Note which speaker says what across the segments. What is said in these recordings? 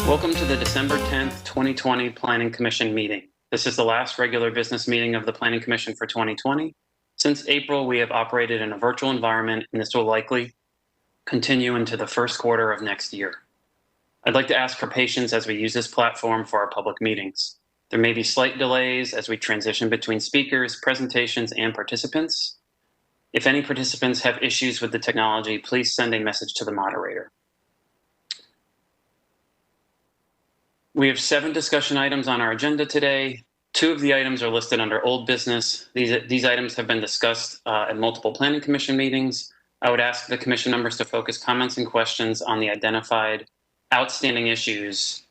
Speaker 1: Welcome to the December 10th, 2020 Planning Commission meeting. This is the last regular business meeting of the Planning Commission for 2020. Since April, we have operated in a virtual environment, and this will likely continue into the first quarter of next year. I'd like to ask for patience as we use this platform for our public meetings. There may be slight delays as we transition between speakers, presentations, and participants. If any participants have issues with the technology, please send a message to the moderator. We have 7 discussion items on our agenda today. 2 of the items are listed under old business. These items have been discussed at multiple planning commission meetings. I would ask the commission members to focus comments and questions on the identified outstanding issues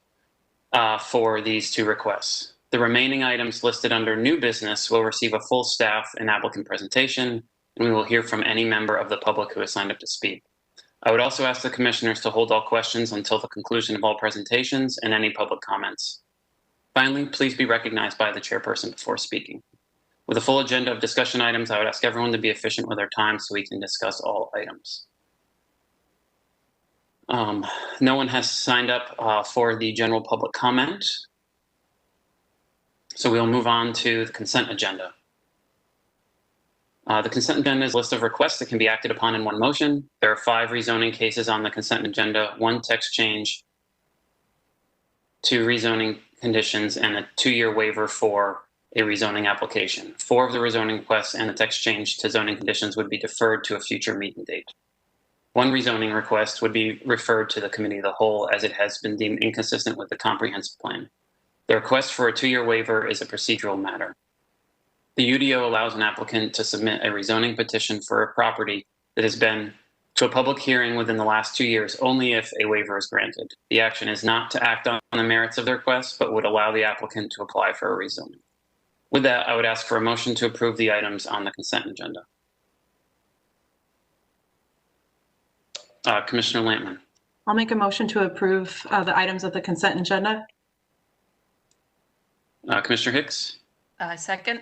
Speaker 1: for these 2 requests. The remaining items listed under new business will receive a full staff and applicant presentation, and we will hear from any member of the public who has signed up to speak. I would also ask the commissioners to hold all questions until the conclusion of all presentations and any public comments. Finally, please be recognized by the chairperson before speaking. With a full agenda of discussion items, I would ask everyone to be efficient with their time so we can discuss all items. No one has signed up for the general public comment, so we'll move on to the consent agenda. The consent agenda is a list of requests that can be acted upon in one motion. There are 5 rezoning cases on the consent agenda, 1 text change, 2 rezoning conditions, and a 2-year waiver for a rezoning application. 4 of the rezoning requests and the text change to zoning conditions would be deferred to a future meeting date. 1 rezoning request would be referred to the committee of the whole as it has been deemed inconsistent with the comprehensive plan. The request for a 2-year waiver is a procedural matter. The UDO allows an applicant to submit a rezoning petition for a property that has been to a public hearing within the last 2 years only if a waiver is granted. The action is not to act on the merits of the request, but would allow the applicant to apply for a rezoning. With that, I would ask for a motion to approve the items on the consent agenda. Commissioner Lampman.
Speaker 2: I'll make a motion to approve the items of the consent agenda.
Speaker 1: Commissioner Hicks.
Speaker 3: Second.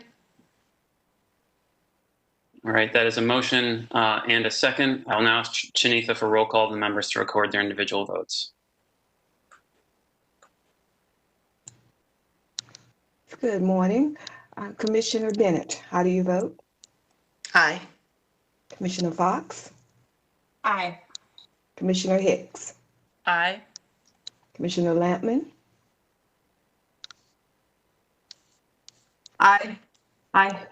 Speaker 1: All right, that is a motion and a second. I'll now ask Shanitha for roll call of the members to record their individual votes.
Speaker 4: Good morning. Commissioner Bennett, how do you vote?
Speaker 3: Aye.
Speaker 4: Commissioner Fox?
Speaker 3: Aye.
Speaker 4: Commissioner Hicks?
Speaker 3: Aye.
Speaker 4: Commissioner Lampman?
Speaker 2: Aye. Aye.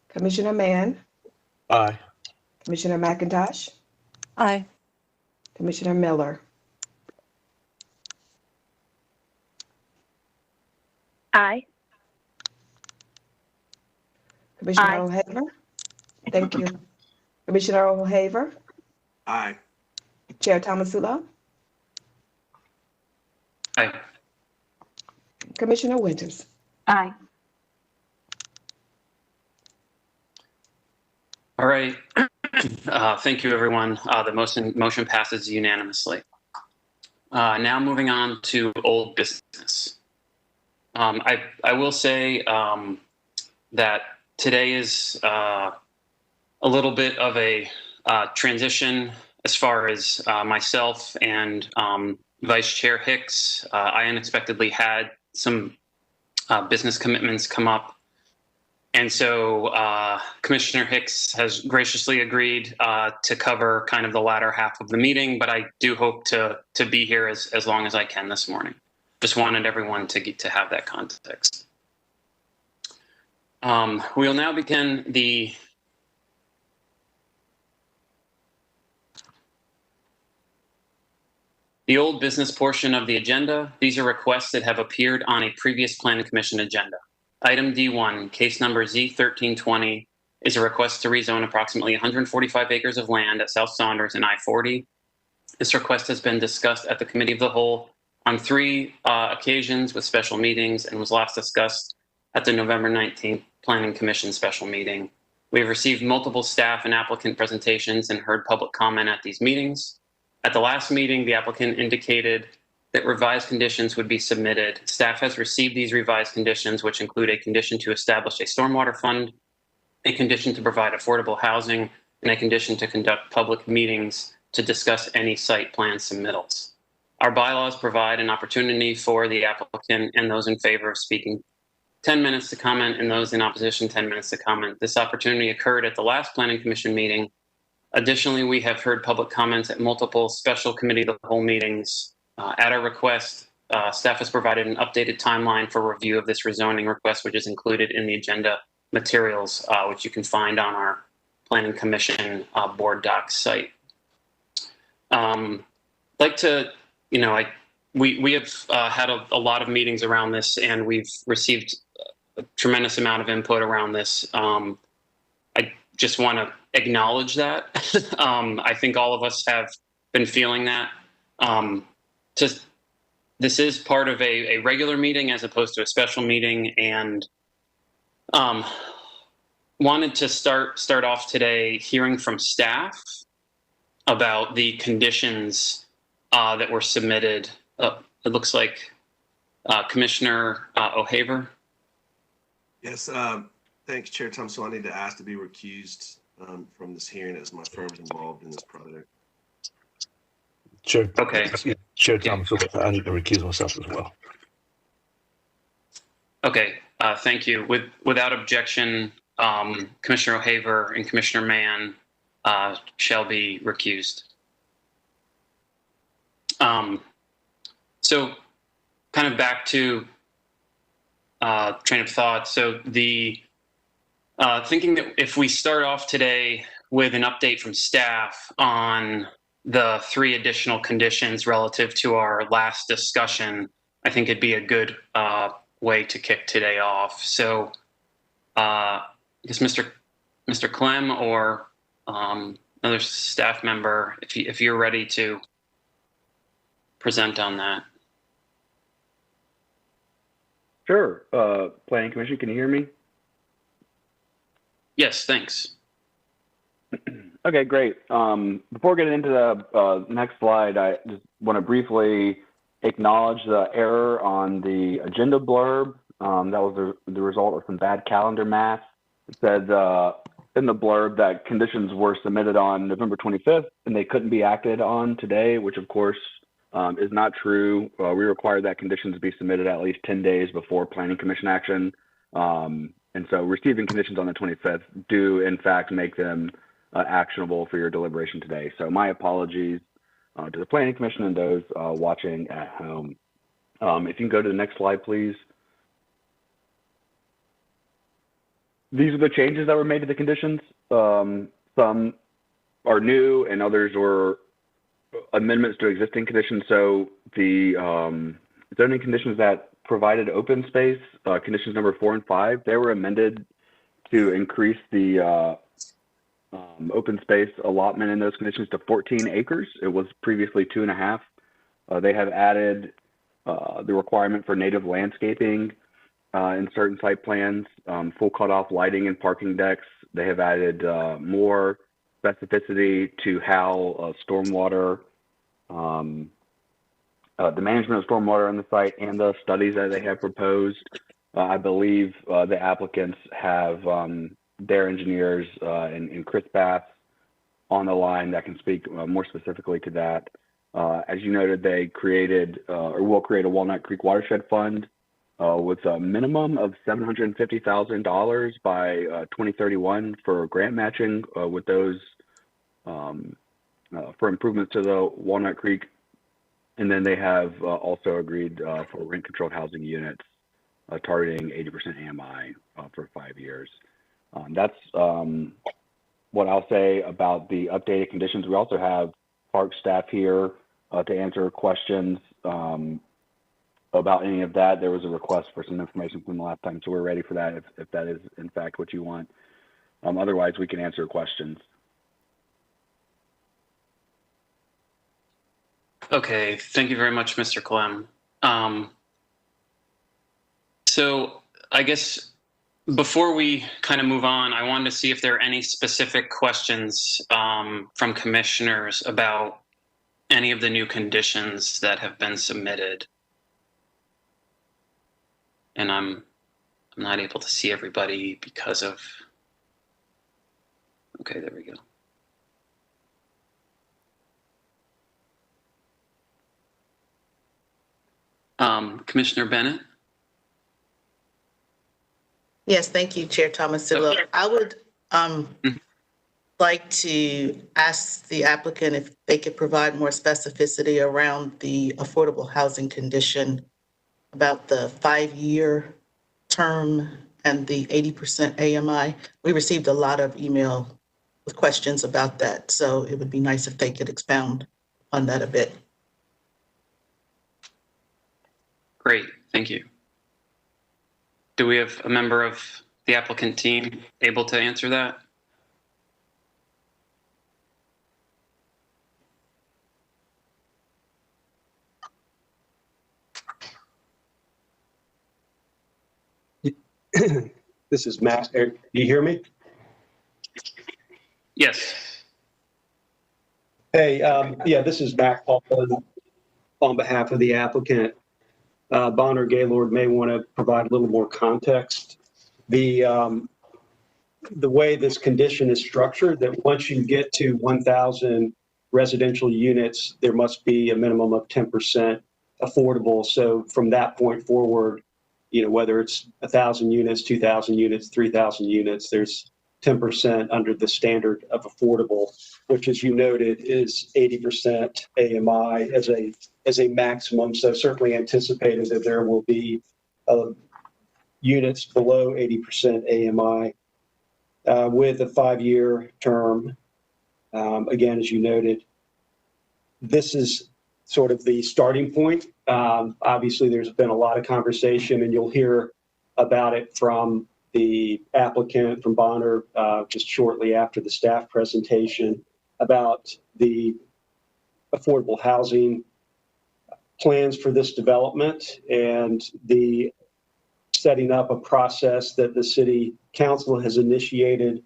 Speaker 4: Commissioner Mann?
Speaker 5: Aye.
Speaker 4: Commissioner McIntosh?
Speaker 3: Aye.
Speaker 4: Commissioner Miller?
Speaker 6: Aye.
Speaker 4: Commissioner
Speaker 6: Aye.
Speaker 4: O'Haver? Thank you. Commissioner O'Haver?
Speaker 5: Aye.
Speaker 4: Chair Tomasulo?
Speaker 1: Aye.
Speaker 4: Commissioner Winters?
Speaker 6: Aye.
Speaker 1: All right. Thank you, everyone. The motion passes unanimously. Now moving on to old business. I will say that today is a little bit of a transition as far as myself and Vice Chair Hicks. I unexpectedly had some business commitments come up. And so Commissioner Hicks has graciously agreed to cover kind of the latter half of the meeting, but I do hope to be here as long as I can this morning. Just wanted everyone to have that context. We will now begin the old business portion of the agenda. These are requests that have appeared on a previous Planning Commission agenda. Item D1, case number Z1320, is a request to rezone approximately 145 acres of land at South Saunders and I-40. This request has been discussed at the Committee of the Whole on 3 occasions with special meetings and was last discussed at the November 19th Planning Commission special meeting. We have received multiple staff and applicant presentations and heard public comment at these meetings. At the last meeting, the applicant indicated that revised conditions would be submitted. Staff has received these revised conditions, which include a condition to establish a stormwater fund, a condition to provide affordable housing, and a condition to conduct public meetings to discuss any site plan submittals. Our bylaws provide an opportunity for the applicant and those in favor of speaking 10 minutes to comment, and those in opposition 10 minutes to comment. This opportunity occurred at the last Planning Commission meeting. Additionally, we have heard public comments at multiple special committee of the whole meetings. At our request, staff has provided an updated timeline for review of this rezoning request, which is included in the agenda materials, which you can find on our Planning Commission board docs site. I'd like to, we have had a lot of meetings around this, and we've received a tremendous amount of input around this. I just want to acknowledge that. I think all of us have been feeling that. This is part of a regular meeting as opposed to a special meeting, and wanted to start off today hearing from staff about the conditions that were submitted. It looks like Commissioner O'Haver.
Speaker 5: Yes, thanks, Chair Thompson. I need to ask to be recused from this hearing as my firm is involved in this project.
Speaker 6: Sure.
Speaker 1: Okay.
Speaker 6: Chair Thompson, I need to recuse myself as well.
Speaker 1: Okay, thank you. Without objection, Commissioner O'Haver and Commissioner Mann shall be recused. So kind of back to train of thought. So the thinking that if we start off today with an update from staff on the 3 additional conditions relative to our last discussion, I think it'd be a good way to kick today off. So I guess Mr. Clem or another staff member, if you're ready to present on that.
Speaker 7: Sure. Planning Commission, can you hear me?
Speaker 1: Yes, thanks.
Speaker 7: Okay, great. Before getting into the next slide, I just want to briefly acknowledge the error on the agenda blurb. That was the result of some bad calendar math. It said in the blurb that conditions were submitted on November 25th and they couldn't be acted on today, which of course is not true. We require that conditions be submitted at least 10 days before Planning Commission action. And so receiving conditions on the 25th do in fact make them actionable for your deliberation today. So my apologies to the Planning Commission and those watching at home. If you can go to the next slide, please. These are the changes that were made to the conditions. Some are new and others were amendments to existing conditions. So the zoning conditions that provided open space, conditions number 4 and 5, they were amended to increase the open space allotment in those conditions to 14 acres. It was previously 2.5. They have added the requirement for native landscaping in certain site plans, full cutoff lighting and parking decks. They have added more specificity to how stormwater, the management of stormwater on the site and the studies that they have proposed. I believe the applicants have their engineers and Chris Bass on the line that can speak more specifically to that. As you noted, they created or will create a Walnut Creek Watershed Fund with a minimum of $750,000 by 2031 for grant matching with those for improvements to the Walnut Creek. And then they have also agreed for rent-controlled housing units targeting 80% AMI for 5 years. That's what I'll say about the updated conditions. We also have park staff here to answer questions about any of that. There was a request for some information from the last time, so we're ready for that if that is in fact what you want. Otherwise, we can answer questions.
Speaker 1: Okay, thank you very much, Mr. Clem. So I guess before we kind of move on, I wanted to see if there are any specific questions from commissioners about any of the new conditions that have been submitted. And I'm not able to see everybody because of, okay, there we go. Commissioner Bennett?
Speaker 3: Yes, thank you, Chair Thomasillo. I would like to ask the applicant if they could provide more specificity around the affordable housing condition about the 5-year term and the 80% AMI. We received a lot of email with questions about that, so it would be nice if they could expound on that a bit.
Speaker 1: Great, thank you. Do we have a member of the applicant team able to answer that?
Speaker 8: This is Matt. Do you hear me?
Speaker 1: Yes.
Speaker 8: Hey, yeah, this is Matt Coughlin on behalf of the applicant. Bonner Gaylord may want to provide a little more context. The way this condition is structured, that once you get to 1,000 residential units, there must be a minimum of 10% affordable. So from that point forward, you know, whether it's 1,000 units, 2,000 units, 3,000 units, there's 10% under the standard of affordable, which, as you noted, is 80% AMI as a maximum. So certainly anticipated that there will be units below 80% AMI with a 5-year term. Again, as you noted, this is sort of the starting point. Obviously, there's been a lot of conversation, and you'll hear about it from the applicant, from Bonner, just shortly after the staff presentation, about the affordable housing plans for this development and the setting up a process that the city council has initiated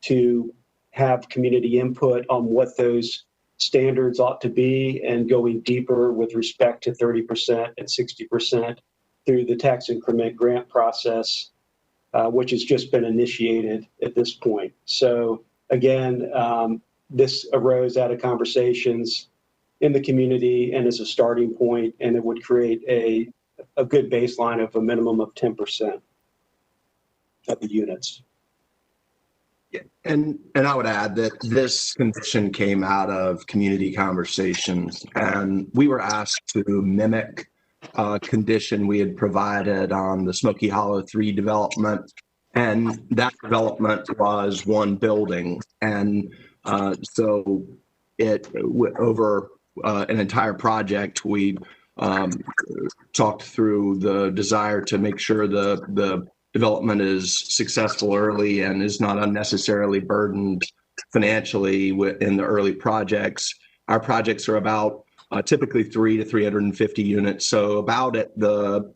Speaker 8: to have community input on what those standards ought to be, and going deeper with respect to 30% and 60% through the tax increment grant process, which has just been initiated at this point. So again, this arose out of conversations in the community and as a starting point, and it would create a good baseline of a minimum of 10% of the units.
Speaker 9: And I would add that this condition came out of community conversations, and we were asked to mimic a condition we had provided on the Smoky Hollow 3 development, and that development was one building. And so it over an entire project, we talked through the desire to make sure the development is successful early and is not unnecessarily burdened financially in the early projects. Our projects are about typically 3 to 350 units. So about at the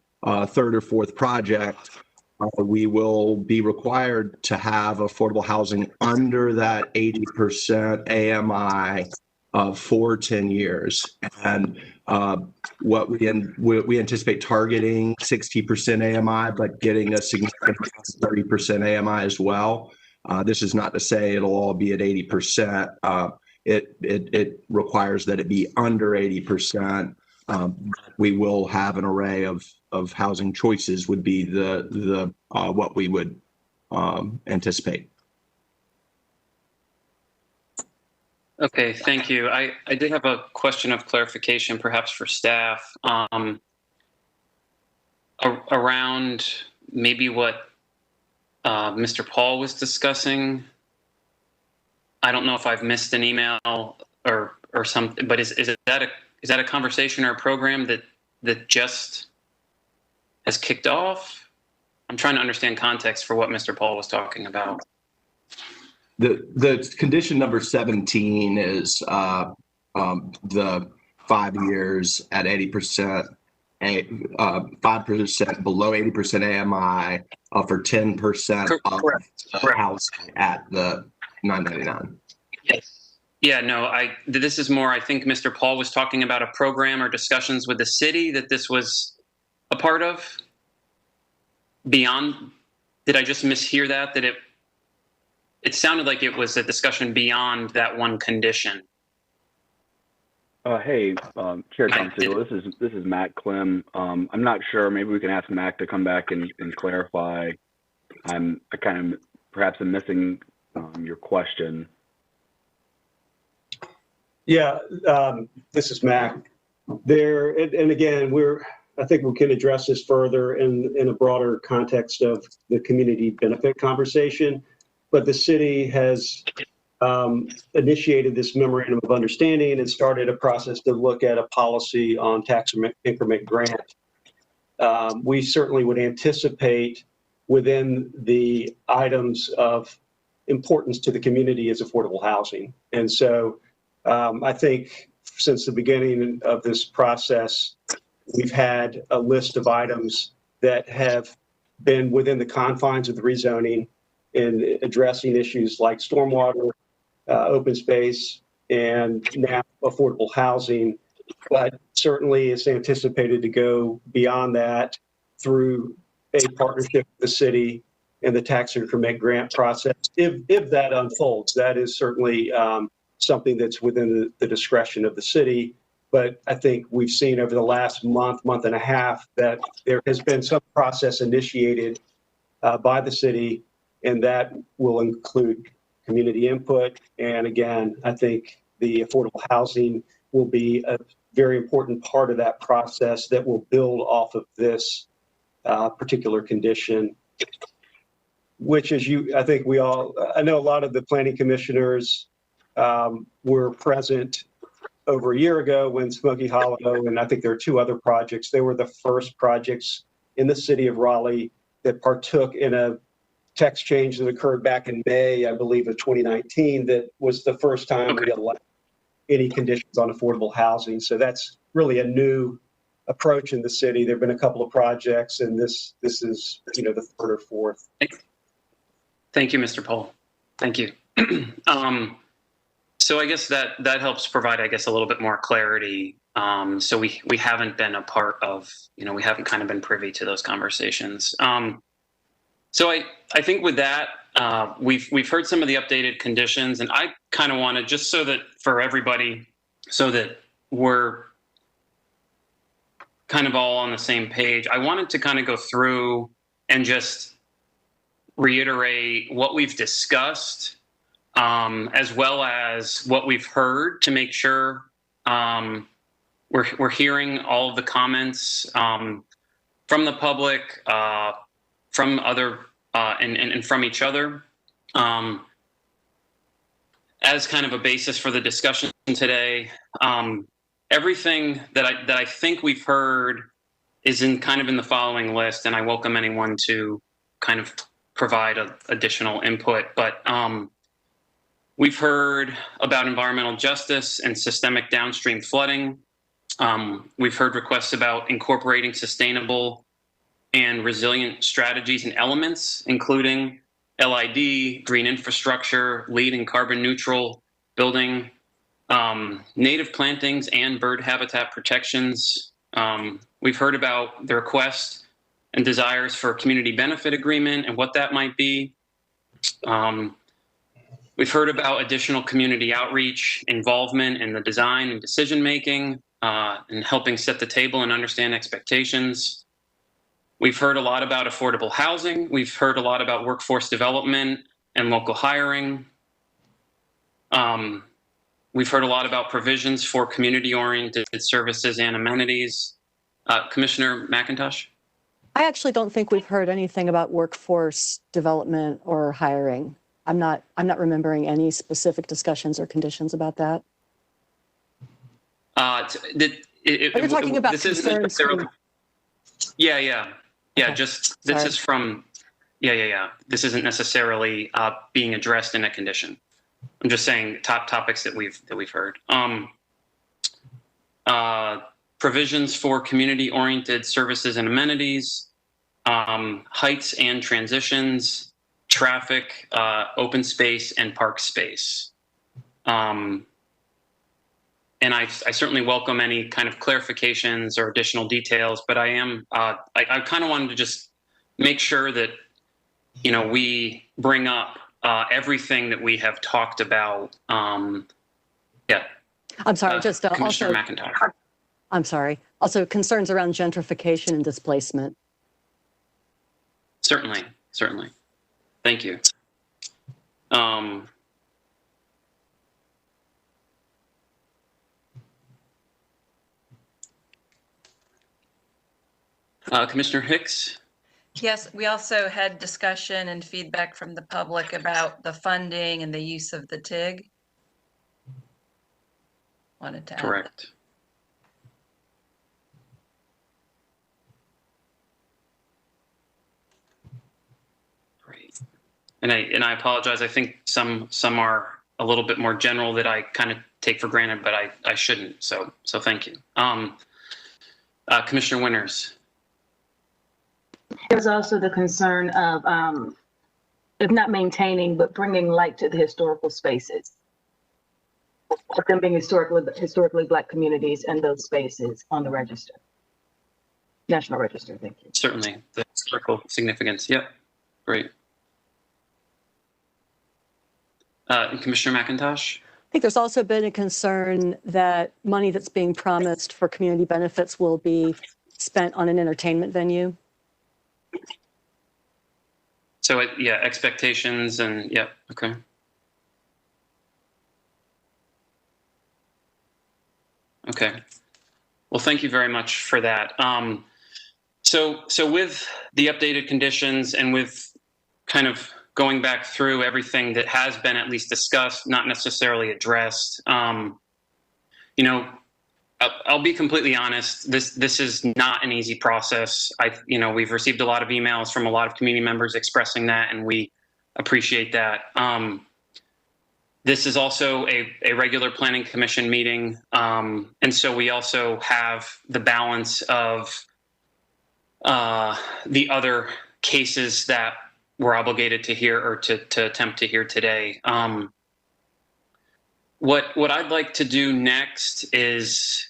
Speaker 9: third or fourth project, we will be required to have affordable housing under that 80% AMI for 10 years. And what we anticipate targeting 60% AMI, but getting a significant 30% AMI as well. This is not to say it'll all be at 80%. It requires that it be under 80%. We will have an array of housing choices would be the what we would anticipate.
Speaker 1: Okay, thank you. I did have a question of clarification, perhaps for staff, around maybe what Mr. Paul was discussing. I don't know if I've missed an email or something, but is that a conversation or a program that just has kicked off? I'm trying to understand context for what Mr. Paul was talking about.
Speaker 9: The condition number 17 is the 5 years at 80%, 5% below 80% AMI for 10% of housing at the 999.
Speaker 1: Yes. Yeah, no, this is more, I think Mr. Paul was talking about a program or discussions with the city that this was a part of. Beyond, did I just mishear that? That it sounded like it was a discussion beyond that one condition.
Speaker 7: Hey, Chair
Speaker 1: Matt,
Speaker 7: Thompson, this is Matt Clem. I'm not sure. Maybe we can ask Mac to come back and clarify. I kind of perhaps am missing your question.
Speaker 8: Yeah, this is Mac. There, and again, I think we can address this further in a broader context of the community benefit conversation. But the city has initiated this memorandum of understanding and started a process to look at a policy on tax increment grant. We certainly would anticipate within the items of importance to the community is affordable housing. And so I think since the beginning of this process, we've had a list of items that have been within the confines of the rezoning in addressing issues like stormwater, open space, and now affordable housing. But certainly it's anticipated to go beyond that through a partnership with the city and the tax increment grant process. If that unfolds, that is certainly something that's within the discretion of the city. But I think we've seen over the last month and a half that there has been some process initiated by the city, and that will include community input. And again, I think the affordable housing will be a very important part of that process that will build off of this particular condition, which is I think I know a lot of the planning commissioners were present over a year ago when Smoky Hollow, and I think there are two other projects. They were the first projects in the city of Raleigh that partook in a text change that occurred back in May, I believe, of 2019. That was the first time we allowed any conditions on affordable housing. So that's really a new approach in the city. There've been a couple of projects, and this is the third or fourth.
Speaker 1: Thank you, Mr. Pohl. Thank you. So I guess that helps provide, I guess, a little bit more clarity. So we haven't been a part of, we haven't kind of been privy to those conversations. So I think with that, we've heard some of the updated conditions, and I kind of wanted, just so that for everybody, so that we're kind of all on the same page, I wanted to kind of go through and just reiterate what we've discussed, as well as what we've heard, to make sure we're hearing all of the comments from the public, from other and from each other, as kind of a basis for the discussion today. Everything that I think we've heard is in the following list, and I welcome anyone to kind of provide additional input. But we've heard about environmental justice and systemic downstream flooding. We've heard requests about incorporating sustainable and resilient strategies and elements, including LID, green infrastructure, LEED and carbon neutral building, native plantings and bird habitat protections. We've heard about the request and desires for a community benefit agreement and what that might be. We've heard about additional community outreach, involvement in the design and decision-making, and helping set the table and understand expectations. We've heard a lot about affordable housing. We've heard a lot about workforce development and local hiring. We've heard a lot about provisions for community-oriented services and amenities. Commissioner McIntosh?
Speaker 10: I actually don't think we've heard anything about workforce development or hiring. I'm not remembering any specific discussions or conditions about that.
Speaker 1: Are you
Speaker 10: talking about
Speaker 1: this isn't
Speaker 10: concerns
Speaker 1: necessarily,
Speaker 10: from-
Speaker 1: Yeah.
Speaker 10: Okay.
Speaker 1: Just this is from. Yeah. This isn't necessarily being addressed in a condition. I'm just saying top topics that we've heard. Provisions for community-oriented services and amenities, heights and transitions, traffic, open space, and park space. And I certainly welcome any kind of clarifications or additional details, but I kind of wanted to just make sure that, we bring up everything that we have talked about. Yeah.
Speaker 10: I'm sorry, just
Speaker 1: Commissioner
Speaker 10: also,
Speaker 1: McIntosh.
Speaker 10: I'm sorry, also concerns around gentrification and displacement.
Speaker 1: Certainly, certainly. Thank you. Commissioner Hicks?
Speaker 11: Yes, we also had discussion and feedback from the public about the funding and the use of the TIG. Wanted to add that.
Speaker 1: Correct. Great. And I apologize. I think some are a little bit more general that I kind of take for granted, but I shouldn't. So thank you. Commissioner Winters.
Speaker 12: There's also the concern of, if not maintaining, but bringing light to the historical spaces. Of them being historically Black communities and those spaces on the register. National Register, thank you.
Speaker 1: Certainly, the historical significance. Yep, great. Commissioner McIntosh?
Speaker 10: I think there's also been a concern that money that's being promised for community benefits will be spent on an entertainment venue.
Speaker 1: So, yeah, expectations and, yeah, okay. Okay. Well, thank you very much for that. So with the updated conditions and with kind of going back through everything that has been at least discussed, not necessarily addressed, you know, I'll be completely honest. This is not an easy process. We've received a lot of emails from a lot of community members expressing that, and we appreciate that. This is also a regular planning commission meeting. And so we also have the balance of the other cases that we're obligated to hear or to attempt to hear today. What I'd like to do next is,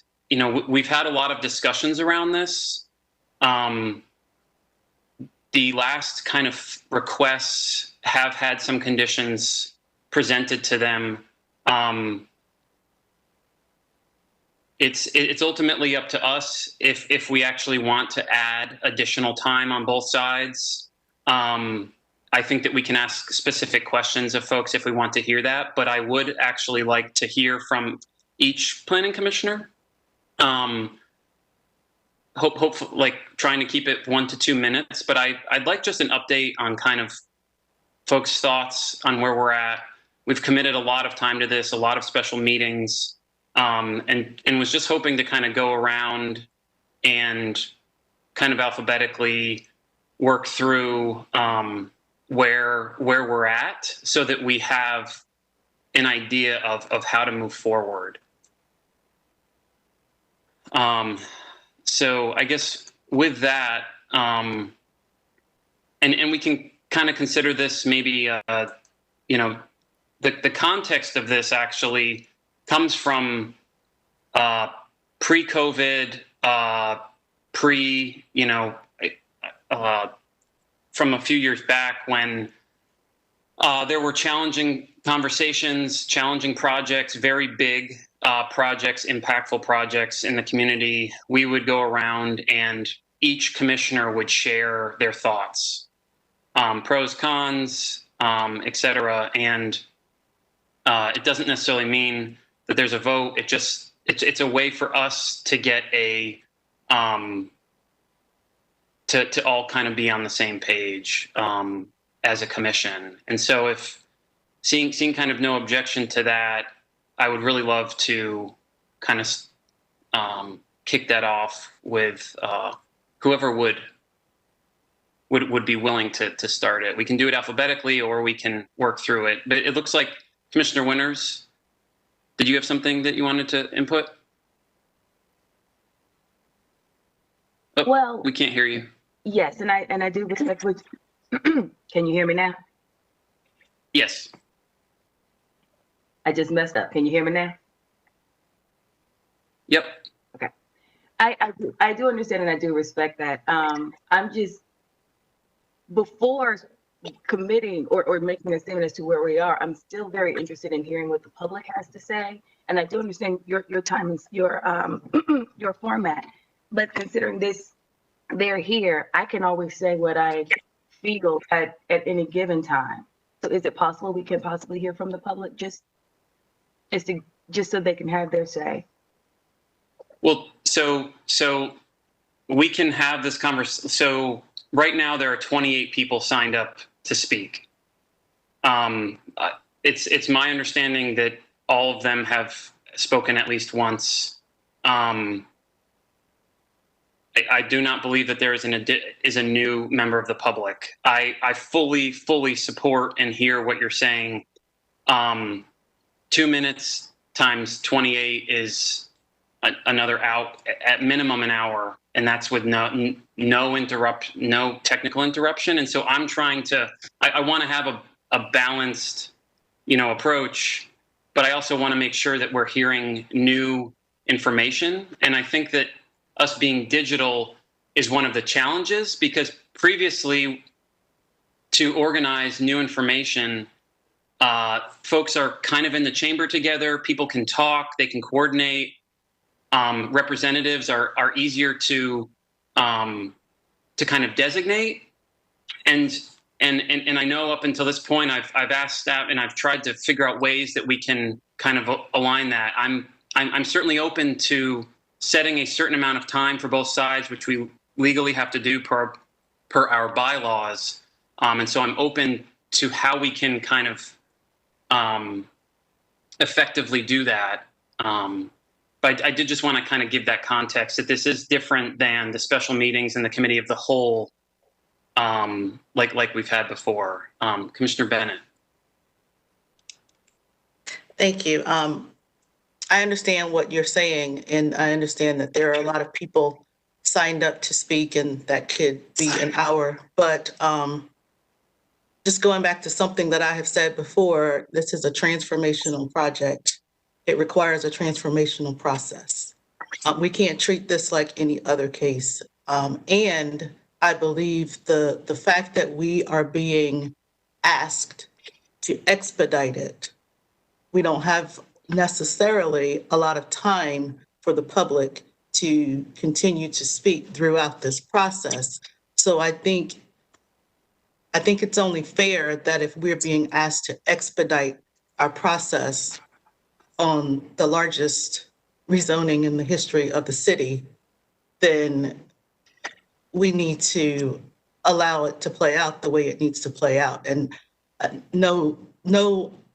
Speaker 1: we've had a lot of discussions around this. The last kind of requests have had some conditions presented to them. It's ultimately up to us if we actually want to add additional time on both sides. I think that we can ask specific questions of folks if we want to hear that, but I would actually like to hear from each planning commissioner. Hopefully, like trying to keep it 1 to 2 minutes, but I'd like just an update on kind of folks' thoughts on where we're at. We've committed a lot of time to this, a lot of special meetings, and was just hoping to kind of go around and kind of alphabetically work through where we're at so that we have an idea of how to move forward. So I guess with that, and we can kind of consider this maybe, the context of this actually comes from pre-COVID, from a few years back when there were challenging conversations, challenging projects, very big projects, impactful projects in the community. We would go around and each commissioner would share their thoughts, pros, cons, et cetera. And it doesn't necessarily mean that there's a vote. It's a way for us to get to all kind of be on the same page as a commission. And so if seeing kind of no objection to that, I would really love to kind of kick that off with whoever would be willing to start it. We can do it alphabetically or we can work through it. But it looks like Commissioner Winters, did you have something that you wanted to input? Oh,
Speaker 12: well,
Speaker 1: we can't hear you.
Speaker 12: Yes, and I do respectfully. Can you hear me now?
Speaker 1: Yes.
Speaker 12: I just messed up. Can you hear me now?
Speaker 1: Yep.
Speaker 12: Okay. I do understand and I do respect that. I'm just, before committing or making a statement as to where we are, I'm still very interested in hearing what the public has to say And I do understand your time is your your format, but considering this, they're here, I can always say what I feel at any given time. So is it possible we can possibly hear from the public just so they can have their say?
Speaker 1: Well, so we can have this conversation. So right now there are 28 people signed up to speak. It's my understanding that all of them have spoken at least once. I do not believe that there is a new member of the public. I fully support and hear what you're saying. 2 minutes times 28 is another at minimum an hour, and that's with no technical interruption. And so I'm trying to, I want to have a balanced, approach, but I also want to make sure that we're hearing new information. And I think that us being digital is one of the challenges, because previously, to organize new information, folks are kind of in the chamber together. People can talk, they can coordinate. Representatives are easier to kind of designate. And I know up until this point, I've asked staff and I've tried to figure out ways that we can kind of align that. I'm certainly open to setting a certain amount of time for both sides, which we legally have to do per our bylaws. And so I'm open to how we can kind of effectively do that. But I did just want to kind of give that context that this is different than the special meetings and the committee of the whole, like we've had before. Commissioner Bennett.
Speaker 3: Thank you. I understand what you're saying, and I understand that there are a lot of people signed up to speak, and that could be an hour. But just going back to something that I have said before, this is a transformational project. It requires a transformational process. We can't treat this like any other case. And I believe the fact that we are being asked to expedite it, we don't have necessarily a lot of time for the public to continue to speak throughout this process. So I think it's only fair that if we're being asked to expedite our process on the largest rezoning in the history of the city, then we need to allow it to play out the way it needs to play out. And no,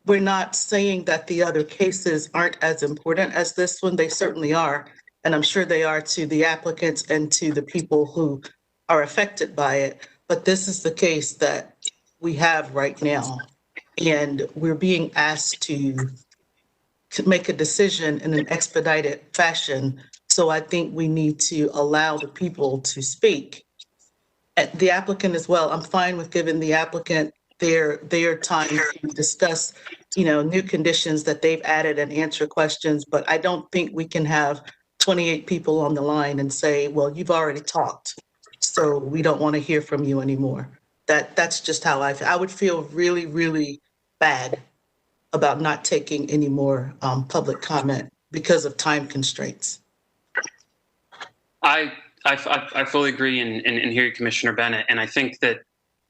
Speaker 3: we're not saying that the other cases aren't as important as this one. They certainly are. And I'm sure they are to the applicants and to the people who are affected by it. But this is the case that we have right now. And we're being asked to make a decision in an expedited fashion. So I think we need to allow the people to speak. The applicant as well. I'm fine with giving the applicant their time to discuss, new conditions that they've added and answer questions. But I don't think we can have 28 people on the line and say, well, you've already talked, so we don't want to hear from you anymore. That's just how I would feel really, really bad about not taking any more public comment because of time constraints.
Speaker 1: I fully agree and hear you, Commissioner Bennett. And I think that,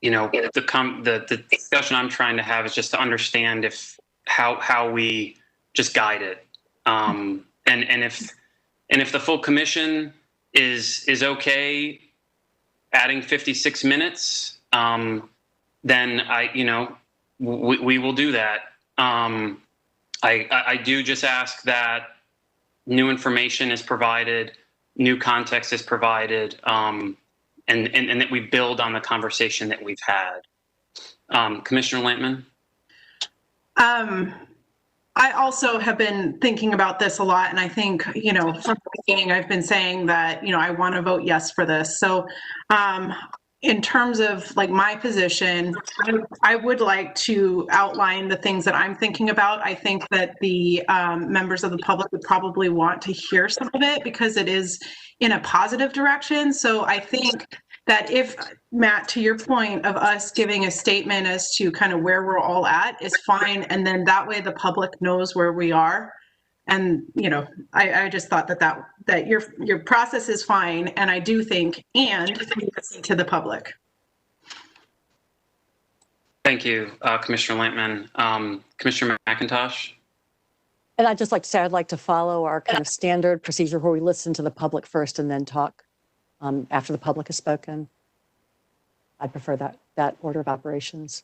Speaker 1: the discussion I'm trying to have is just to understand how we just guide it. And if the full commission is okay adding 56 minutes, then we will do that. I do just ask that new information is provided, new context is provided, and that we build on the conversation that we've had. Commissioner Lampman?
Speaker 2: I also have been thinking about this a lot, and I think, from the beginning, I've been saying that, I want to vote yes for this. So in terms of my position, I would like to outline the things that I'm thinking about. I think that the members of the public would probably want to hear some of it because it is in a positive direction. So I think that if, Matt, to your point of us giving a statement as to kind of where we're all at is fine. And then that way the public knows where we are. And, you know, I just thought that your process is fine. And I do think, and listen to the public.
Speaker 1: Thank you, Commissioner Lampman. Commissioner McIntosh?
Speaker 10: And I'd just like to say, I'd like to follow our kind of standard procedure where we listen to the public first and then talk after the public has spoken. I'd prefer that order of operations.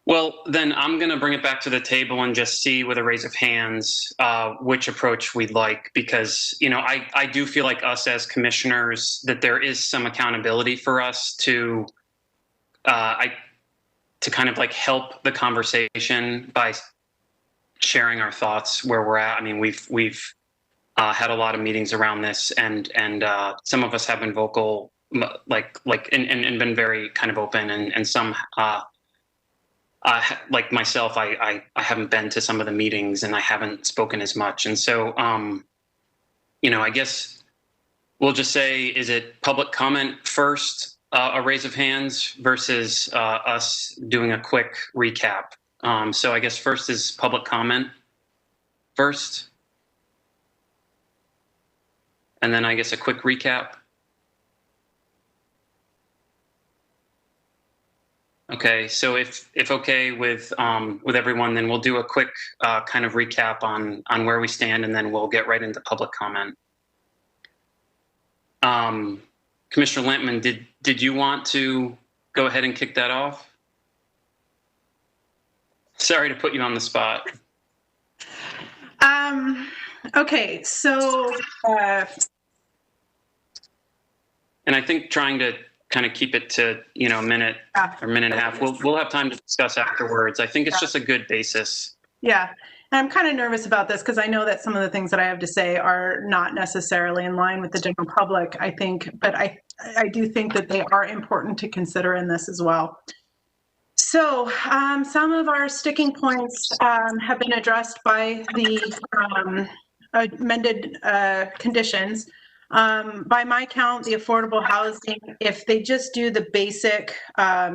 Speaker 1: Well, then I'm going to bring it back to the table and just see with a raise of hands which approach we'd like, because, you know, I do feel like us as commissioners that there is some accountability for us to kind of like help the conversation by sharing our thoughts where we're at. I mean, we've had a lot of meetings around this, and some of us have been vocal, like and been very kind of open, and some. Like myself, I haven't been to some of the meetings and I haven't spoken as much. And so, you know, I guess we'll just say, is it public comment first, a raise of hands, versus us doing a quick recap? So I guess first is public comment first. And then I guess a quick recap. Okay, so if okay with everyone, then we'll do a quick kind of recap on where we stand, and then we'll get right into public comment. Commissioner Lampman, did you want to go ahead and kick that off? Sorry to put you on the spot.
Speaker 2: Okay, so
Speaker 1: and I think trying to kind of keep it to, you know, a minute or minute and a half. We'll have time to discuss afterwards. I think it's just a good basis.
Speaker 2: Yeah, and I'm kind of nervous about this because I know that some of the things that I have to say are not necessarily in line with the general public, I think, but I do think that they are important to consider in this as well. So some of our sticking points have been addressed by the amended conditions. By my count, the affordable housing, if they just do the basic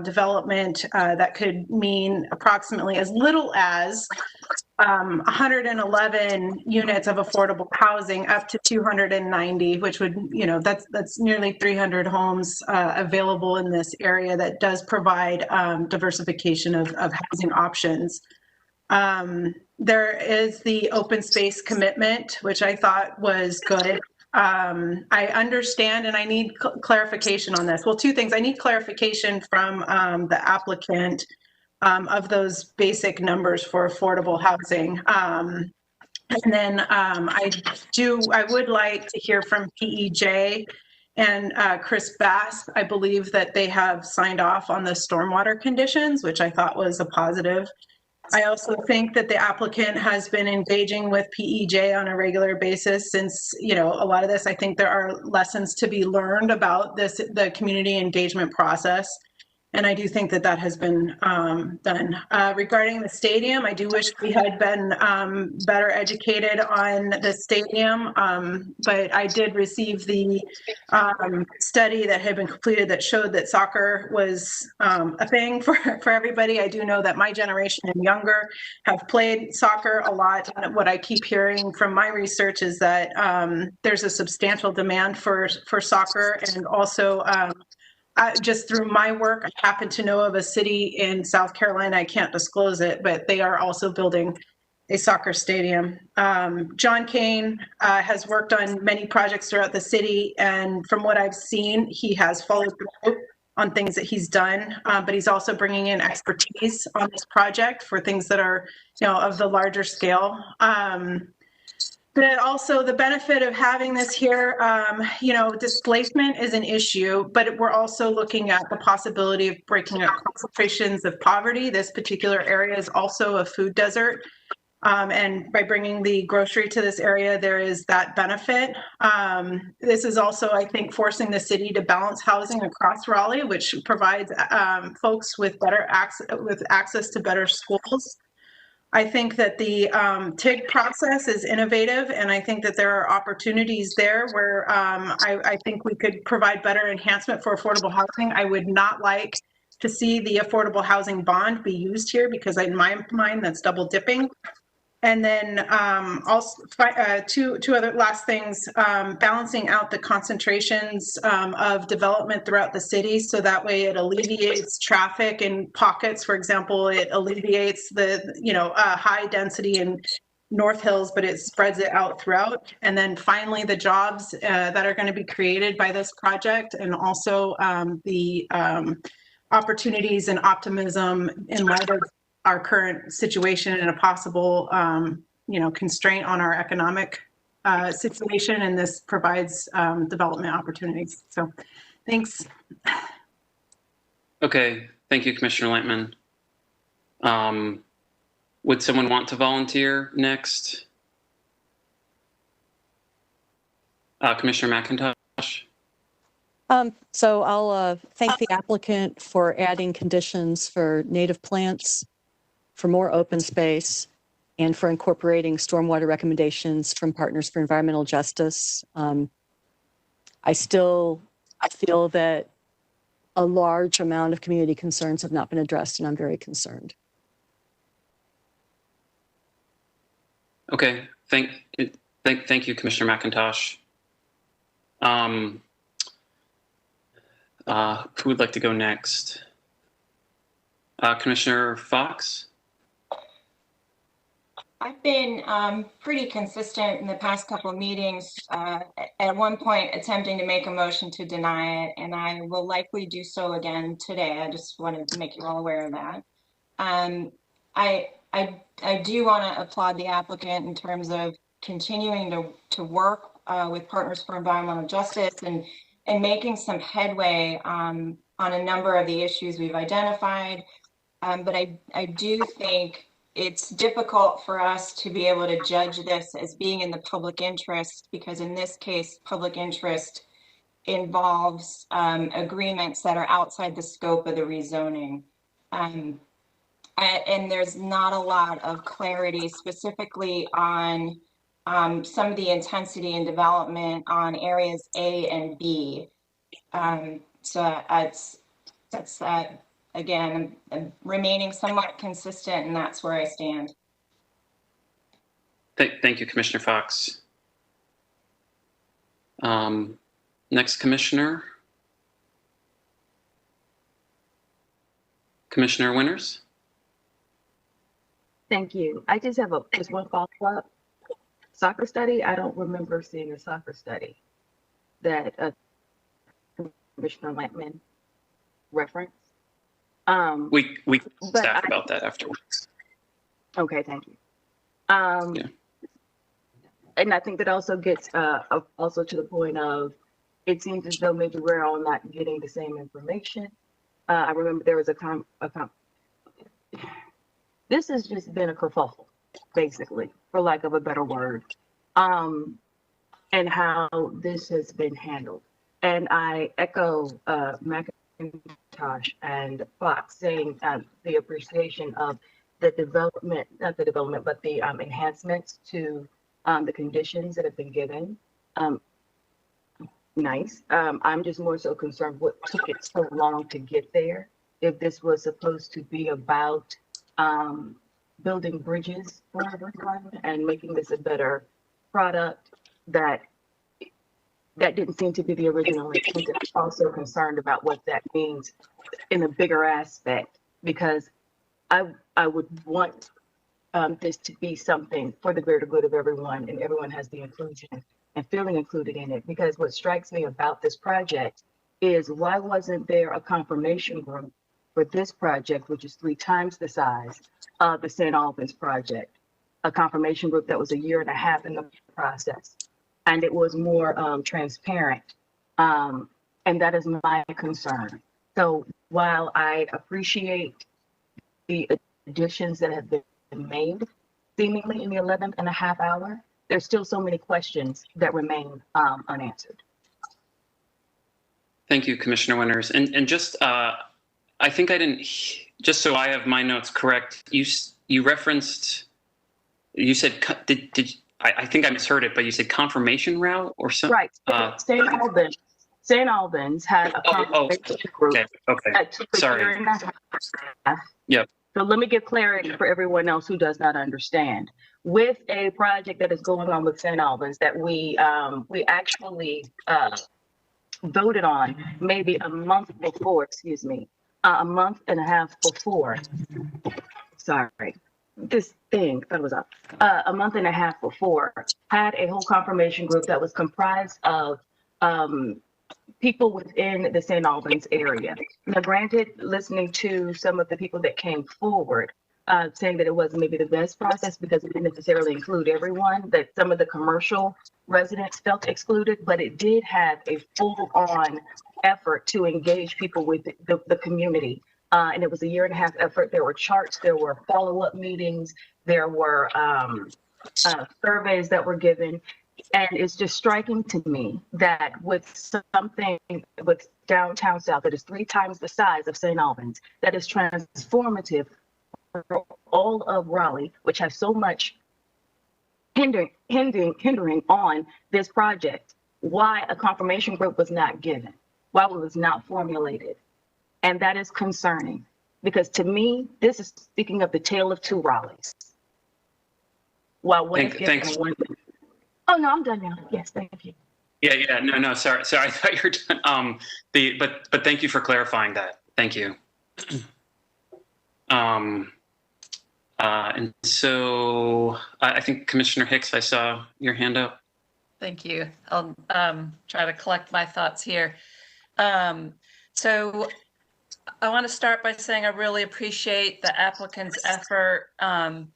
Speaker 2: development, that could mean approximately as little as 111 units of affordable housing up to 290, which would, you know, that's nearly 300 homes available in this area that does provide diversification of housing options. There is the open space commitment, which I thought was good. I understand, and I need clarification on this. Well, two things. I need clarification from the applicant of those basic numbers for affordable housing. And then I would like to hear from PEJ and Chris Bass. I believe that they have signed off on the stormwater conditions, which I thought was a positive. I also think that the applicant has been engaging with PEJ on a regular basis since, you know, a lot of this, I think there are lessons to be learned about the community engagement process. And I do think that that has been done. Regarding the stadium, I do wish we had been better educated on the stadium, but I did receive the study that had been completed that showed that soccer was a thing for everybody. I do know that my generation and younger have played soccer a lot. And what I keep hearing from my research is that there's a substantial demand for soccer, and also just through my work, I happen to know of a city in South Carolina, I can't disclose it, but they are also building a soccer stadium. John Kane has worked on many projects throughout the city, and from what I've seen, he has followed through on things that he's done, but he's also bringing in expertise on this project for things that are, you know, of the larger scale. But also the benefit of having this here, you know, displacement is an issue, but we're also looking at the possibility of breaking up concentrations of poverty. This particular area is also a food desert. And by bringing the grocery to this area, there is that benefit. This is also, I think, forcing the city to balance housing across Raleigh, which provides folks with better access to better schools. I think that the TIG process is innovative, and I think that there are opportunities there where I think we could provide better enhancement for affordable housing. I would not like to see the affordable housing bond be used here because in my mind, that's double dipping. And then also two other last things, balancing out the concentrations of development throughout the city. So that way it alleviates traffic in pockets. For example, it alleviates the, high density in North Hills, but it spreads it out throughout. And then finally, the jobs that are going to be created by this project, and also the opportunities and optimism in light of our current situation and a possible, constraint on our economic situation, and this provides development opportunities. So, thanks.
Speaker 1: Okay, thank you, Commissioner Lightman. Would someone want to volunteer next? Commissioner McIntosh?
Speaker 10: So I'll thank the applicant for adding conditions for native plants, for more open space, and for incorporating stormwater recommendations from Partners for Environmental Justice. I feel that a large amount of community concerns have not been addressed, and I'm very concerned.
Speaker 1: Okay, thank you, Commissioner McIntosh. Who would like to go next? Commissioner Fox?
Speaker 13: I've been pretty consistent in the past couple of meetings, at one point attempting to make a motion to deny it, and I will likely do so again today. I just wanted to make you all aware of that. I do want to applaud the applicant in terms of continuing to work with Partners for Environmental Justice and making some headway on a number of the issues we've identified. But I do think it's difficult for us to be able to judge this as being in the public interest, because in this case, public interest involves agreements that are outside the scope of the rezoning. And there's not a lot of clarity specifically on some of the intensity and development on areas A and B. So that's again, I'm remaining somewhat consistent, and that's where I stand.
Speaker 1: Thank you, Commissioner Fox. Next commissioner. Commissioner Winters?
Speaker 12: Thank you. I just have just one follow-up. Soccer study, I don't remember seeing a soccer study that Commissioner Lampman referenced.
Speaker 1: We staff about that afterwards.
Speaker 12: Okay, thank you. Yeah. And I think that also gets also to the point of, it seems as though maybe we're all not getting the same information. I remember there was this has just been a kerfuffle, basically, for lack of a better word, and how this has been handled. And I echo McIntosh and Fox saying the appreciation of the development, not the development, but the enhancements to the conditions that have been given. Nice. I'm just more so concerned what took it so long to get there. If this was supposed to be about building bridges for everyone and making this a better product, that didn't seem to be the original intent. I'm also concerned about what that means in a bigger aspect, because I would want this to be something for the greater good of everyone, and everyone has the inclusion and feeling included in it. Because what strikes me about this project is, why wasn't there a confirmation group for this project, which is 3 times the size of the St. Albans project? A confirmation group that was 1.5 years in the process, and it was more transparent. And that is my concern. So while I appreciate the additions that have been made seemingly in the 11.5 hour, there's still so many questions that remain unanswered.
Speaker 1: Thank you, Commissioner Winters. And just, I think I didn't, just so I have my notes correct, you referenced, you said, I think I misheard it, but you said confirmation route or something?
Speaker 12: Right. St. Albans had a confirmation group
Speaker 1: okay.
Speaker 12: that took
Speaker 1: Sorry.
Speaker 12: 1.5 years.
Speaker 1: Yep.
Speaker 12: So let me give clarity for everyone else who does not understand. With a project that is going on with St. Albans that we actually voted on maybe a month before, excuse me, a month and a half before. Sorry, this thing that was up. A month and a half before, had a whole confirmation group that was comprised of people within the St. Albans area. Now, granted, listening to some of the people that came forward, saying that it wasn't maybe the best process because it didn't necessarily include everyone, that some of the commercial residents felt excluded, but it did have a full-on effort to engage people with the community. And it was a year-and-a-half effort. There were charts, there were follow-up meetings, there were surveys that were given. And it's just striking to me that with something with downtown South that is 3 times the size of St. Albans, that is transformative for all of Raleigh, which has so much hindering on this project, why a confirmation group was not given, why it was not formulated. And that is concerning, because to me, this is speaking of the tale of 2 Raleighs. While one is given
Speaker 1: Thanks.
Speaker 12: one. Oh, no, I'm done now. Yes, thank you.
Speaker 1: Yeah. No, sorry. I thought you were done. But thank you for clarifying that. Thank you. And so I think Commissioner Hicks, I saw your hand up.
Speaker 11: Thank you. I'll try to collect my thoughts here. So I want to start by saying I really appreciate the applicant's effort on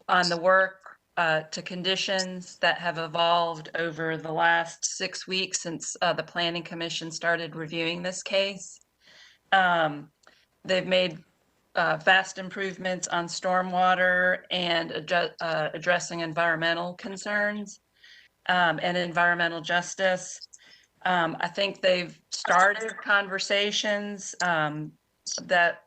Speaker 11: the work to conditions that have evolved over the last 6 weeks since the Planning Commission started reviewing this case. They've made vast improvements on stormwater and addressing environmental concerns and environmental justice. I think they've started conversations that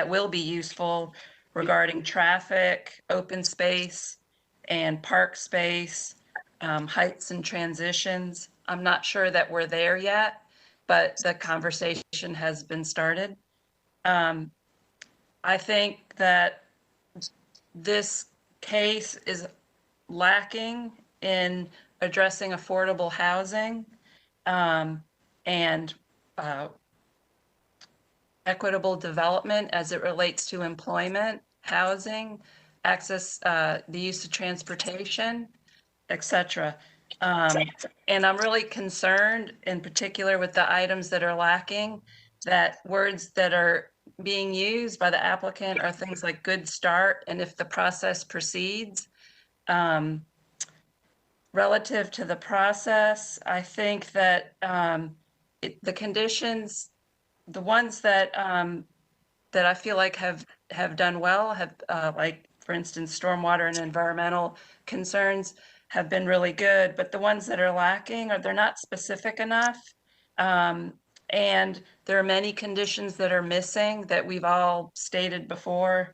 Speaker 11: will be useful regarding traffic, open space, and park space, heights and transitions. I'm not sure that we're there yet, but the conversation has been started. I think that this case is lacking in addressing affordable housing and equitable development as it relates to employment, housing, access, the use of transportation, etc. And I'm really concerned in particular with the items that are lacking, that words that are being used by the applicant are things like good start and if the process proceeds. Relative to the process, I think that the conditions, the ones that that I feel like have done well, have like, for instance, stormwater and environmental concerns have been really good, but the ones that are lacking they're not specific enough. And there are many conditions that are missing that we've all stated before,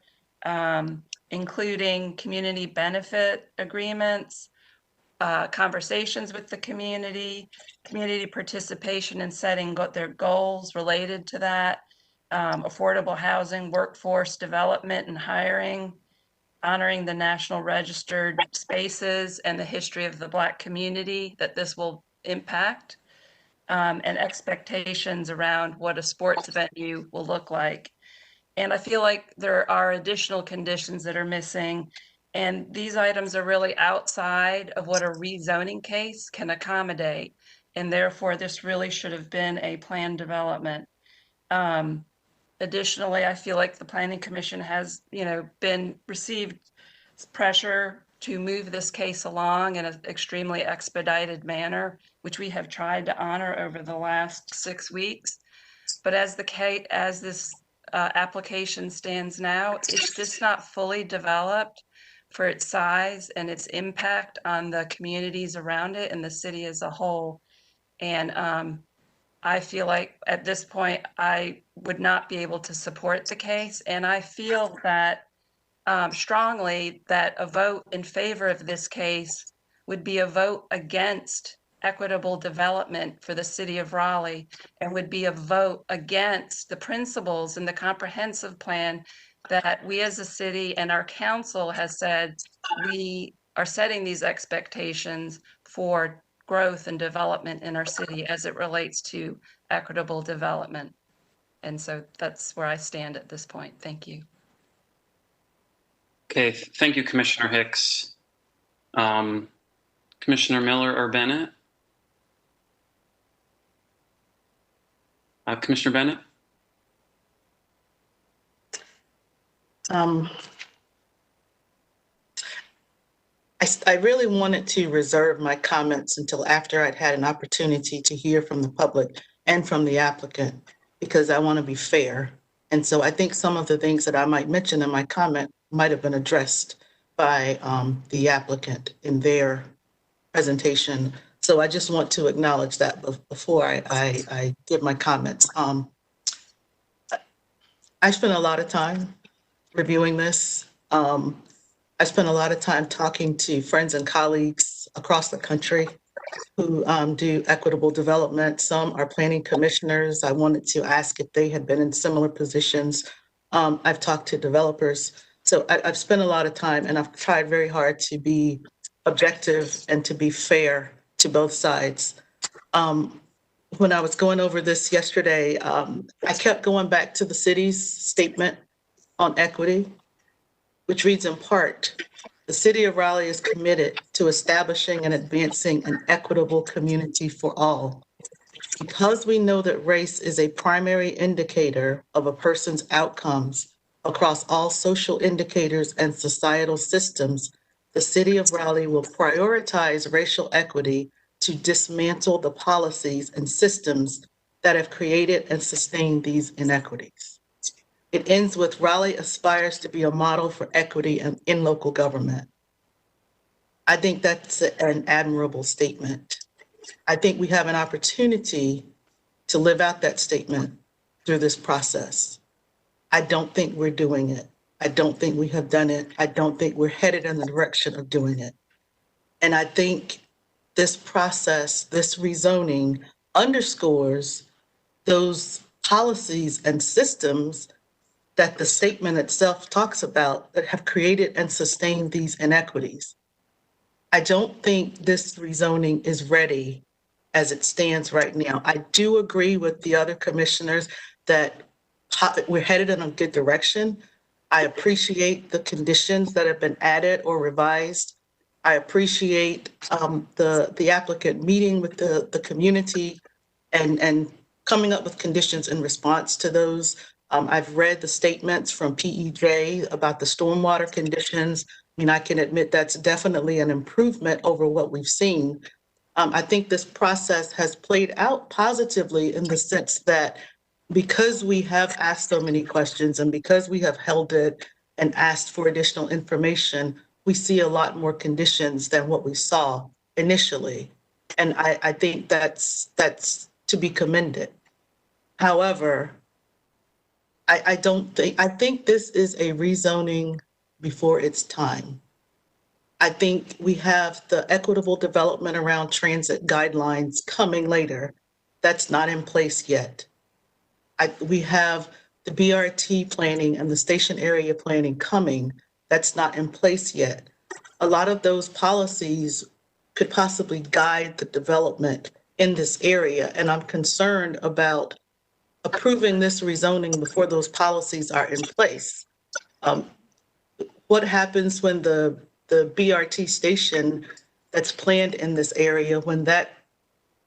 Speaker 11: including community benefit agreements, conversations with the community participation in setting their goals related to that, affordable housing, workforce development and hiring, honoring the National Registered Spaces and the history of the Black community that this will impact, and expectations around what a sports venue will look like. And I feel like there are additional conditions that are missing, and these items are really outside of what a rezoning case can accommodate. And therefore, this really should have been a planned development. Additionally, I feel like the Planning Commission has, received pressure to move this case along in an extremely expedited manner, which we have tried to honor over the last 6 weeks. But as this application stands now, it's just not fully developed for its size and its impact on the communities around it and the city as a whole. And I feel like at this point, I would not be able to support the case. And I feel that strongly that a vote in favor of this case would be a vote against equitable development for the city of Raleigh, and would be a vote against the principles in the comprehensive plan that we as a city and our council has said we are setting these expectations for growth and development in our city as it relates to equitable development. And so that's where I stand at this point. Thank you.
Speaker 1: Okay, thank you, Commissioner Hicks. Commissioner Miller or Bennett? Commissioner Bennett?
Speaker 3: I really wanted to reserve my comments until after I'd had an opportunity to hear from the public and from the applicant, because I want to be fair. And so I think some of the things that I might mention in my comment might have been addressed by the applicant in their presentation. So I just want to acknowledge that before I give my comments. I spent a lot of time reviewing this. I spent a lot of time talking to friends and colleagues across the country who do equitable development. Some are planning commissioners. I wanted to ask if they had been in similar positions. I've talked to developers. So I've spent a lot of time, and I've tried very hard to be objective and to be fair to both sides. When I was going over this yesterday, I kept going back to the city's statement on equity, which reads in part, the city of Raleigh is committed to establishing and advancing an equitable community for all. Because we know that race is a primary indicator of a person's outcomes across all social indicators and societal systems, the city of Raleigh will prioritize racial equity to dismantle the policies and systems that have created and sustained these inequities. It ends with Raleigh aspires to be a model for equity in local government. I think that's an admirable statement. I think we have an opportunity to live out that statement through this process. I don't think we're doing it. I don't think we have done it. I don't think we're headed in the direction of doing it. And I think this process, this rezoning, underscores those policies and systems that the statement itself talks about that have created and sustained these inequities. I don't think this rezoning is ready as it stands right now. I do agree with the other commissioners that we're headed in a good direction. I appreciate the conditions that have been added or revised. I appreciate the applicant meeting with the community and coming up with conditions in response to those. I've read the statements from PEJ about the stormwater conditions. I mean, I can admit that's definitely an improvement over what we've seen. I think this process has played out positively in the sense that because we have asked so many questions and because we have held it and asked for additional information, we see a lot more conditions than what we saw initially. And I think that's to be commended. However, I think this is a rezoning before its time. I think we have the equitable development around transit guidelines coming later. That's not in place yet. We have the BRT planning and the station area planning coming. That's not in place yet. A lot of those policies could possibly guide the development in this area. And I'm concerned about approving this rezoning before those policies are in place. What happens when the BRT station that's planned in this area, when that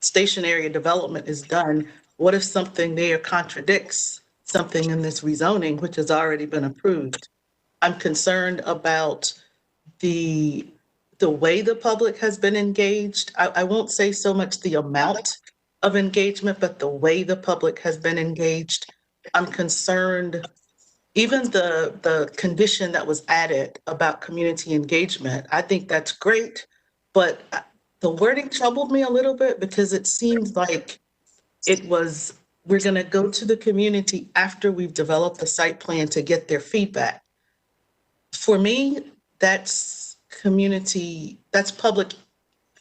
Speaker 3: station area development is done, what if something there contradicts something in this rezoning, which has already been approved? I'm concerned about the way the public has been engaged. I won't say so much the amount of engagement, but the way the public has been engaged. I'm concerned, even the condition that was added about community engagement, I think that's great, but the wording troubled me a little bit because it seems like it was, we're gonna go to the community after we've developed the site plan to get their feedback. For me, that's community, that's public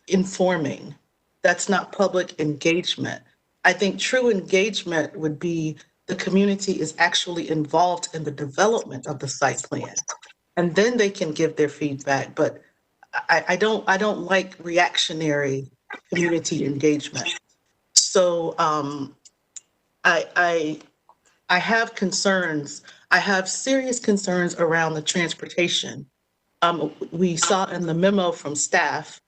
Speaker 3: informing. That's not public engagement. I think true engagement would be the community is actually involved in the development of the site plan. And then they can give their feedback. But I don't like reactionary community engagement. So I have concerns. I have serious concerns around the transportation. We saw in the memo from staff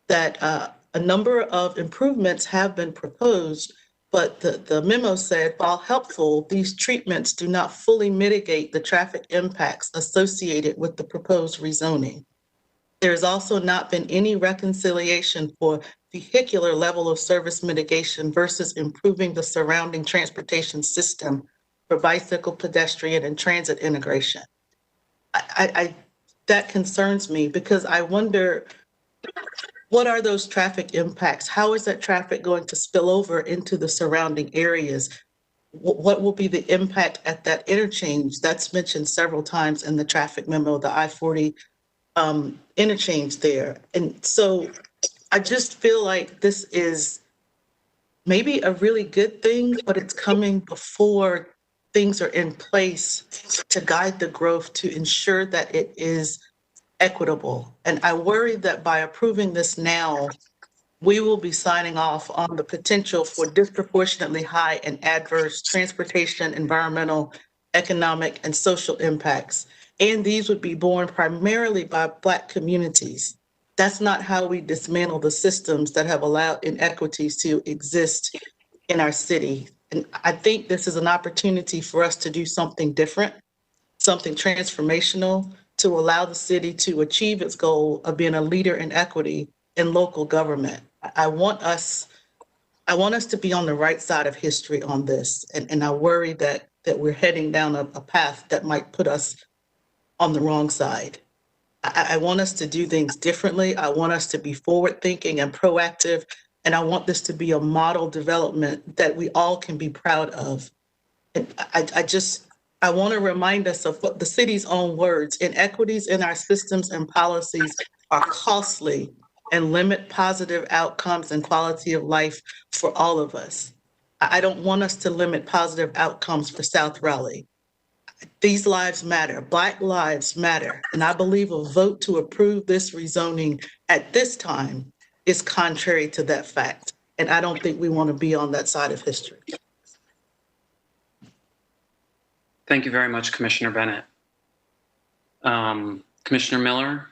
Speaker 3: that a number of improvements have been proposed, but the memo said, while helpful, these treatments do not fully mitigate the traffic impacts associated with the proposed rezoning. There has also not been any reconciliation for vehicular level of service mitigation versus improving the surrounding transportation system for bicycle, pedestrian, and transit integration. That concerns me because I wonder, what are those traffic impacts? How is that traffic going to spill over into the surrounding areas? What will be the impact at that interchange? That's mentioned several times in the traffic memo, the I-40 interchange there. And so I just feel like this is maybe a really good thing, but it's coming before things are in place to guide the growth to ensure that it is equitable. And I worry that by approving this now, we will be signing off on the potential for disproportionately high and adverse transportation, environmental, economic, and social impacts. And these would be borne primarily by Black communities. That's not how we dismantle the systems that have allowed inequities to exist in our city. And I think this is an opportunity for us to do something different, something transformational, to allow the city to achieve its goal of being a leader in equity in local government. I want us to be on the right side of history on this. And I worry that we're heading down a path that might put us on the wrong side. I want us to do things differently. I want us to be forward thinking and proactive. And I want this to be a model development that we all can be proud of. And I want to remind us of what the city's own words: inequities in our systems and policies are costly and limit positive outcomes and quality of life for all of us. I don't want us to limit positive outcomes for South Raleigh. These lives matter. Black lives matter. And I believe a vote to approve this rezoning at this time is contrary to that fact. And I don't think we want to be on that side of history.
Speaker 1: Thank you very much, Commissioner Bennett. Commissioner Miller?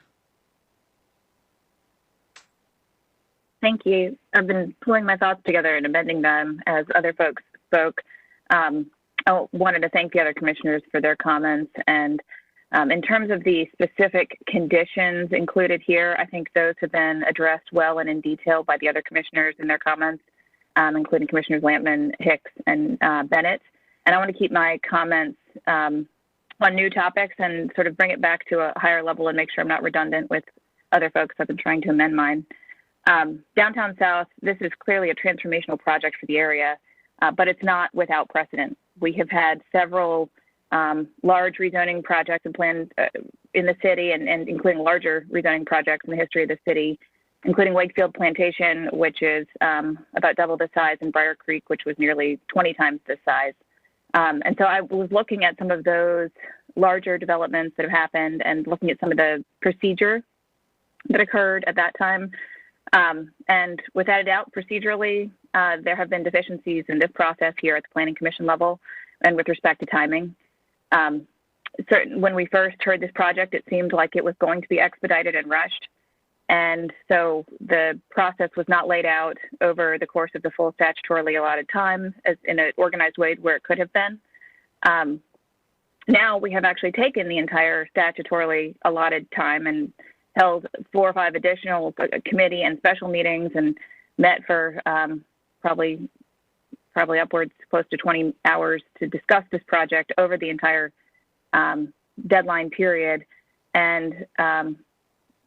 Speaker 14: Thank you. I've been pulling my thoughts together and amending them as other folks spoke. I wanted to thank the other commissioners for their comments. And in terms of the specific conditions included here, I think those have been addressed well and in detail by the other commissioners in their comments, including Commissioners Lampman, Hicks, and Bennett. And I want to keep my comments on new topics and sort of bring it back to a higher level and make sure I'm not redundant with other folks. I've been trying to amend mine. Downtown South, this is clearly a transformational project for the area, but it's not without precedent. We have had several large rezoning projects and plans in the city, and including larger rezoning projects in the history of the city, including Wakefield Plantation, which is about double the size, and Briar Creek, which was nearly 20 times this size. And so I was looking at some of those larger developments that have happened and looking at some of the procedure that occurred at that time. And without a doubt, procedurally, there have been deficiencies in this process here at the Planning Commission level and with respect to timing. When we first heard this project, it seemed like it was going to be expedited and rushed. And so the process was not laid out over the course of the full statutorily allotted time as in an organized way where it could have been. Now we have actually taken the entire statutorily allotted time and held 4 or 5 additional committee and special meetings and met for probably upwards close to 20 hours to discuss this project over the entire deadline period. And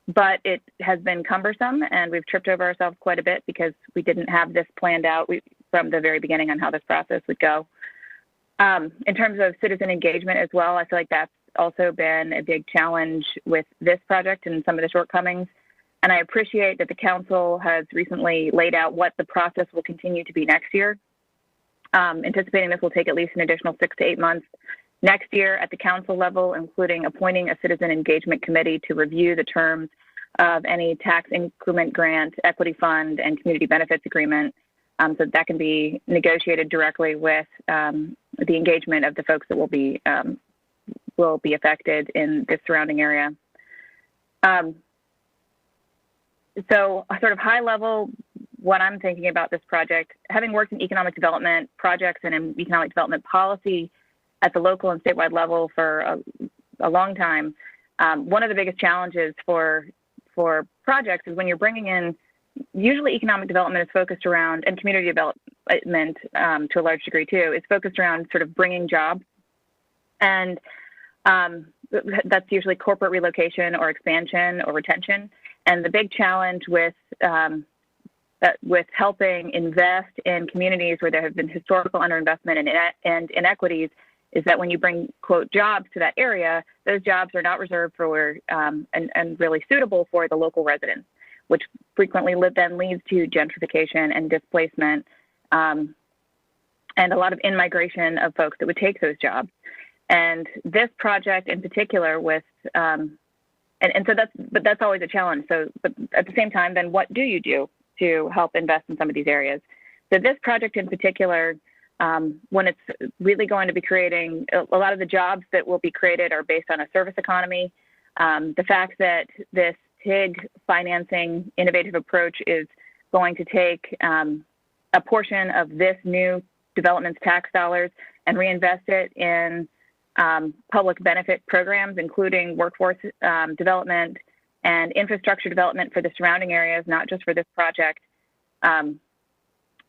Speaker 14: but it has been cumbersome, and we've tripped over ourselves quite a bit because we didn't have this planned out from the very beginning on how this process would go. In terms of citizen engagement as well, I feel like that's also been a big challenge with this project and some of the shortcomings. And I appreciate that the council has recently laid out what the process will continue to be next year. anticipating this will take at least an additional 6 to 8 months. Next year at the council level, including appointing a citizen engagement committee to review the terms of any tax increment grant, equity fund, and community benefits agreement, so that can be negotiated directly with the engagement of the folks that will be affected in this surrounding area. So sort of high level, what I'm thinking about this project, having worked in economic development projects and in economic development policy at the local and statewide level for a long time, one of the biggest challenges for projects is when you're bringing in, usually economic development is focused around, and community development to a large degree too, is focused around sort of bringing jobs. And that's usually corporate relocation or expansion or retention. And the big challenge with helping invest in communities where there have been historical underinvestment and inequities is that when you bring, quote, jobs to that area, those jobs are not reserved for and really suitable for the local residents, which frequently then leads to gentrification and displacement and a lot of in-migration of folks that would take those jobs. And this project in particular with, so that's always a challenge. So, but at the same time, then what do you do to help invest in some of these areas? So this project in particular, when it's really going to be creating, a lot of the jobs that will be created are based on a service economy. The fact that this TIG financing innovative approach is going to take a portion of this new development's tax dollars and reinvest it in public benefit programs, including workforce development and infrastructure development for the surrounding areas, not just for this project.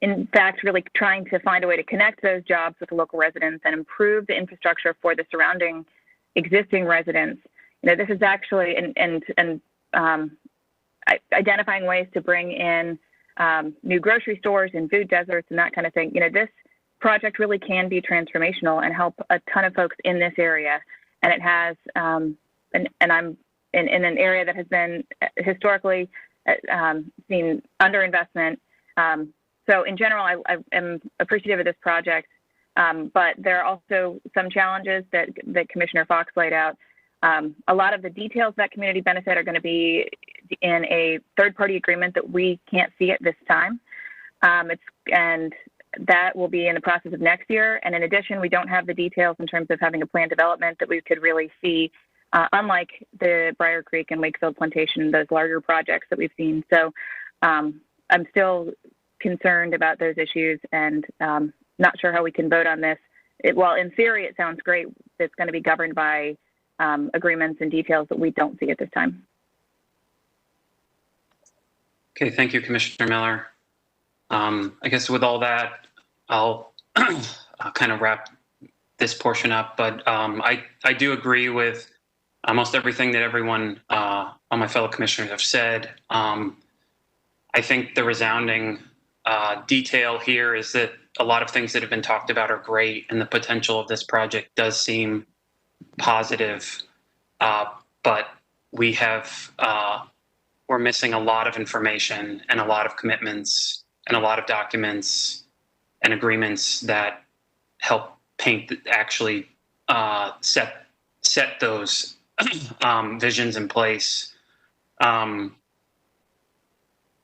Speaker 14: In fact, really trying to find a way to connect those jobs with the local residents and improve the infrastructure for the surrounding existing residents. You know, this is actually, identifying ways to bring in new grocery stores and food deserts and that kind of thing. You know, this project really can be transformational and help a ton of folks in this area. And it has, and I'm in an area that has been historically seen underinvestment. So in general, I am appreciative of this project, but there are also some challenges that Commissioner Fox laid out. A lot of the details of that community benefit are going to be in a third-party agreement that we can't see at this time. And that will be in the process of next year. And in addition, we don't have the details in terms of having a plan development that we could really see, unlike the Briar Creek and Wakefield Plantation, those larger projects that we've seen. So I'm still concerned about those issues and not sure how we can vote on this. While in theory it sounds great, it's going to be governed by agreements and details that we don't see at this time.
Speaker 1: Okay, thank you, Commissioner Miller. I guess with all that, I'll kind of wrap this portion up, but I do agree with almost everything that everyone, all my fellow commissioners have said. I think the resounding detail here is that a lot of things that have been talked about are great, and the potential of this project does seem positive, but we have, we're missing a lot of information and a lot of commitments and a lot of documents and agreements that help paint, actually set those visions in place.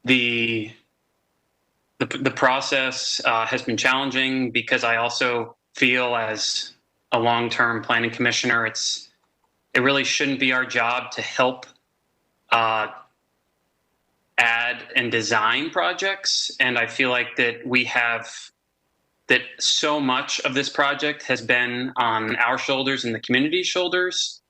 Speaker 1: The process has been challenging because I also feel, as a long-term planning commissioner, it really shouldn't be our job to help add and design projects. And I feel like that that so much of this project has been on our shoulders and the community's shoulders.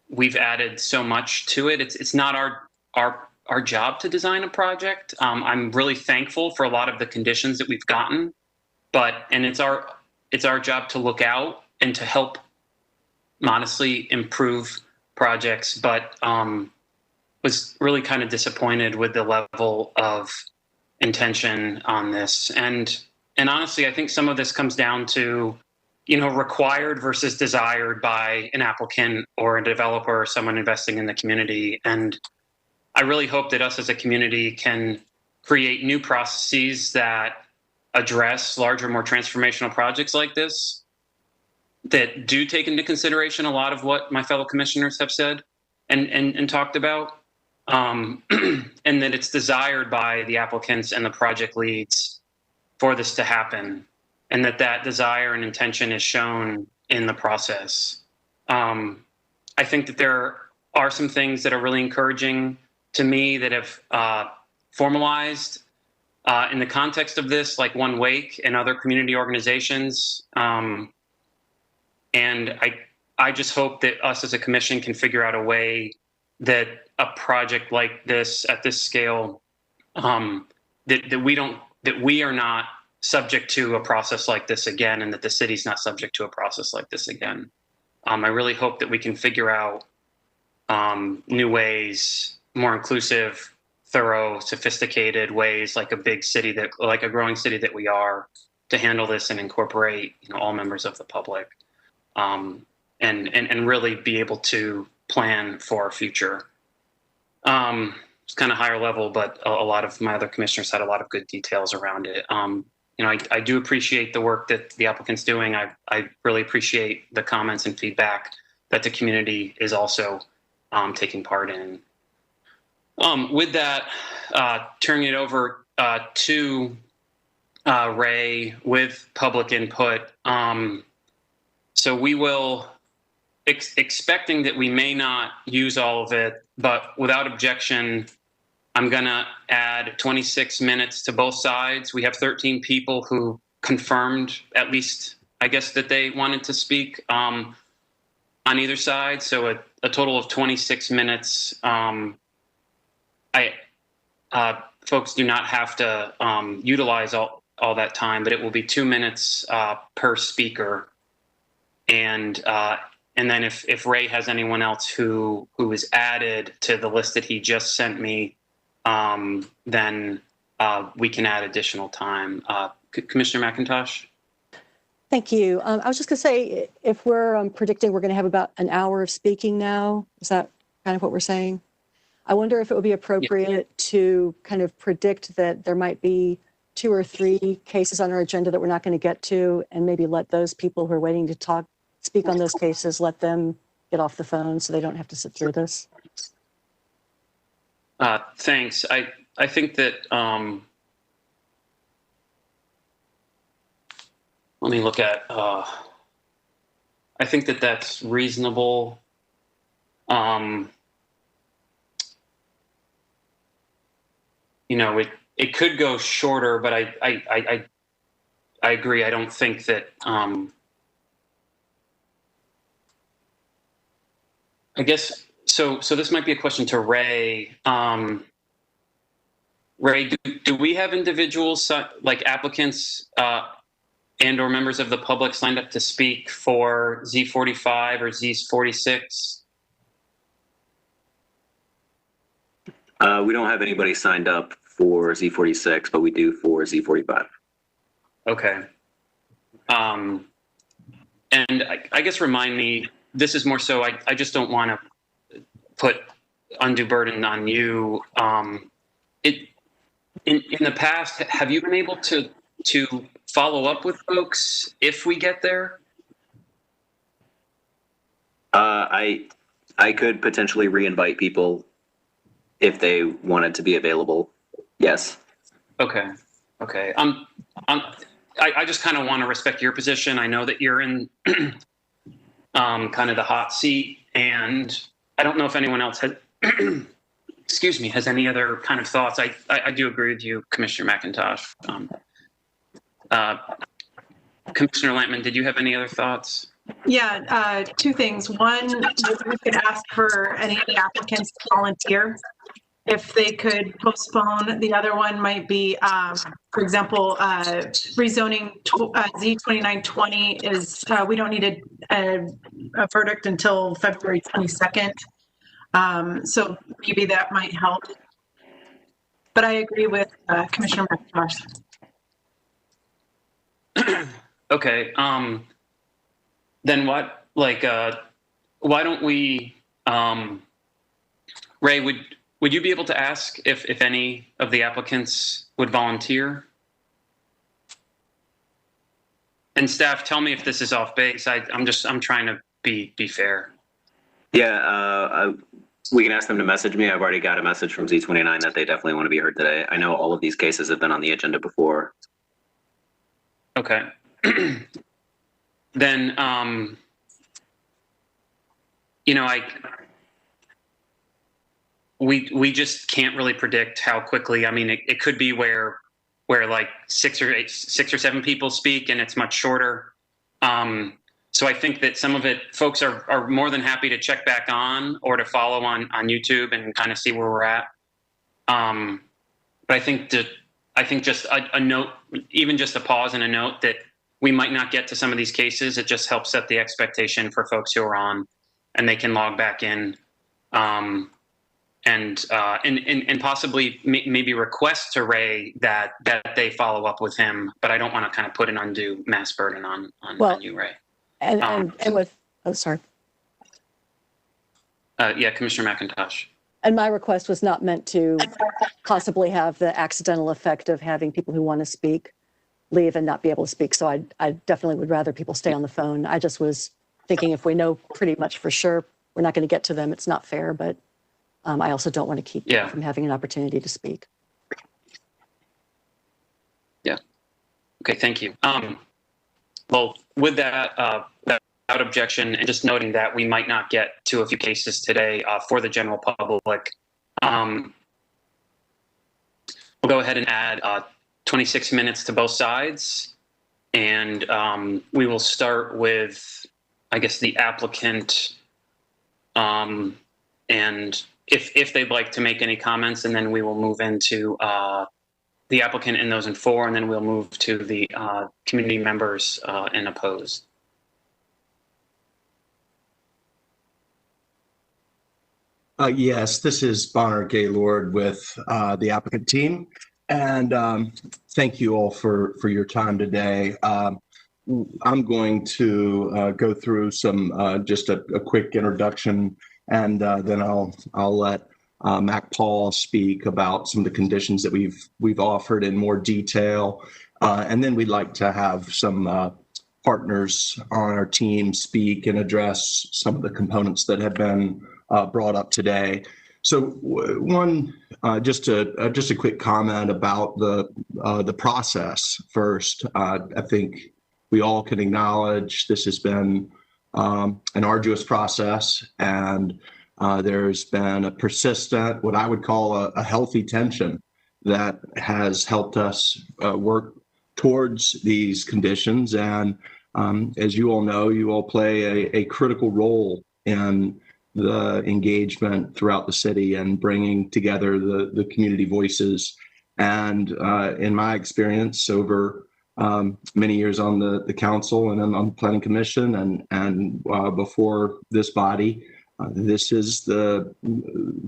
Speaker 1: We've added so much to it. It's not our job to design a project. I'm really thankful for a lot of the conditions that we've gotten, and it's our job to look out and to help modestly improve projects, but was really kind of disappointed with the level of intention on this. And honestly, I think some of this comes down to, required versus desired by an applicant or a developer or someone investing in the community. And I really hope that us as a community can create new processes that address larger, more transformational projects like this that do take into consideration a lot of what my fellow commissioners have said and talked about, and that it's desired by the applicants and the project leads for this to happen, and that desire and intention is shown in the process. I think that there are some things that are really encouraging to me that have formalized in the context of this, like One Wake and other community organizations. And I just hope that us as a commission can figure out a way that a project like this at this scale, that we are not subject to a process like this again, and that the city's not subject to a process like this again. I really hope that we can figure out new ways, more inclusive, thorough, sophisticated ways, like a big city like a growing city that we are, to handle this and incorporate, all members of the public, and really be able to plan for our future. It's kind of higher level, but a lot of my other commissioners had a lot of good details around it. I do appreciate the work that the applicant's doing. I really appreciate the comments and feedback that the community is also taking part in. With that, turning it over to Ray with public input. So we will, expecting that we may not use all of it, but without objection, I'm going to add 26 minutes to both sides. We have 13 people who confirmed, at least, I guess, that they wanted to speak on either side. So a total of 26 minutes. Folks do not have to utilize all that time, but it will be 2 minutes per speaker. And then if Ray has anyone else who is added to the list that he just sent me, then we can add additional time. Commissioner McIntosh?
Speaker 10: Thank you. I was just going to say, if we're predicting we're going to have about an hour of speaking now, is that kind of what we're saying? I wonder if it would be appropriate to kind of predict that there might be 2 or 3 cases on our agenda that we're not going to get to, and maybe let those people who are waiting to speak on those cases, let them get off the phone so they don't have to sit through this.
Speaker 1: Thanks. I think that, let me look at, I think that that's reasonable. It could go shorter, but I agree. I don't think that, I guess, so this might be a question to Ray. Ray, do we have individuals, like applicants and or members of the public, signed up to speak for Z45 or Z46?
Speaker 15: We don't have anybody signed up for Z46, but we do for Z45.
Speaker 1: Okay. And I guess remind me, this is more so, I just don't want to put undue burden on you. In the past, have you been able to follow up with folks if we get there?
Speaker 15: I could potentially re-invite people if they wanted to be available. Yes.
Speaker 1: Okay. I just kind of want to respect your position. I know that you're in kind of the hot seat, and I don't know if anyone else has, excuse me, has any other kind of thoughts. I do agree with you, Commissioner McIntosh. Commissioner Lampman, did you have any other thoughts?
Speaker 2: Yeah, 2 things. One, we could ask for any of the applicants to volunteer if they could postpone. The other one might be, for example, rezoning Z2920 is, we don't need a verdict until February 22nd. So maybe that might help. But I agree with Commissioner McIntosh.
Speaker 1: Okay. Then what, why don't we, Ray, would you be able to ask if any of the applicants would volunteer? And staff, tell me if this is off base. I'm trying to be fair.
Speaker 15: Yeah, we can ask them to message me. I've already got a message from Z29 that they definitely want to be heard today. I know all of these cases have been on the agenda before.
Speaker 1: Okay. Then, you know, we just can't really predict how quickly. I mean, it could be where like 6 or 7 people speak and it's much shorter. So I think that some of it, folks are more than happy to check back on or to follow on YouTube and kind of see where we're at. But I think just a note, even just a pause and a note that we might not get to some of these cases. It just helps set the expectation for folks who are on, and they can log back in, and possibly maybe request to Ray that they follow up with him. But I don't want to kind of put an undue mass burden on you, Ray.
Speaker 10: And with, oh, sorry.
Speaker 1: Yeah, Commissioner McIntosh.
Speaker 10: And my request was not meant to possibly have the accidental effect of having people who want to speak leave and not be able to speak. So I definitely would rather people stay on the phone. I just was thinking if we know pretty much for sure we're not going to get to them, it's not fair, but I also don't want to keep them from having an opportunity to speak.
Speaker 1: Yeah. Okay, thank you. Well, with that, without objection, and just noting that we might not get to a few cases today for the general public, we'll go ahead and add 26 minutes to both sides. And we will start with, I guess, the applicant. And if they'd like to make any comments, and then we will move into the applicant and those in for, and then we'll move to the community members and opposed.
Speaker 9: Yes, this is Bonner Gaylord with the applicant team. And thank you all for your time today. I'm going to go through some just a quick introduction, and then I'll let Mac Paul speak about some of the conditions that we've offered in more detail, and then we'd like to have some partners on our team speak and address some of the components that have been brought up today. So one, just a quick comment about the process first. I think we all can acknowledge this has been an arduous process, and there's been a persistent, what I would call a healthy tension that has helped us work towards these conditions. And as you all know, you all play a critical role in the engagement throughout the city and bringing together the community voices. And in my experience over many years on the council and on the planning commission and before this body, this is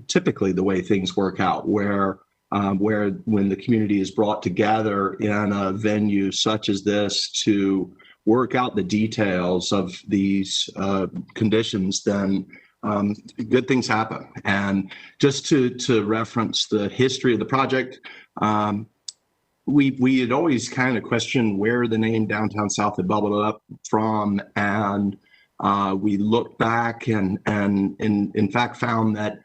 Speaker 9: typically the way things work out, where when the community is brought together in a venue such as this to work out the details of these conditions, then good things happen. And just to reference the history of the project, we had always kind of questioned where the name Downtown South had bubbled up from, and we looked back and in fact found that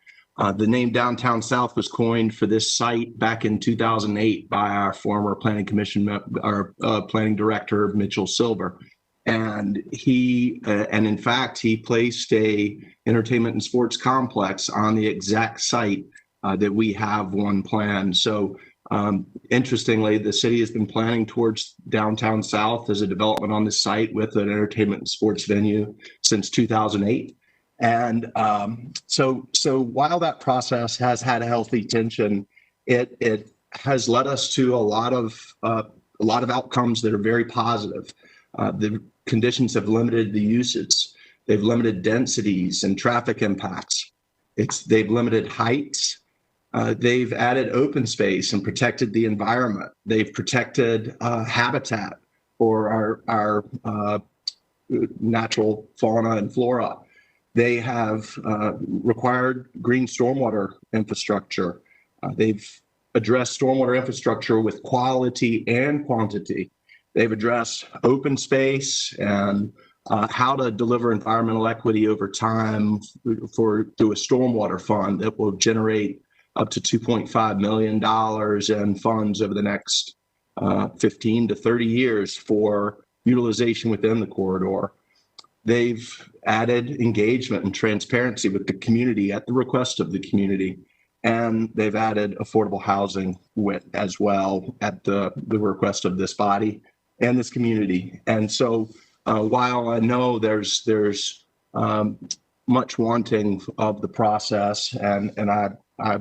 Speaker 9: the name Downtown South was coined for this site back in 2008 by our former planning commission, our planning director, Mitchell Silver. And in fact, he placed a entertainment and sports complex on the exact site that we have one planned. So interestingly, the city has been planning towards Downtown South as a development on the site with an entertainment and sports venue since 2008. And so while that process has had a healthy tension, it has led us to a lot of outcomes that are very positive. The conditions have limited the uses. They've limited densities and traffic impacts. They've limited heights. They've added open space and protected the environment. They've protected habitat for our natural fauna and flora. They have required green stormwater infrastructure. They've addressed stormwater infrastructure with quality and quantity. They've addressed open space and how to deliver environmental equity over time through a stormwater fund that will generate up to $2.5 million in funds over the next 15 to 30 years for utilization within the corridor. They've added engagement and transparency with the community at the request of the community. And they've added affordable housing as well at the request of this body and this community. And so while I know there's much wanting of the process, and I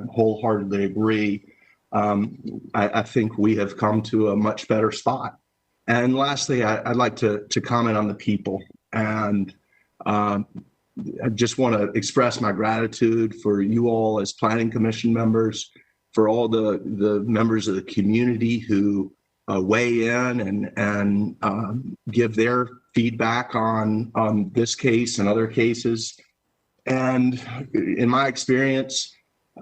Speaker 9: wholeheartedly agree, I think we have come to a much better spot. And lastly, I'd like to comment on the people. And I just want to express my gratitude for you all as Planning Commission members, for all the members of the community who weigh in and give their feedback on this case and other cases. And in my experience,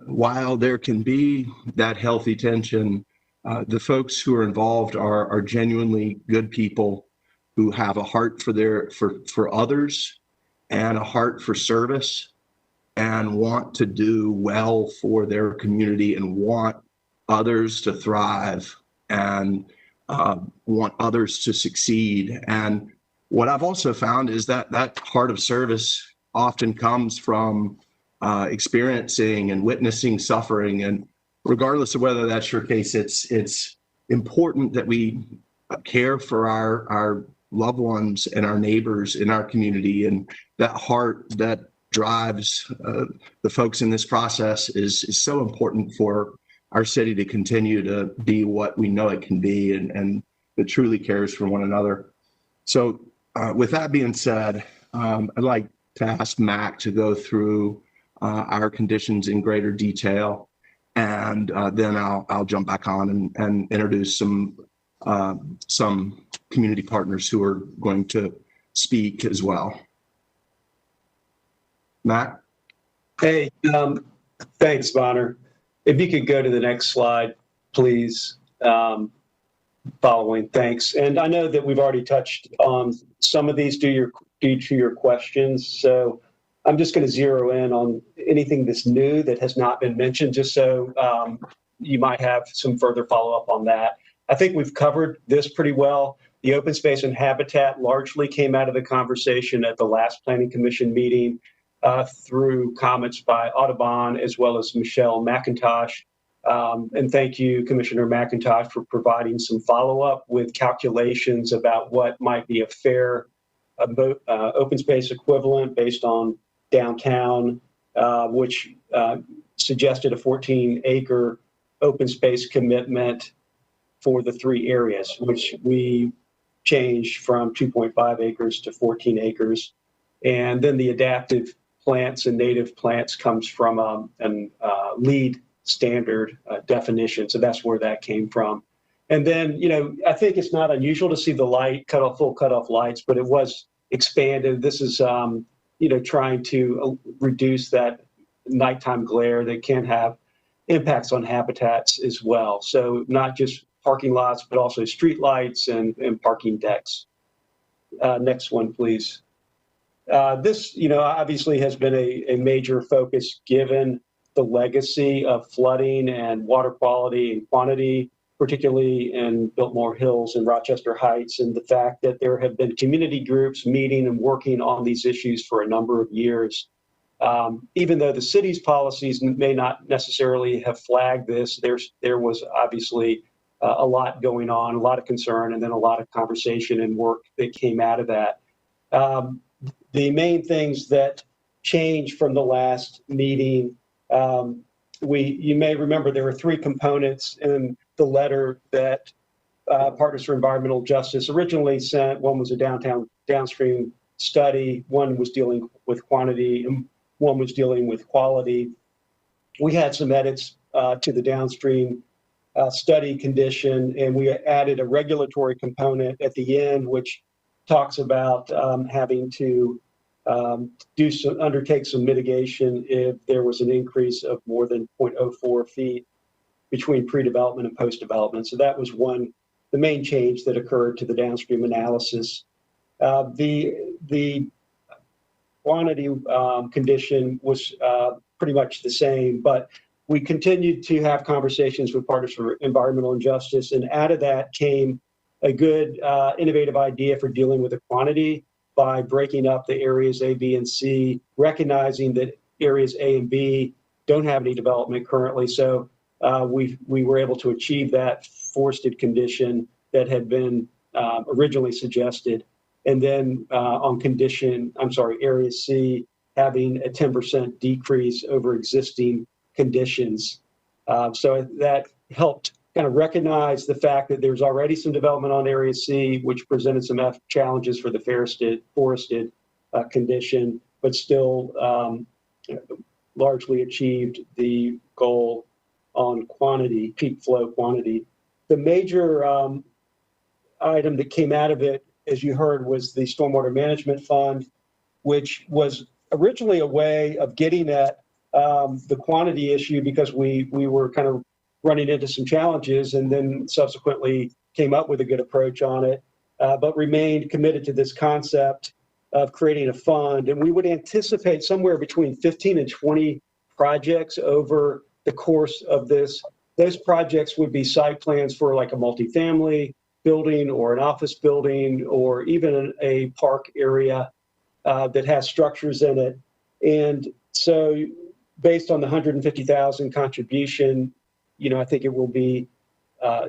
Speaker 9: while there can be that healthy tension, the folks who are involved are genuinely good people who have a heart for others and a heart for service and want to do well for their community and want others to thrive and want others to succeed. And what I've also found is that heart of service often comes from experiencing and witnessing suffering. And regardless of whether that's your case, it's important that we care for our loved ones and our neighbors in our community. And that heart that drives the folks in this process is so important for our city to continue to be what we know it can be and that truly cares for one another. So with that being said, I'd like to ask Mac to go through our conditions in greater detail. And then I'll jump back on and introduce some community partners who are going to speak as well. Matt?
Speaker 8: Hey, thanks, Bonner. If you could go to the next slide, please. Following, thanks. And I know that we've already touched on some of these due to your questions. So I'm just going to zero in on anything that's new that has not been mentioned, just so you might have some further follow-up on that. I think we've covered this pretty well. The open space and habitat largely came out of the conversation at the last Planning Commission meeting through comments by Audubon as well as Michelle McIntosh. And thank you, Commissioner McIntosh, for providing some follow-up with calculations about what might be a fair open space equivalent based on downtown, which suggested a 14-acre open space commitment for the three areas, which we changed from 2.5 acres to 14 acres. And then the adaptive plants and native plants comes from a LEED standard definition. So that's where that came from. And then, I think it's not unusual to see the light full cutoff lights, but it was expanded. This is, trying to reduce that nighttime glare that can have impacts on habitats as well. So not just parking lots, but also street lights and parking decks. Next one, please. This, obviously has been a major focus given the legacy of flooding and water quality and quantity, particularly in Biltmore Hills and Rochester Heights, and the fact that there have been community groups meeting and working on these issues for a number of years. Even though the city's policies may not necessarily have flagged this, there was obviously a lot going on, a lot of concern, and then a lot of conversation and work that came out of that. The main things that changed from the last meeting, you may remember there were three components in the letter that Partners for Environmental Justice originally sent. One was a downstream study, one was dealing with quantity, and one was dealing with quality. We had some edits to the downstream study condition, and we added a regulatory component at the end, which talks about having to undertake some mitigation if there was an increase of more than 0.04 feet between pre-development and post-development. So that was the main change that occurred to the downstream analysis. The quantity condition was pretty much the same, but we continued to have conversations with Partners for Environmental Justice, and out of that came a good innovative idea for dealing with the quantity by breaking up the areas A, B, and C, recognizing that areas A and B don't have any development currently. So we were able to achieve that forested condition that had been originally suggested. And then area C having a 10% decrease over existing conditions. So that helped kind of recognize the fact that there's already some development on area C, which presented some challenges for the forested condition, but still largely achieved the goal on quantity, peak flow quantity. The major item that came out of it, as you heard, was the Stormwater Management Fund, which was originally a way of getting at the quantity issue because we were kind of running into some challenges and then subsequently came up with a good approach on it, but remained committed to this concept of creating a fund. And we would anticipate somewhere between 15 and 20 projects over the course of this. Those projects would be site plans for like a multifamily building or an office building or even a park area that has structures in it. And so based on the 150,000 contribution, I think it will be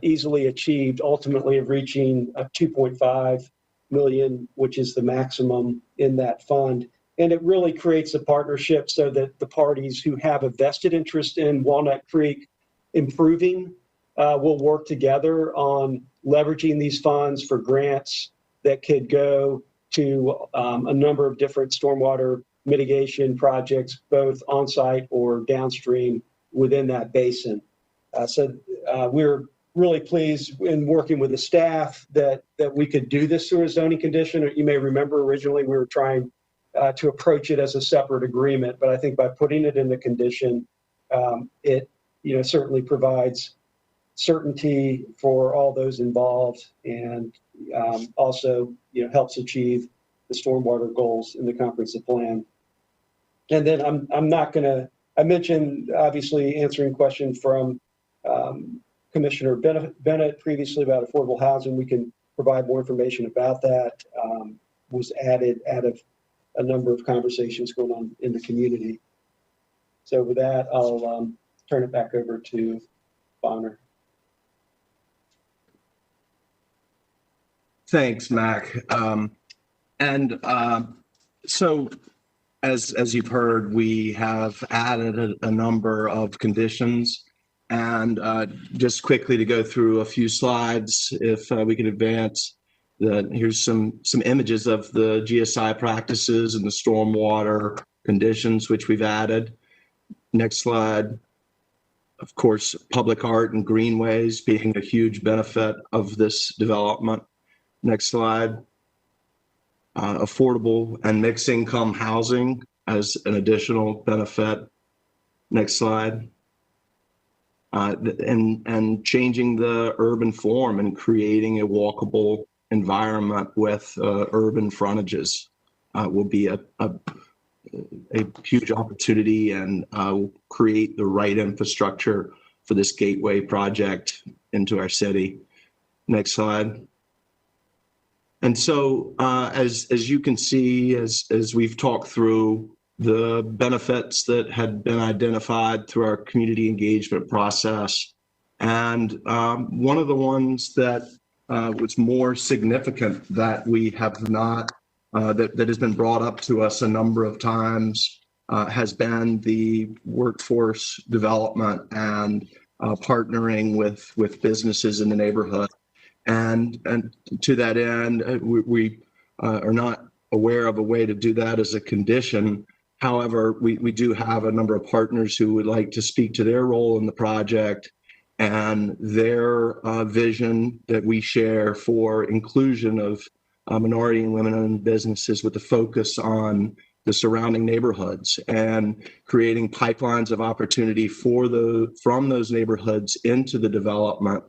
Speaker 8: easily achieved ultimately of reaching 2.5 million, which is the maximum in that fund. And it really creates a partnership so that the parties who have a vested interest in Walnut Creek improving will work together on leveraging these funds for grants that could go to a number of different stormwater mitigation projects, both on-site or downstream within that basin. So we're really pleased in working with the staff that we could do this through a zoning condition. You may remember originally we were trying to approach it as a separate agreement, but I think by putting it in the condition, it certainly provides certainty for all those involved and also helps achieve the stormwater goals in the comprehensive plan. And then I mentioned obviously answering questions from Commissioner Bennett previously about affordable housing. We can provide more information about that. Was added out of a number of conversations going on in the community. So with that, I'll turn it back over to Bonner.
Speaker 9: Thanks, Mac. So as you've heard, we have added a number of conditions. And just quickly to go through a few slides, if we can advance, here's some images of the GSI practices and the stormwater conditions which we've added. Next slide. Of course, public art and greenways being a huge benefit of this development. Next slide. Affordable and mixed income housing as an additional benefit. Next slide. And changing the urban form and creating a walkable environment with urban frontages will be a huge opportunity and create the right infrastructure for this gateway project into our city. Next slide. And so as you can see, as we've talked through the benefits that had been identified through our community engagement process, and one of the ones that was more significant that we have not, that has been brought up to us a number of times has been the workforce development and partnering with businesses in the neighborhood. And to that end, we are not aware of a way to do that as a condition. However, we do have a number of partners who would like to speak to their role in the project and their vision that we share for inclusion of minority and women-owned businesses with a focus on the surrounding neighborhoods and creating pipelines of opportunity from those neighborhoods into the development.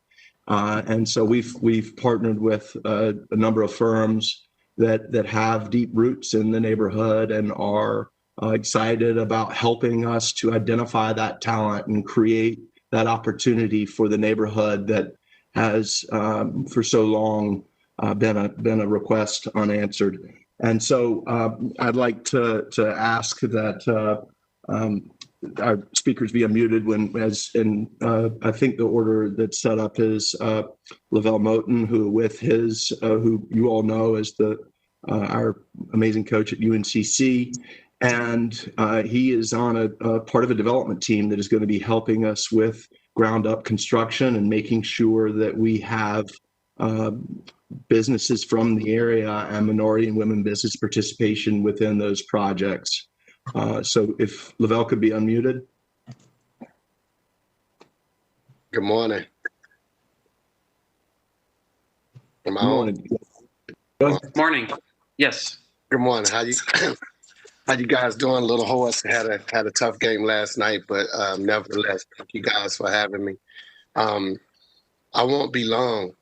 Speaker 9: And so we've partnered with a number of firms that have deep roots in the neighborhood and are excited about helping us to identify that talent and create that opportunity for the neighborhood that has for so long been a request unanswered. And so I'd like to ask that our speakers be unmuted I think the order that's set up is Lavelle Moten, who you all know as our amazing coach at UNCC. And he is on a part of a development team that is going to be helping us with ground up construction and making sure that we have businesses from the area and minority and women business participation within those projects. So if Lavelle could be unmuted.
Speaker 16: Good morning. Am I
Speaker 9: Good
Speaker 16: on?
Speaker 9: morning.
Speaker 1: Morning. Yes.
Speaker 16: Good morning. How you guys doing? Little Horse had a tough game last night, but nevertheless, thank you guys for having me. I won't be long.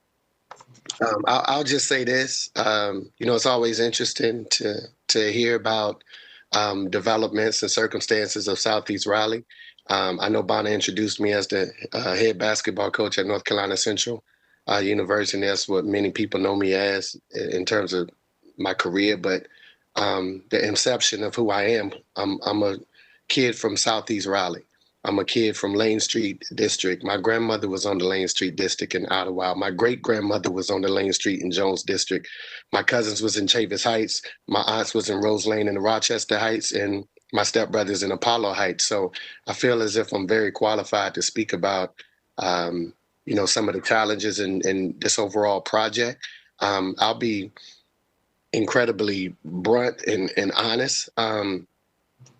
Speaker 16: I'll just say this. It's always interesting to hear about developments and circumstances of Southeast Raleigh. I know Bonner introduced me as the head basketball coach at North Carolina Central University. That's what many people know me as in terms of my career. But the inception of who I am, I'm a kid from Southeast Raleigh. I'm a kid from Lane Street District. My grandmother was on the Lane Street District in Ottawa. My great-grandmother was on the Lane Street in Jones District. My cousins was in Chavis Heights. My aunts was in Rose Lane in the Rochester Heights, and my stepbrother's in Apollo Heights. So I feel as if I'm very qualified to speak about, some of the challenges in this overall project. I'll be incredibly blunt and honest.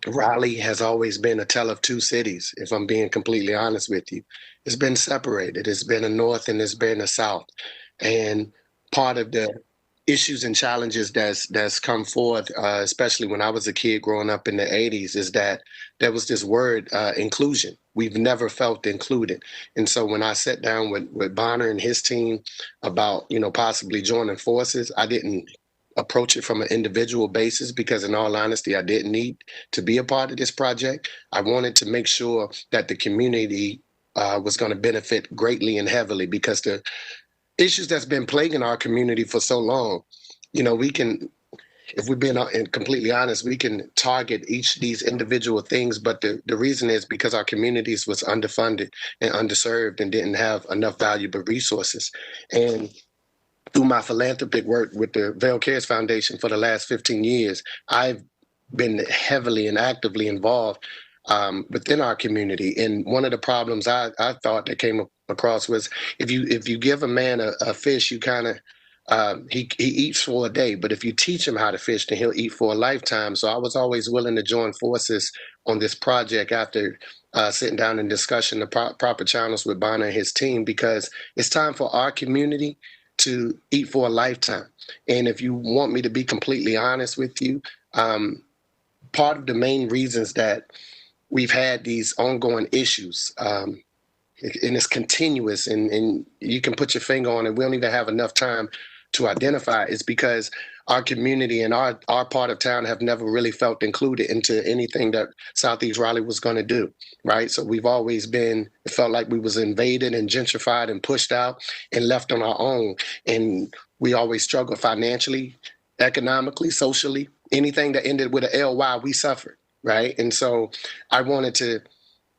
Speaker 16: Raleigh has always been a tale of two cities, if I'm being completely honest with you. It's been separated. It's been a north and it's been a south. And part of the issues and challenges that's come forth, especially when I was a kid growing up in the 80s, is that there was this word, inclusion. We've never felt included. And so when I sat down with Bonner and his team about, possibly joining forces, I didn't approach it from an individual basis because in all honesty, I didn't need to be a part of this project. I wanted to make sure that the community was going to benefit greatly and heavily because the issues that's been plaguing our community for so long, we can, if we're being completely honest, we can target each of these individual things, but the reason is because our communities was underfunded and underserved and didn't have enough valuable resources. And through my philanthropic work with the Vail Cares Foundation for the last 15 years, I've been heavily and actively involved within our community. And one of the problems I thought that came across was if you give a man a fish, you kind of he eats for a day, but if you teach him how to fish, then he'll eat for a lifetime. So I was always willing to join forces on this project after sitting down and discussing the proper channels with Bonner and his team, because it's time for our community to eat for a lifetime. And if you want me to be completely honest with you, part of the main reasons that we've had these ongoing issues, and it's continuous, and you can put your finger on it, we don't even have enough time to identify, is because our community and our part of town have never really felt included into anything that Southeast Raleigh was going to do, right? So we've always it felt like we was invaded and gentrified and pushed out and left on our own. And we always struggled financially, economically, socially. Anything that ended with an LY, we suffered, right? And so I wanted to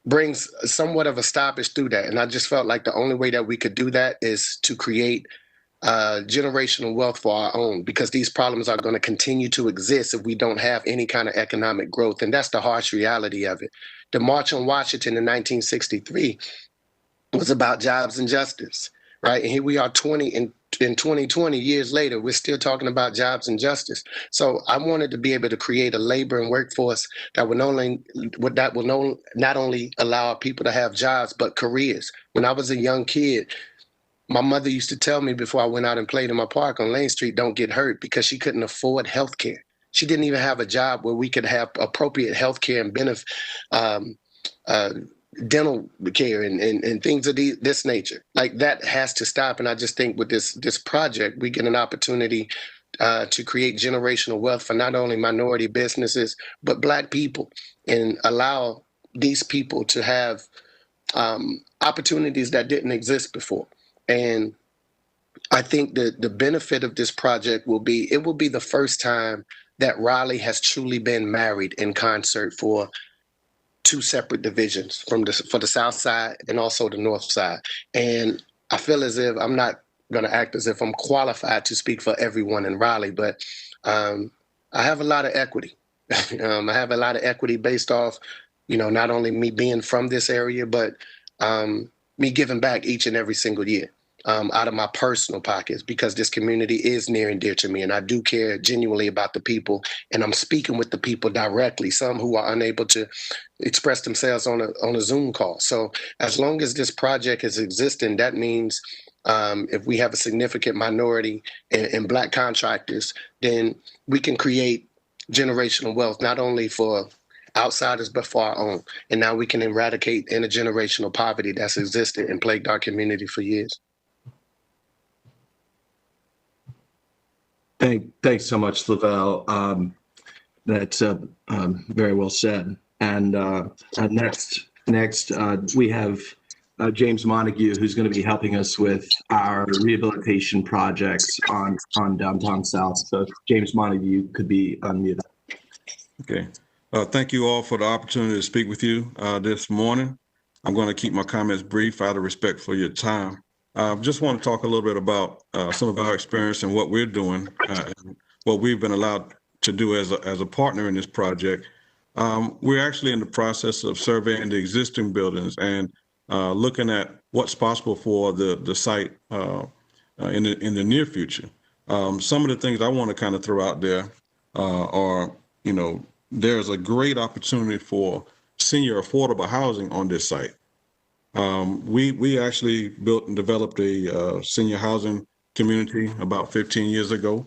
Speaker 16: bring somewhat of a stoppage through that. And I just felt like the only way that we could do that is to create generational wealth for our own, because these problems are going to continue to exist if we don't have any kind of economic growth. And that's the harsh reality of it. The March on Washington in 1963 was about jobs and justice, right? And here we are in 2020 years later, we're still talking about jobs and justice. So I wanted to be able to create a labor and workforce that will not only allow people to have jobs, but careers. When I was a young kid, My mother used to tell me before I went out and played in my park on Lane Street, don't get hurt, because she couldn't afford health care. She didn't even have a job where we could have appropriate health care and benefit, dental care and things of this nature. Like, that has to stop. And I just think with this project, we get an opportunity to create generational wealth for not only minority businesses, but Black people, and allow these people to have opportunities that didn't exist before. And I think that the benefit of this project will be, it will be the first time that Raleigh has truly been married in concert for two separate divisions, for the South Side and also the North Side. And I feel as if I'm not going to act as if I'm qualified to speak for everyone in Raleigh, but I have a lot of equity. I have a lot of equity based off, not only me being from this area, but me giving back each and every single year out of my personal pockets, because this community is near and dear to me. And I do care genuinely about the people, and I'm speaking with the people directly, some who are unable to express themselves on a Zoom call. So as long as this project is existing, that means if we have a significant minority and Black contractors, then we can create generational wealth, not only for outsiders, but for our own. And now we can eradicate intergenerational poverty that's existed and plagued our community for years.
Speaker 9: Thanks so much, Lavelle. That's very well said. And next, we have James Montague, who's going to be helping us with our rehabilitation projects on Downtown South. So James Montague could be unmuted.
Speaker 17: Okay. Thank you all for the opportunity to speak with you this morning. I'm going to keep my comments brief out of respect for your time. Just want to talk a little bit about some of our experience and what we're doing and what we've been allowed to do as a partner in this project. We're actually in the process of surveying the existing buildings and looking at what's possible for the site in the near future. Some of the things I want to kind of throw out there are, there's a great opportunity for senior affordable housing on this site. We actually built and developed a senior housing community about 15 years ago.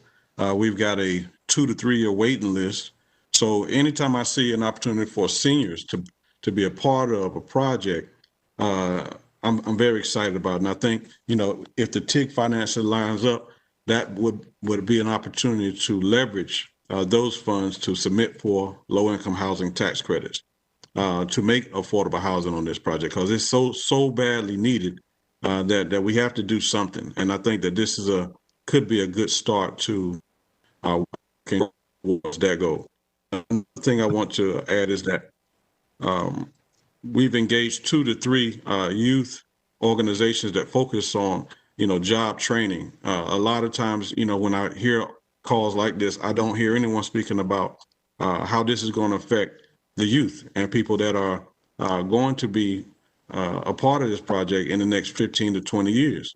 Speaker 17: We've got a 2 to 3 year waiting list. So anytime I see an opportunity for seniors to be a part of a project, I'm very excited about it. And I think, if the TIG financially lines up, that would be an opportunity to leverage those funds to submit for low-income housing tax credits to make affordable housing on this project, because it's so badly needed that we have to do something. And I think that this could be a good start to working towards that goal. Another thing I want to add is that we've engaged 2 to 3 youth organizations that focus on, job training. A lot of times, when I hear calls like this, I don't hear anyone speaking about how this is going to affect the youth and people that are going to be a part of this project in the next 15 to 20 years.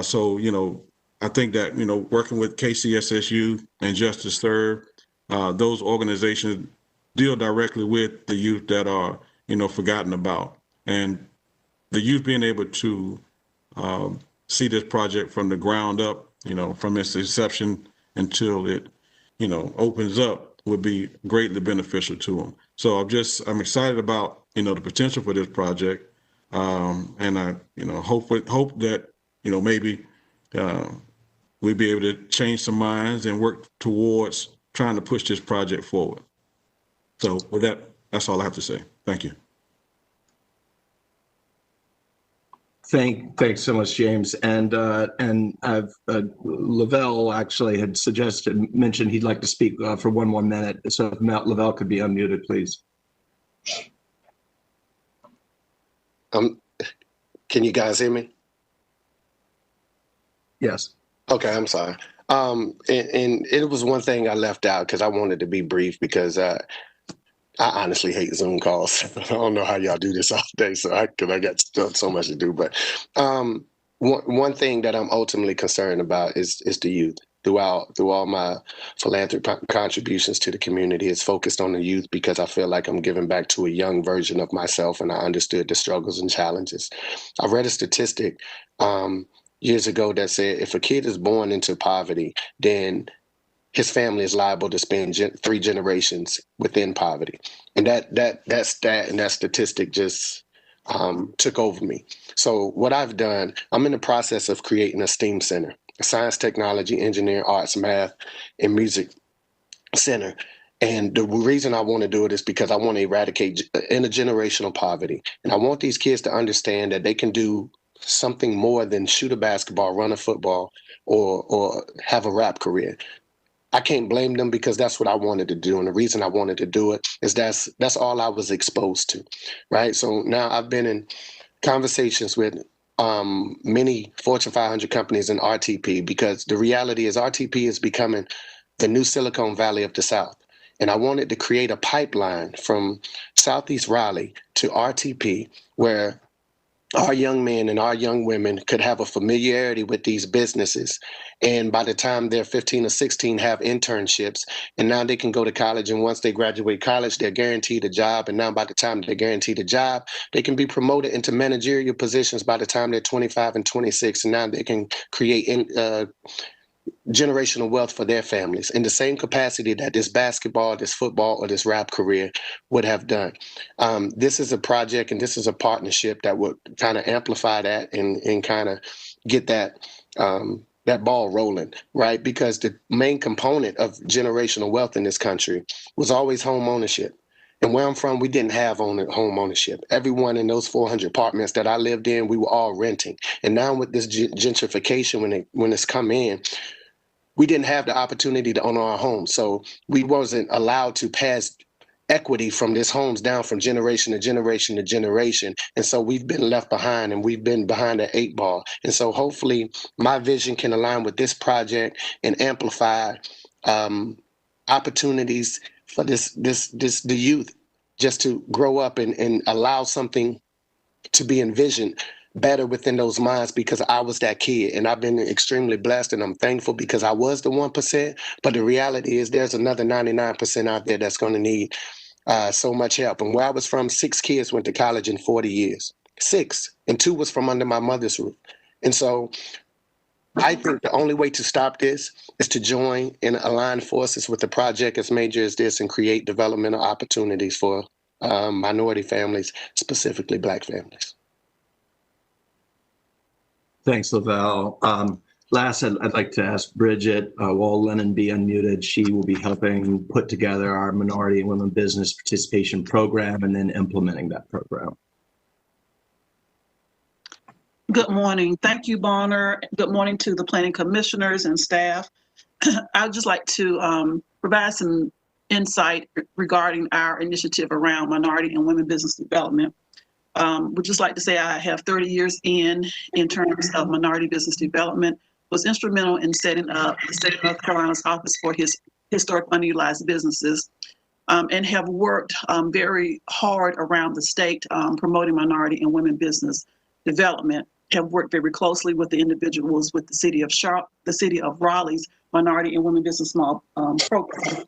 Speaker 17: So, I think that, working with KCSSU and Justice Serve, those organizations deal directly with the youth that are, forgotten about. And the youth being able to see this project from the ground up, from its inception until it, opens up, would be greatly beneficial to them. So I'm excited about, the potential for this project. And I, hope that, maybe we'll be able to change some minds and work towards trying to push this project forward. So with that, that's all I have to say. Thank you.
Speaker 9: Thanks so much, James. And Lavelle actually had mentioned he'd like to speak for one more minute. So if Lavelle could be unmuted, please.
Speaker 16: Can you guys hear me?
Speaker 9: Yes.
Speaker 16: Okay, I'm sorry. And it was one thing I left out because I wanted to be brief, because I honestly hate Zoom calls. I don't know how y'all do this all day, because I got so much to do. But one thing that I'm ultimately concerned about is the youth. Through all my philanthropic contributions to the community, it's focused on the youth, because I feel like I'm giving back to a young version of myself, and I understood the struggles and challenges. I read a statistic years ago that said if a kid is born into poverty, then his family is liable to spend 3 generations within poverty. And that stat and that statistic just took over me. So what I've done, I'm in the process of creating a STEAM center, a science, technology, engineering, arts, math, and music center. And the reason I want to do it is because I want to eradicate intergenerational poverty. And I want these kids to understand that they can do something more than shoot a basketball, run a football, or have a rap career. I can't blame them because that's what I wanted to do. And the reason I wanted to do it is that's all I was exposed to, right? So now I've been in conversations with many Fortune 500 companies in RTP, because the reality is RTP is becoming the new Silicon Valley of the South. And I wanted to create a pipeline from Southeast Raleigh to RTP where our young men and our young women could have a familiarity with these businesses. And by the time they're 15 or 16, have internships. And now they can go to college. And once they graduate college, they're guaranteed a job. And now by the time they're guaranteed a job, they can be promoted into managerial positions by the time they're 25 and 26. And now they can create generational wealth for their families in the same capacity that this basketball, this football, or this rap career would have done. This is a project and this is a partnership that would kind of amplify that and kind of get that ball rolling, right? Because the main component of generational wealth in this country was always home ownership. And where I'm from, we didn't have home ownership. Everyone in those 400 apartments that I lived in, we were all renting. And now with this gentrification, when it's come in, we didn't have the opportunity to own our home. So we wasn't allowed to pass equity from these homes down from generation to generation to generation. And so we've been left behind and we've been behind the 8 ball. And so hopefully my vision can align with this project and amplify opportunities for the youth just to grow up and allow something to be envisioned better within those minds, because I was that kid and I've been extremely blessed and I'm thankful because I was the 1%. But the reality is there's another 99% out there that's going to need so much help. And where I was from, 6 kids went to college in 40 years, 6, and 2 was from under my mother's roof. And so I think the only way to stop this is to join and align forces with a project as major as this and create developmental opportunities for minority families, specifically Black families.
Speaker 9: Thanks, Lavelle. Last, I'd like to ask Bridget, while Lennon be unmuted, she will be helping put together our Minority and Women Business Participation Program and then implementing that program.
Speaker 18: Good morning. Thank you, Bonner. Good morning to the planning commissioners and staff. I'd just like to provide some insight regarding our initiative around minority and women business development. Would just like to say I have 30 years in terms of minority business development, was instrumental in setting up the state of North Carolina's Office for Historic Underutilized Businesses, and have worked very hard around the state promoting minority and women business development. Have worked very closely with the individuals with the city of Raleigh's Minority and Women Business Small Program.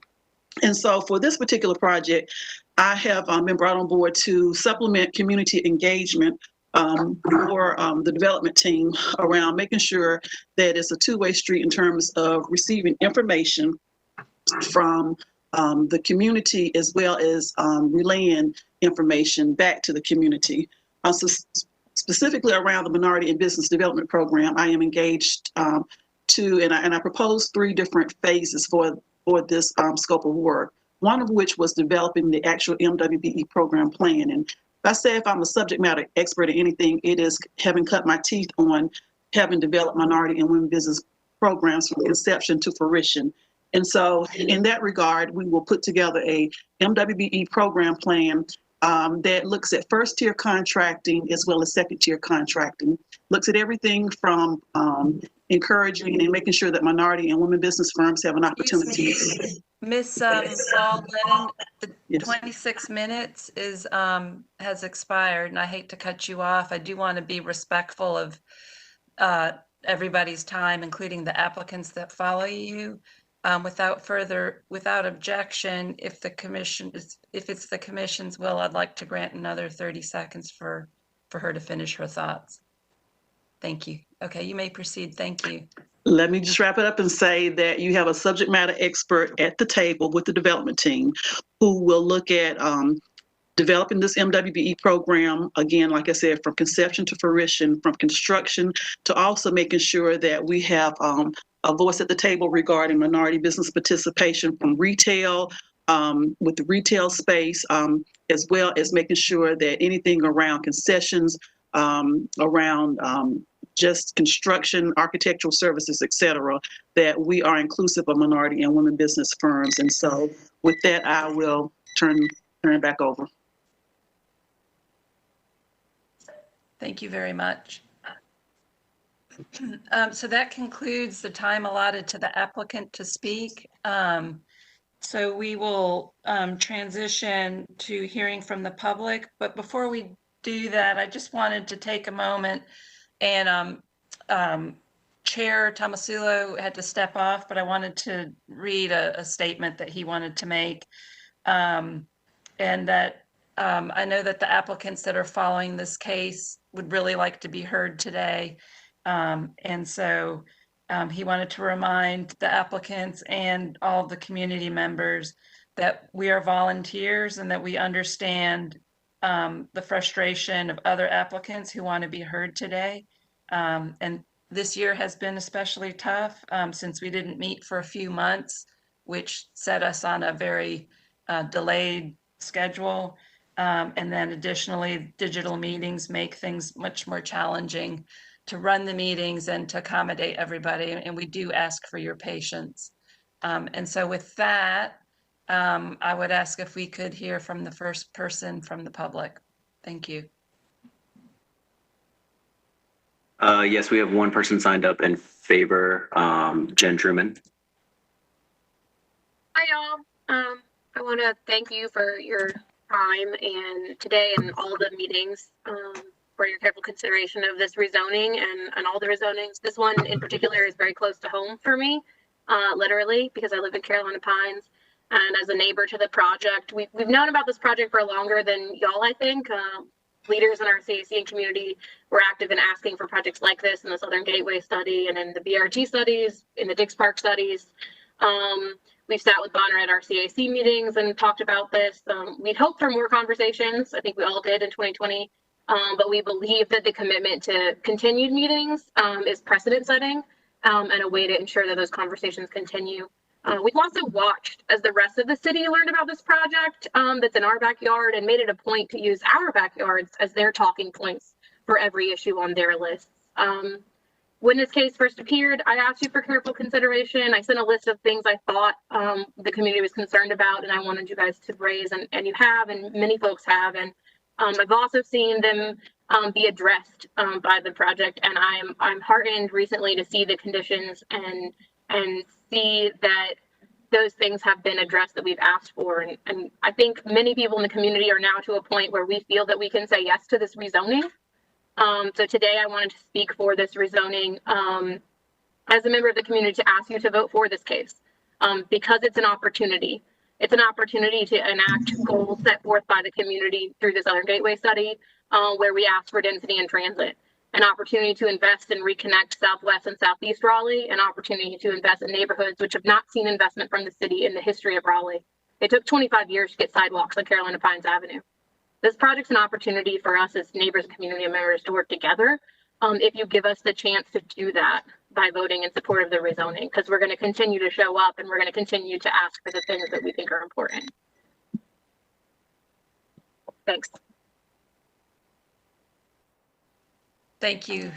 Speaker 18: And so for this particular project, I have been brought on board to supplement community engagement for the development team around making sure that it's a two-way street in terms of receiving information from the community as well as relaying information back to the community. So specifically around the Minority and Business Development Program, I am engaged and I proposed 3 different phases for this scope of work, one of which was developing the actual MWBE program plan. And if I'm a subject matter expert in anything, it is having cut my teeth on having developed minority and women business programs from conception to fruition. And so in that regard, we will put together a MWBE program plan that looks at first-tier contracting as well as second-tier contracting, looks at everything from encouraging and making sure that minority and women business firms have an opportunity.
Speaker 11: Miss Paul Lennon, the
Speaker 18: Yes.
Speaker 11: 26 minutes has expired, and I hate to cut you off. I do want to be respectful of everybody's time, including the applicants that follow you. Without objection, if it's the commission's will, I'd like to grant another 30 seconds for her to finish her thoughts. Thank you. Okay, you may proceed. Thank you.
Speaker 18: Let me just wrap it up and say that you have a subject matter expert at the table with the development team who will look at developing this MWBE program, again, like I said, from conception to fruition, from construction to also making sure that we have a voice at the table regarding minority business participation from retail, with the retail space, as well as making sure that anything around concessions, around just construction, architectural services, et cetera, that we are inclusive of minority and women business firms. And so with that, I will turn it back over.
Speaker 11: Thank you very much. So that concludes the time allotted to the applicant to speak. So we will transition to hearing from the public. But before we do that, I just wanted to take a moment and Chair Tomasulo had to step off, but I wanted to read a statement that he wanted to make. And that I know that the applicants that are following this case would really like to be heard today. And so he wanted to remind the applicants and all the community members that we are volunteers and that we understand the frustration of other applicants who want to be heard today. And this year has been especially tough since we didn't meet for a few months, which set us on a very delayed schedule. And then additionally, digital meetings make things much more challenging to run the meetings and to accommodate everybody. And we do ask for your patience. And so with that, I would ask if we could hear from the first person from the public. Thank you.
Speaker 15: Yes, we have one person signed up in favor, Jen Truman.
Speaker 19: Hi, y'all. I want to thank you for your time and today and all the meetings for your careful consideration of this rezoning and all the rezonings. This one in particular is very close to home for me, literally, because I live in Carolina Pines. And as a neighbor to the project, we've known about this project for longer than y'all, I think. Leaders in our CAC and community were active in asking for projects like this in the Southern Gateway study and in the BRT studies, in the Dix Park studies. We've sat with Bonner at our CAC meetings and talked about this. We'd hoped for more conversations. I think we all did in 2020. But we believe that the commitment to continued meetings is precedent setting and a way to ensure that those conversations continue. We've also watched as the rest of the city learned about this project that's in our backyard and made it a point to use our backyards as their talking points for every issue on their lists. When this case first appeared, I asked you for careful consideration. I sent a list of things I thought the community was concerned about and I wanted you guys to raise, and you have, and many folks have. And I've also seen them be addressed by the project, and I'm heartened recently to see the conditions and see that those things have been addressed that we've asked for. And I think many people in the community are now to a point where we feel that we can say yes to this rezoning. So today I wanted to speak for this rezoning as a member of the community to ask you to vote for this case because it's an opportunity. It's an opportunity to enact goals set forth by the community through the Southern Gateway study, where we ask for density and transit, an opportunity to invest and reconnect Southwest and Southeast Raleigh, an opportunity to invest in neighborhoods which have not seen investment from the city in the history of Raleigh. It took 25 years to get sidewalks on Carolina Pines Avenue. This project's an opportunity for us as neighbors and community members to work together if you give us the chance to do that by voting in support of the rezoning, because we're going to continue to show up and we're going to continue to ask for the things that we think are important. Thanks.
Speaker 11: Thank you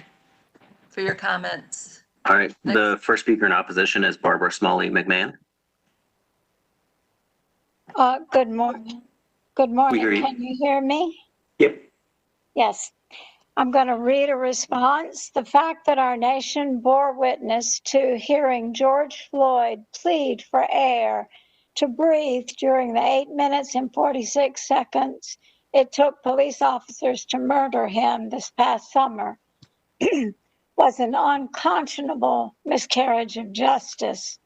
Speaker 11: for your comments.
Speaker 15: All right, the first speaker in opposition is Barbara Smalley McMahon.
Speaker 20: Good morning. Good morning.
Speaker 15: We hear you.
Speaker 20: Can you hear me?
Speaker 15: Yep.
Speaker 20: Yes. I'm going to read a response. The fact that our nation bore witness to hearing George Floyd plead for air to breathe during the 8 minutes and 46 seconds it took police officers to murder him this past summer was an unconscionable miscarriage of justice.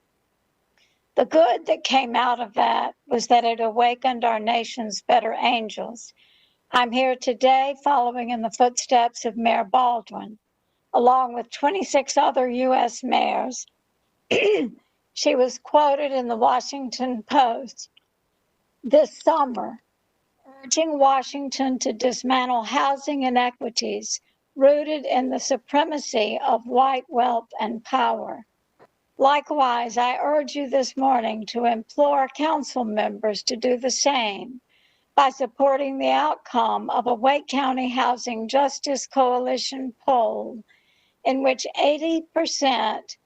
Speaker 20: The good that came out of that was that it awakened our nation's better angels. I'm here today following in the footsteps of Mayor Baldwin. along with 26 other U.S. mayors. She was quoted in the Washington Post this summer, urging Washington to dismantle housing inequities rooted in the supremacy of white wealth and power. Likewise, I urge you this morning to implore council members to do the same by supporting the outcome of a Wake County Housing Justice Coalition poll in which 80%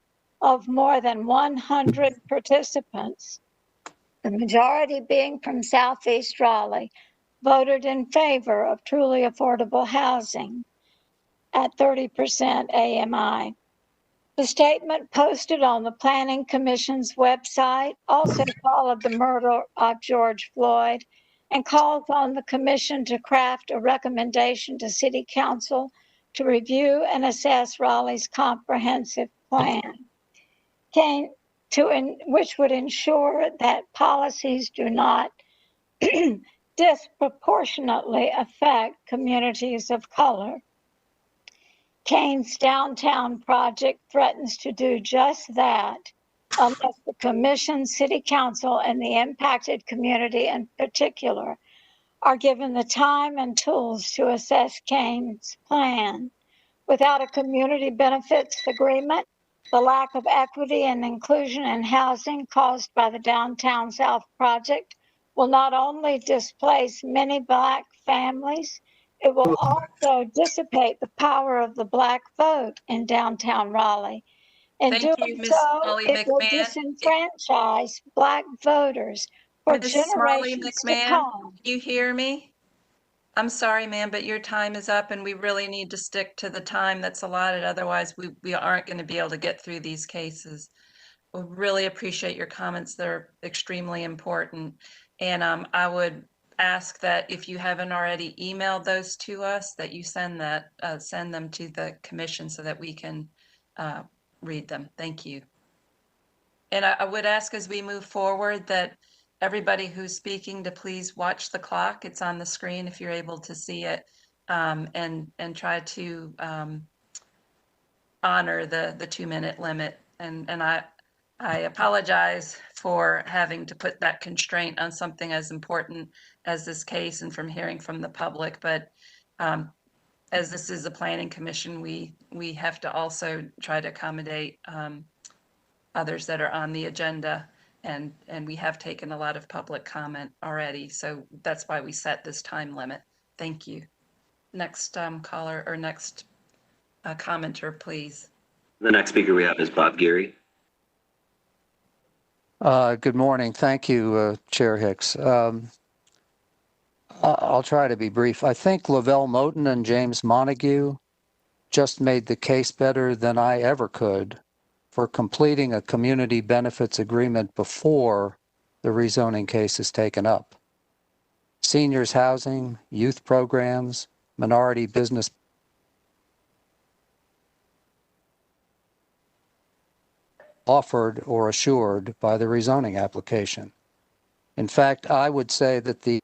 Speaker 20: of more than 100 participants, the majority being from Southeast Raleigh, voted in favor of truly affordable housing at 30% AMI. The statement posted on the Planning Commission's website also followed the murder of George Floyd and calls on the Commission to craft a recommendation to City Council to review and assess Raleigh's comprehensive plan, which would ensure that policies do not disproportionately affect communities of color. Kane's downtown project threatens to do just that unless the Commission, City Council, and the impacted community in particular are given the time and tools to assess Kane's plan. Without a community benefits agreement, the lack of equity and inclusion in housing caused by the Downtown South project will not only displace many Black families, it will also dissipate the power of the Black vote in downtown Raleigh. In
Speaker 11: Thank you,
Speaker 20: doing
Speaker 11: Ms.
Speaker 20: so,
Speaker 11: Smalley
Speaker 20: it will
Speaker 11: McMahon.
Speaker 20: disenfranchise Black voters for
Speaker 11: Ms. Smalley
Speaker 20: generations to
Speaker 11: McMahon,
Speaker 20: come.
Speaker 11: can you hear me? I'm sorry, ma'am, but your time is up and we really need to stick to the time that's allotted. Otherwise, we aren't going to be able to get through these cases. We really appreciate your comments. They're extremely important. And I would ask that if you haven't already emailed those to us, that you send them to the commission so that we can read them. Thank you. And I would ask as we move forward that everybody who's speaking to please watch the clock. It's on the screen if you're able to see it, and try to honor the 2-minute limit. And I apologize for having to put that constraint on something as important as this case and from hearing from the public. But as this is a planning commission, we have to also try to accommodate others that are on the agenda. And we have taken a lot of public comment already. So that's why we set this time limit. Thank you. Next caller or next commenter, please.
Speaker 15: The next speaker we have is Bob Geary.
Speaker 21: Good morning. Thank you, Chair Hicks. I'll try to be brief. I think Lavelle Moten and James Montague just made the case better than I ever could for completing a community benefits agreement before the rezoning case is taken up. Seniors housing, youth programs, minority business offered or assured by the rezoning application. In fact, I would say that the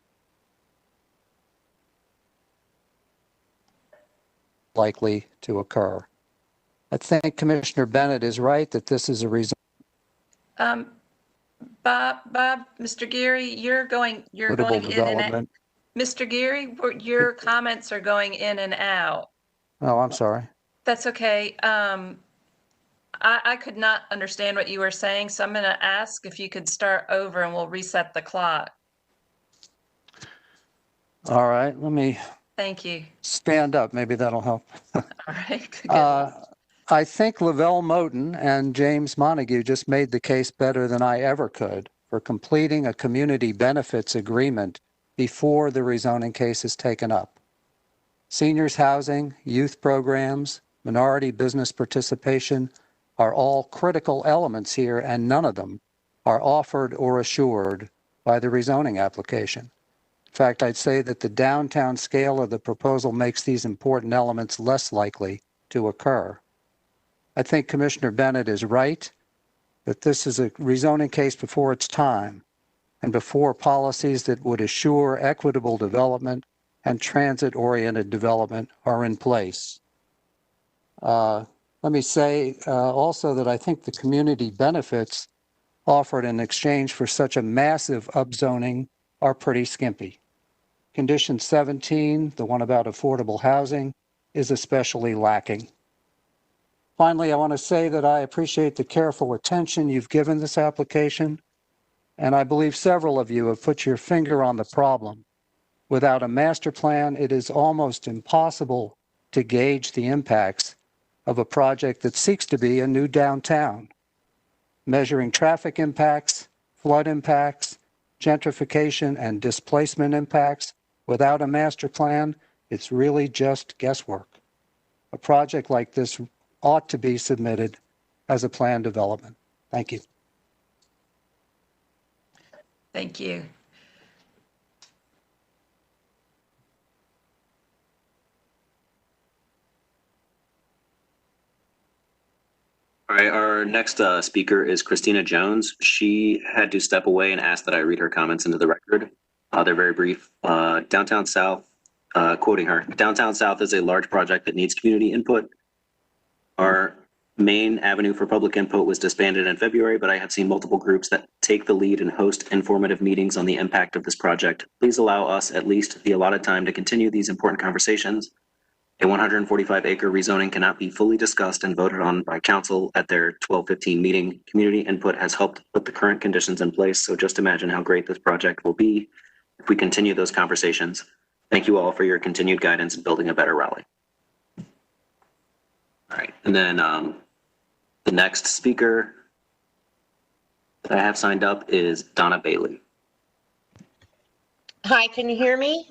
Speaker 21: likely to occur. I think Commissioner Bennett is right that this is a reason.
Speaker 11: Bob, Mr. Geary, you're going in and out. Mr. Geary, your comments are going in and out.
Speaker 21: Oh, I'm sorry.
Speaker 11: That's okay. I could not understand what you were saying, so I'm going to ask if you could start over and we'll reset the clock.
Speaker 21: All right, let me.
Speaker 11: Thank you.
Speaker 21: Stand up, maybe that'll help.
Speaker 11: All right.
Speaker 21: I think Lavelle Moten and James Montague just made the case better than I ever could for completing a community benefits agreement before the rezoning case is taken up. Seniors housing, youth programs, minority business participation are all critical elements here, and none of them are offered or assured by the rezoning application. In fact, I'd say that the downtown scale of the proposal makes these important elements less likely to occur. I think Commissioner Bennett is right that this is a rezoning case before its time and before policies that would assure equitable development and transit-oriented development are in place. Let me say also that I think the community benefits offered in exchange for such a massive upzoning are pretty skimpy. Condition 17, the one about affordable housing, is especially lacking. Finally, I want to say that I appreciate the careful attention you've given this application, and I believe several of you have put your finger on the problem. Without a master plan, it is almost impossible to gauge the impacts of a project that seeks to be a new downtown. Measuring traffic impacts, flood impacts, gentrification, and displacement impacts without a master plan, it's really just guesswork. A project like this ought to be submitted as a plan development. Thank you.
Speaker 11: Thank you.
Speaker 15: All right, our next speaker is Christina Jones. She had to step away and asked that I read her comments into the record. They're very brief. Downtown South, quoting her, Downtown South is a large project that needs community input. Our main avenue for public input was disbanded in February, but I have seen multiple groups that take the lead and host informative meetings on the impact of this project. Please allow us at least the allotted time to continue these important conversations. A 145-acre rezoning cannot be fully discussed and voted on by council at their 12:15 meeting. Community input has helped put the current conditions in place, so just imagine how great this project will be if we continue those conversations. Thank you all for your continued guidance in building a better Raleigh. All right, and then the next speaker that I have signed up is Donna Bailey.
Speaker 4: Hi, can you hear me?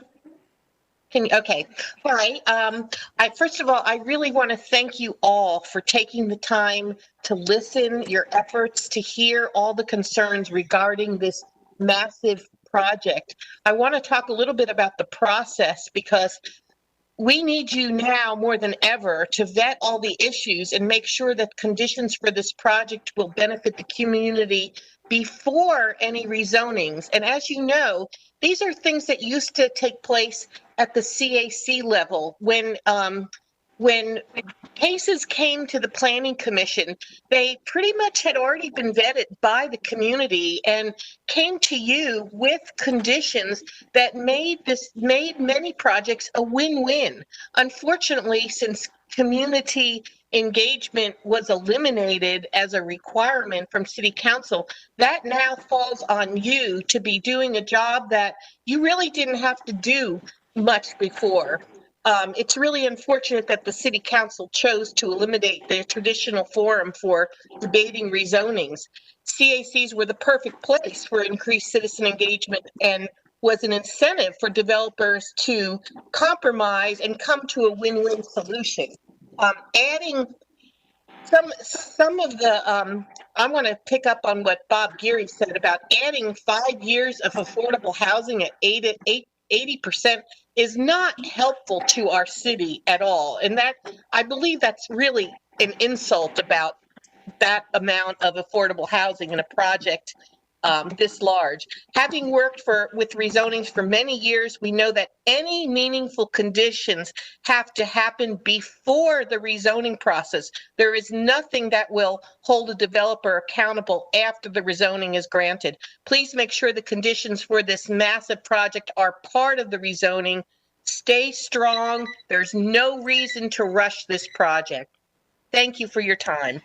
Speaker 4: Okay. Hi. First of all, I really want to thank you all for taking the time to listen, your efforts to hear all the concerns regarding this massive project. I want to talk a little bit about the process because we need you now more than ever to vet all the issues and make sure that conditions for this project will benefit the community before any rezonings. And as you know, these are things that used to take place at the CAC level when cases came to the Planning Commission. They pretty much had already been vetted by the community and came to you with conditions that made many projects a win-win. Unfortunately, since community engagement was eliminated as a requirement from City Council, that now falls on you to be doing a job that you really didn't have to do much before. It's really unfortunate that the City Council chose to eliminate the traditional forum for debating rezonings. CACs were the perfect place for increased citizen engagement and was an incentive for developers to compromise and come to a win-win solution. Adding some of the, I want to pick up on what Bob Geary said about adding 5 years of affordable housing at 80% is not helpful to our city at all. And that, I believe that's really an insult about that amount of affordable housing in a project this large. Having worked with rezonings for many years, we know that any meaningful conditions have to happen before the rezoning process. There is nothing that will hold a developer accountable after the rezoning is granted. Please make sure the conditions for this massive project are part of the rezoning. Stay strong. There's no reason to rush this project. Thank you for your time.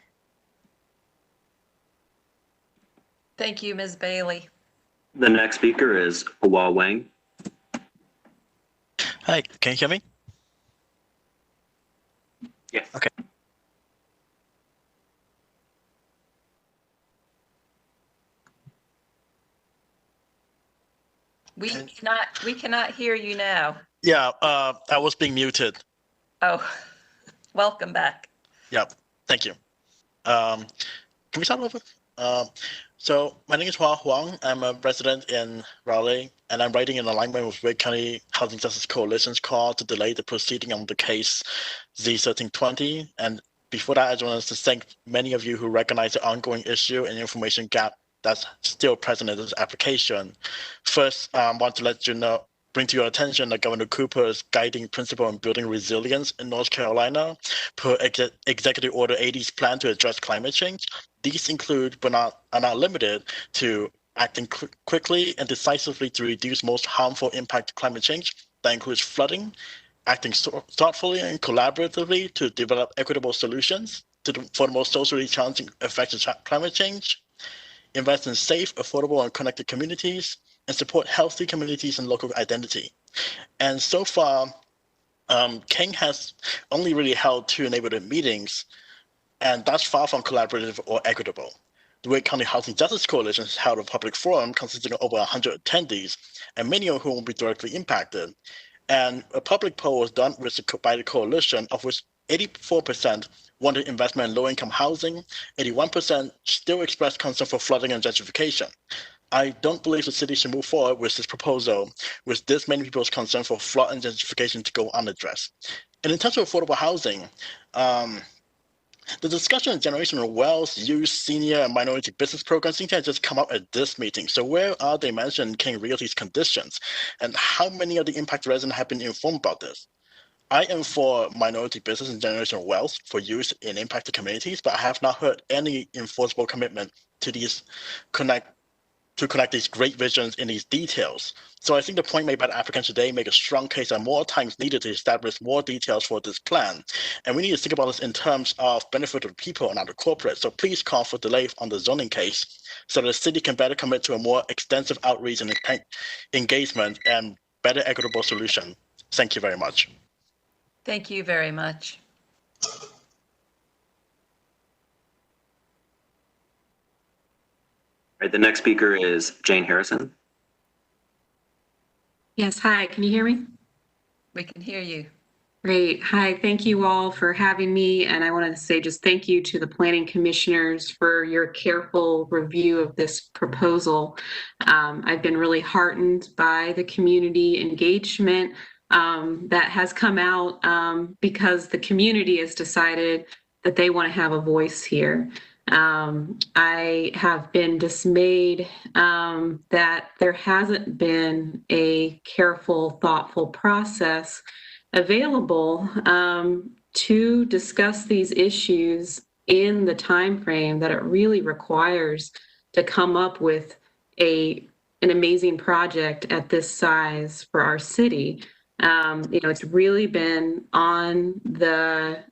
Speaker 11: Thank you, Ms. Bailey.
Speaker 15: The next speaker is Hua Wang.
Speaker 22: Hi, can you hear me?
Speaker 15: Yes.
Speaker 22: Okay.
Speaker 11: We cannot hear you now.
Speaker 22: Yeah, I was being muted.
Speaker 11: Oh, welcome back.
Speaker 22: Yep, thank you. Can we start over? So my name is Hua Huang. I'm a resident in Raleigh, and I'm writing in alignment with Wake County Housing Justice Coalition's call to delay the proceeding on the case Z1320. And before that, I just want to thank many of you who recognize the ongoing issue and information gap that's still present in this application. First, I want to bring bring to your attention that Governor Cooper's guiding principle on building resilience in North Carolina per Executive Order 80's plan to address climate change. These include, but are not limited to, acting quickly and decisively to reduce most harmful impact of climate change. That includes flooding, acting thoughtfully and collaboratively to develop equitable solutions for the most socially challenging effects of climate change, invest in safe, affordable, and connected communities, and support healthy communities and local identity. And so far, King has only really held 2 neighborhood meetings, and that's far from collaborative or equitable. The Wake County Housing Justice Coalition has held a public forum consisting of over 100 attendees, and many of whom will be directly impacted. And a public poll was done by the coalition, of which 84% wanted investment in low-income housing, 81% still expressed concern for flooding and gentrification. I don't believe the city should move forward with this proposal with this many people's concern for flood and gentrification to go unaddressed. And in terms of affordable housing, the discussion of generational wealth, youth, senior, and minority business programs seem to have just come up at this meeting. So where are they mentioned King Realty's conditions? And how many of the impact residents have been informed about this? I am for minority business and generational wealth for use in impacted communities, but I have not heard any enforceable commitment to connect these great visions in these details. So I think the point made by the applicant today make a strong case that more time is needed to establish more details for this plan. And we need to think about this in terms of benefit of people and not the corporate. So please call for delay on the zoning case so the city can better commit to a more extensive outreach and engagement and better equitable solution. Thank you very much.
Speaker 11: Thank you very much.
Speaker 15: All right, the next speaker is Jane Harrison.
Speaker 5: Yes, hi, can you hear me?
Speaker 11: We can hear you.
Speaker 5: Great. Hi, thank you all for having me. And I wanted to say just thank you to the planning commissioners for your careful review of this proposal. I've been really heartened by the community engagement that has come out because the community has decided that they want to have a voice here. I have been dismayed that there hasn't been a careful, thoughtful process available to discuss these issues in the time frame that it really requires to come up with an amazing project at this size for our city. It's really been on the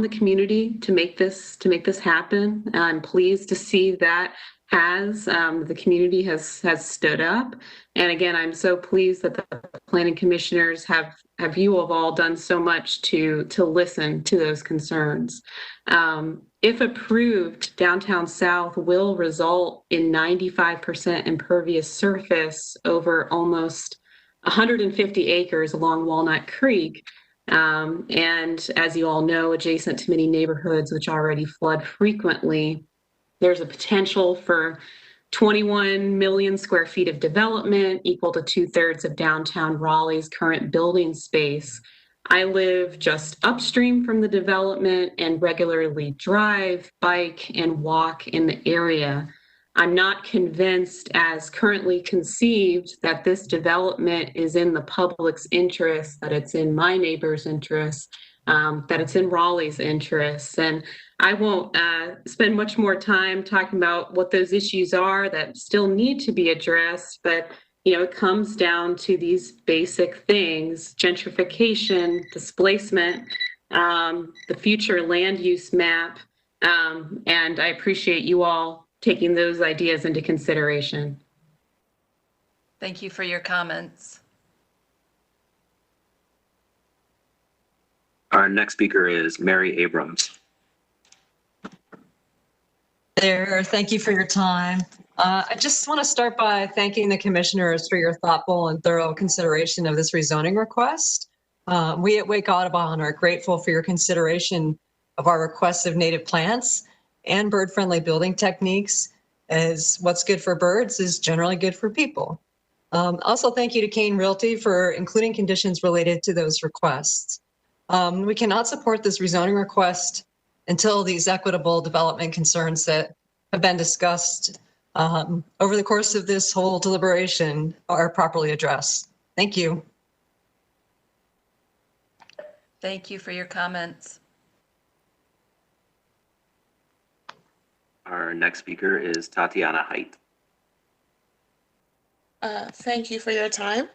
Speaker 5: community to make this happen. I'm pleased to see that the community has stood up. And again, I'm so pleased that the planning commissioners have you all done so much to listen to those concerns. If approved, Downtown South will result in 95% impervious surface over almost 150 acres along Walnut Creek. And as you all know, adjacent to many neighborhoods which already flood frequently, there's a potential for 21 million square feet of development, equal to 2/3 of downtown Raleigh's current building space. I live just upstream from the development and regularly drive, bike, and walk in the area. I'm not convinced, as currently conceived, that this development is in the public's interest, that it's in my neighbor's interest, that it's in Raleigh's interests. And I won't spend much more time talking about what those issues are that still need to be addressed, but it comes down to these basic things: gentrification, displacement, the future land use map, and I appreciate you all taking those ideas into consideration.
Speaker 11: Thank you for your comments.
Speaker 15: Our next speaker is Mary Abrams.
Speaker 6: Thank you for your time. I just want to start by thanking the commissioners for your thoughtful and thorough consideration of this rezoning request. We at Wake Audubon are grateful for your consideration of our requests of native plants and bird-friendly building techniques, as what's good for birds is generally good for people. Also, thank you to Kane Realty for including conditions related to those requests. We cannot support this rezoning request until these equitable development concerns that have been discussed over the course of this whole deliberation are properly addressed. Thank you.
Speaker 11: Thank you for your comments.
Speaker 15: Our next speaker is Tatiana Height.
Speaker 7: Thank you for your time.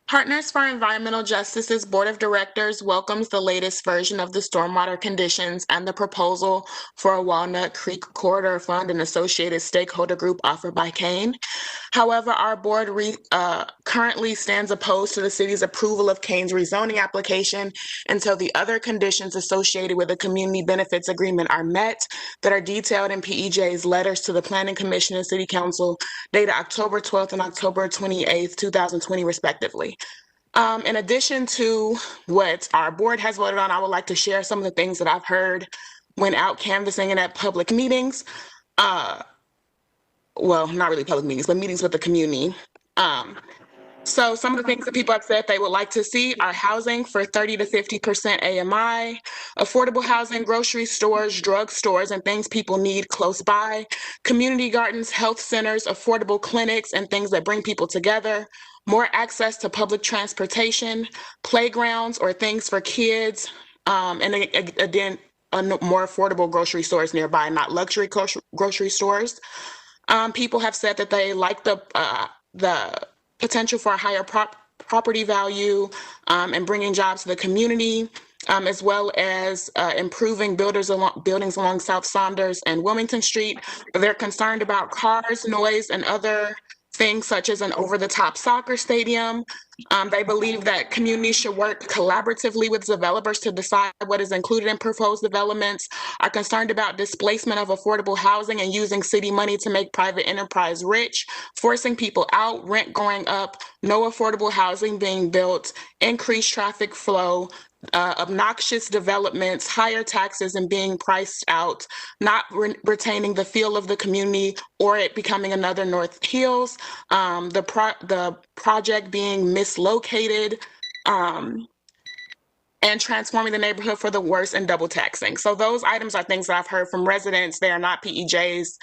Speaker 7: Partners for Environmental Justice's Board of Directors welcomes the latest version of the stormwater conditions and the proposal for a Walnut Creek Corridor Fund and associated stakeholder group offered by Kane. However, our board currently stands opposed to the city's approval of Kane's rezoning application until the other conditions associated with the community benefits agreement are met that are detailed in PEJ's letters to the Planning Commission and City Council dated October 12th and October 28th, 2020, respectively. In addition to what our board has voted on, I would like to share some of the things that I've heard when out canvassing and at public meetings. Well, not really public meetings, but meetings with the community. So some of the things that people have said they would like to see are housing for 30 to 50% AMI, affordable housing, grocery stores, drug stores, and things people need close by, community gardens, health centers, affordable clinics, and things that bring people together, more access to public transportation, playgrounds or things for kids, and again, more affordable grocery stores nearby, not luxury grocery stores. People have said that they like the potential for a higher property value and bringing jobs to the community, as well as improving buildings along South Saunders and Wilmington Street. But they're concerned about cars, noise, and other things such as an over-the-top soccer stadium. They believe that communities should work collaboratively with developers to decide what is included in proposed developments, are concerned about displacement of affordable housing and using city money to make private enterprise rich, forcing people out, rent going up, no affordable housing being built, increased traffic flow, obnoxious developments, higher taxes and being priced out, not retaining the feel of the community or it becoming another North Hills, the project being mislocated, and transforming the neighborhood for the worse and double taxing. So those items are things that I've heard from residents. They are not PEJ's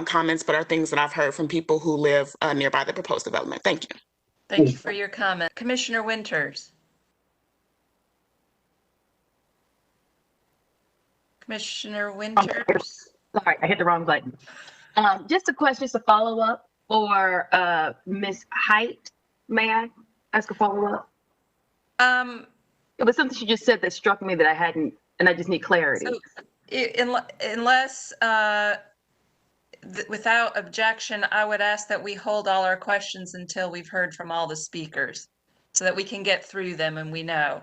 Speaker 7: comments, but are things that I've heard from people who live nearby the proposed development. Thank you.
Speaker 11: Thank you for your comment. Commissioner Winters. Commissioner Winters.
Speaker 12: Sorry, I hit the wrong button. Just a question, just a follow-up for Ms. Height. May I ask a follow-up? It was something she just said that struck me that I hadn't, and I just need clarity.
Speaker 11: So, unless, without objection, I would ask that we hold all our questions until we've heard from all the speakers so that we can get through them and we know.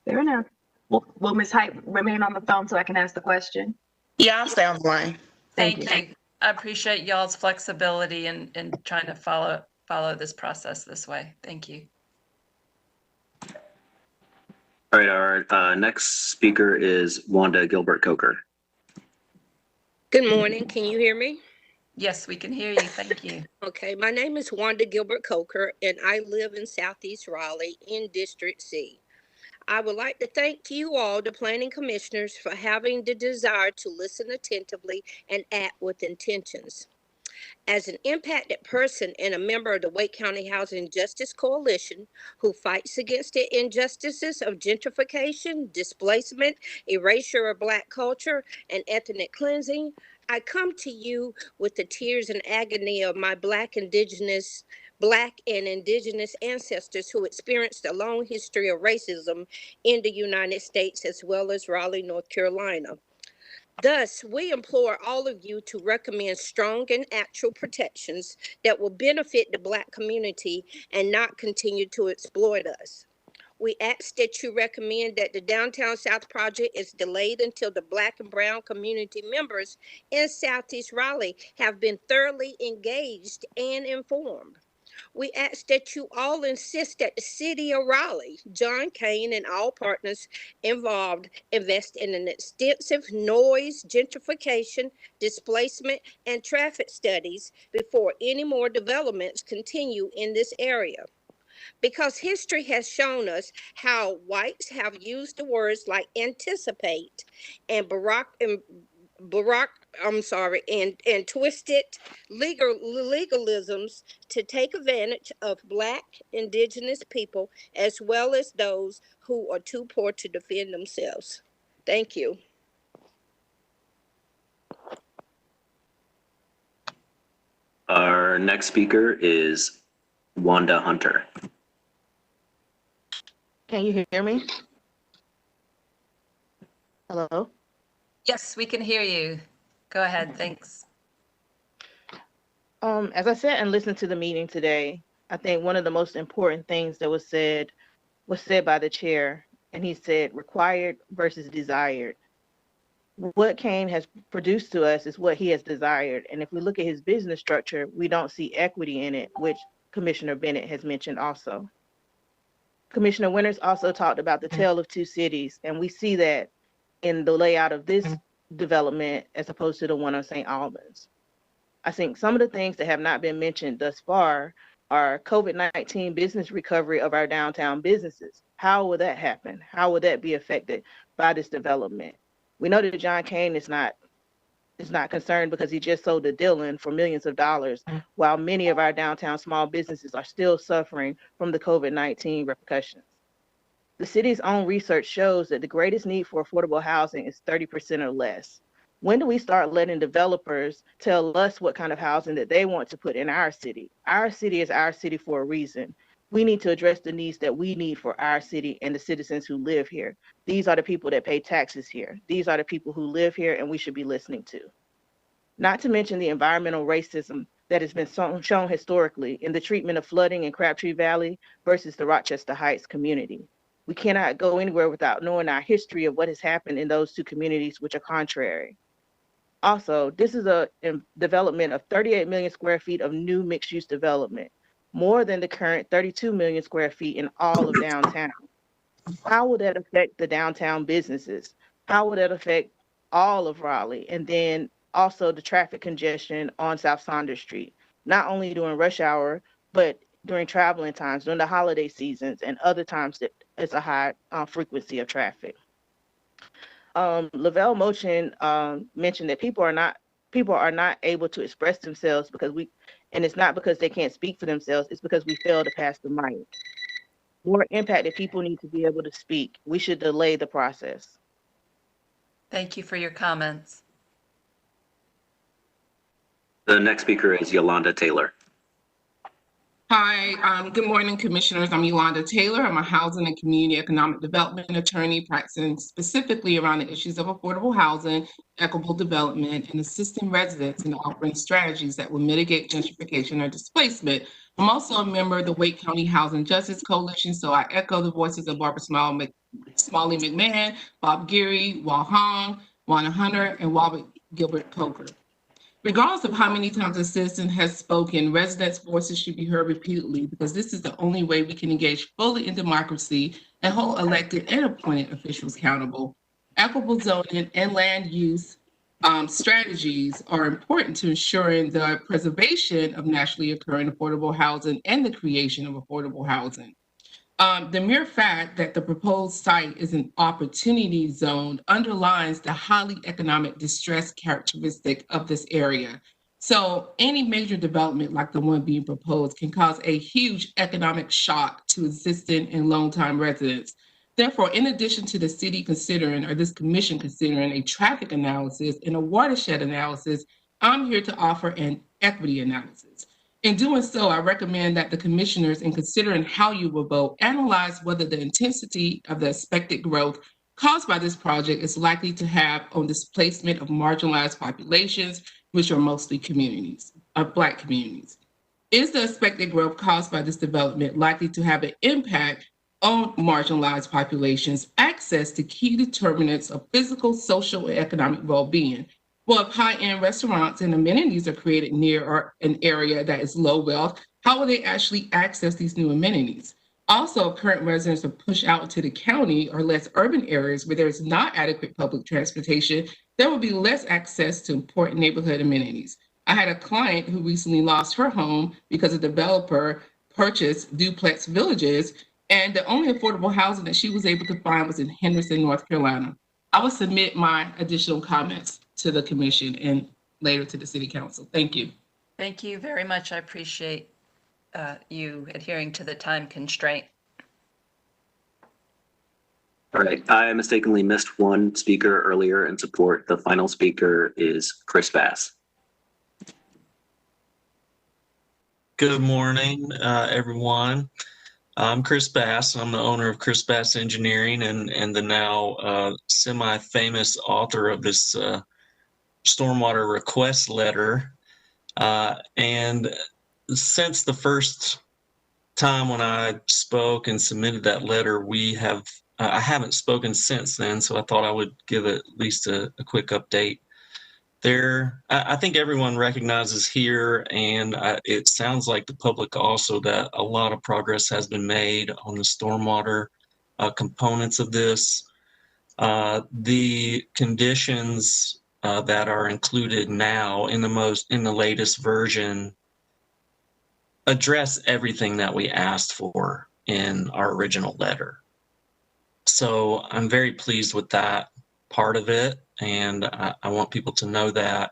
Speaker 12: Fair enough. Will Ms. Height remain on the phone so I can ask the question?
Speaker 7: Yeah, I'll stay on the line.
Speaker 11: Thank you. I appreciate y'all's flexibility in trying to follow this process this way. Thank you.
Speaker 15: All right, our next speaker is Wanda Gilbert Coker.
Speaker 13: Good morning. Can you hear me?
Speaker 11: Yes, we can hear you. Thank you.
Speaker 13: Okay, my name is Wanda Gilbert Coker, and I live in Southeast Raleigh in District C. I would like to thank you all, the planning commissioners, for having the desire to listen attentively and act with intentions. As an impacted person and a member of the Wake County Housing Justice Coalition who fights against the injustices of gentrification, displacement, erasure of Black culture, and ethnic cleansing, I come to you with the tears and agony of my Black and Indigenous ancestors who experienced a long history of racism in the United States as well as Raleigh, North Carolina. Thus, we implore all of you to recommend strong and actual protections that will benefit the Black community and not continue to exploit us. We ask that you recommend that the Downtown South project is delayed until the Black and Brown community members in Southeast Raleigh have been thoroughly engaged and informed. We ask that you all insist that the city of Raleigh, John Kane, and all partners involved invest in an extensive noise, gentrification, displacement, and traffic studies before any more developments continue in this area. Because history has shown us how whites have used the words like anticipate and and twisted legalisms to take advantage of Black, Indigenous people, as well as those who are too poor to defend themselves. Thank you.
Speaker 15: Our next speaker is Wanda Hunter.
Speaker 3: Can you hear me? Hello?
Speaker 11: Yes, we can hear you. Go ahead, thanks.
Speaker 3: As I sat and listened to the meeting today, I think one of the most important things that was said by the chair, and he said required versus desired. What Kane has produced to us is what he has desired. And if we look at his business structure, we don't see equity in it, which Commissioner Bennett has mentioned also. Commissioner Winters also talked about the tale of two cities, and we see that in the layout of this development as opposed to the one on St. Albans. I think some of the things that have not been mentioned thus far are COVID-19 business recovery of our downtown businesses. How will that happen? How will that be affected by this development? We know that John Kane is not concerned because he just sold to Dillon for millions of dollars, while many of our downtown small businesses are still suffering from the COVID-19 repercussions. The city's own research shows that the greatest need for affordable housing is 30% or less. When do we start letting developers tell us what kind of housing that they want to put in our city? Our city is our city for a reason. We need to address the needs that we need for our city and the citizens who live here. These are the people that pay taxes here. These are the people who live here and we should be listening to. Not to mention the environmental racism that has been shown historically in the treatment of flooding in Crabtree Valley versus the Rochester Heights community. We cannot go anywhere without knowing our history of what has happened in those two communities, which are contrary. Also, this is a development of 38 million square feet of new mixed-use development, more than the current 32 million square feet in all of downtown. How will that affect the downtown businesses? How will that affect all of Raleigh? And then also the traffic congestion on South Saunders Street, not only during rush hour, but during traveling times, during the holiday seasons and other times that it's a high frequency of traffic. Lavelle Motion mentioned that people are not able to express themselves and it's not because they can't speak for themselves, it's because we fail to pass the mic. More impacted people need to be able to speak. We should delay the process.
Speaker 11: Thank you for your comments.
Speaker 15: The next speaker is Yolanda Taylor.
Speaker 14: Hi, good morning, commissioners. I'm Yolanda Taylor. I'm a housing and community economic development attorney practicing specifically around the issues of affordable housing, equitable development, and assisting residents in offering strategies that will mitigate gentrification or displacement. I'm also a member of the Wake County Housing Justice Coalition, so I echo the voices of Barbara Smalley McMahon, Bob Geary, Wal Hong, Wanda Hunter, and Robert Gilbert Coker. Regardless of how many times a citizen has spoken, residents' voices should be heard repeatedly because this is the only way we can engage fully in democracy and hold elected and appointed officials accountable. Equitable zoning and land use strategies are important to ensuring the preservation of naturally occurring affordable housing and the creation of affordable housing. The mere fact that the proposed site is an opportunity zone underlines the highly economic distress characteristic of this area. So any major development like the one being proposed can cause a huge economic shock to existing and long-time residents. Therefore, in addition to the city considering, or this commission considering, a traffic analysis and a watershed analysis, I'm here to offer an equity analysis. In doing so, I recommend that the commissioners, in considering how you will vote, analyze whether the intensity of the expected growth caused by this project is likely to have on displacement of marginalized populations, which are mostly communities, Black communities. Is the expected growth caused by this development likely to have an impact on marginalized populations' access to key determinants of physical, social, and economic well-being? Well, if high-end restaurants and amenities are created near an area that is low wealth, how will they actually access these new amenities? Also, if current residents are pushed out to the county or less urban areas where there is not adequate public transportation, there will be less access to important neighborhood amenities. I had a client who recently lost her home because a developer purchased duplex villages, and the only affordable housing that she was able to find was in Henderson, North Carolina. I will submit my additional comments. to the commission and later to the city council. Thank you.
Speaker 11: Thank you very much. I appreciate you adhering to the time constraint.
Speaker 15: All right, I mistakenly missed one speaker earlier in support. The final speaker is Chris Bass.
Speaker 2: Good morning, everyone. I'm Chris Bass. I'm the owner of Chris Bass Engineering and the now semi-famous author of this stormwater request letter. And since the first time when I spoke and submitted that letter, I haven't spoken since then, so I thought I would give at least a quick update. I think everyone recognizes here, and it sounds like the public also, that a lot of progress has been made on the stormwater components of this. The conditions that are included now in the latest version address everything that we asked for in our original letter. So I'm very pleased with that part of it, and I want people to know that.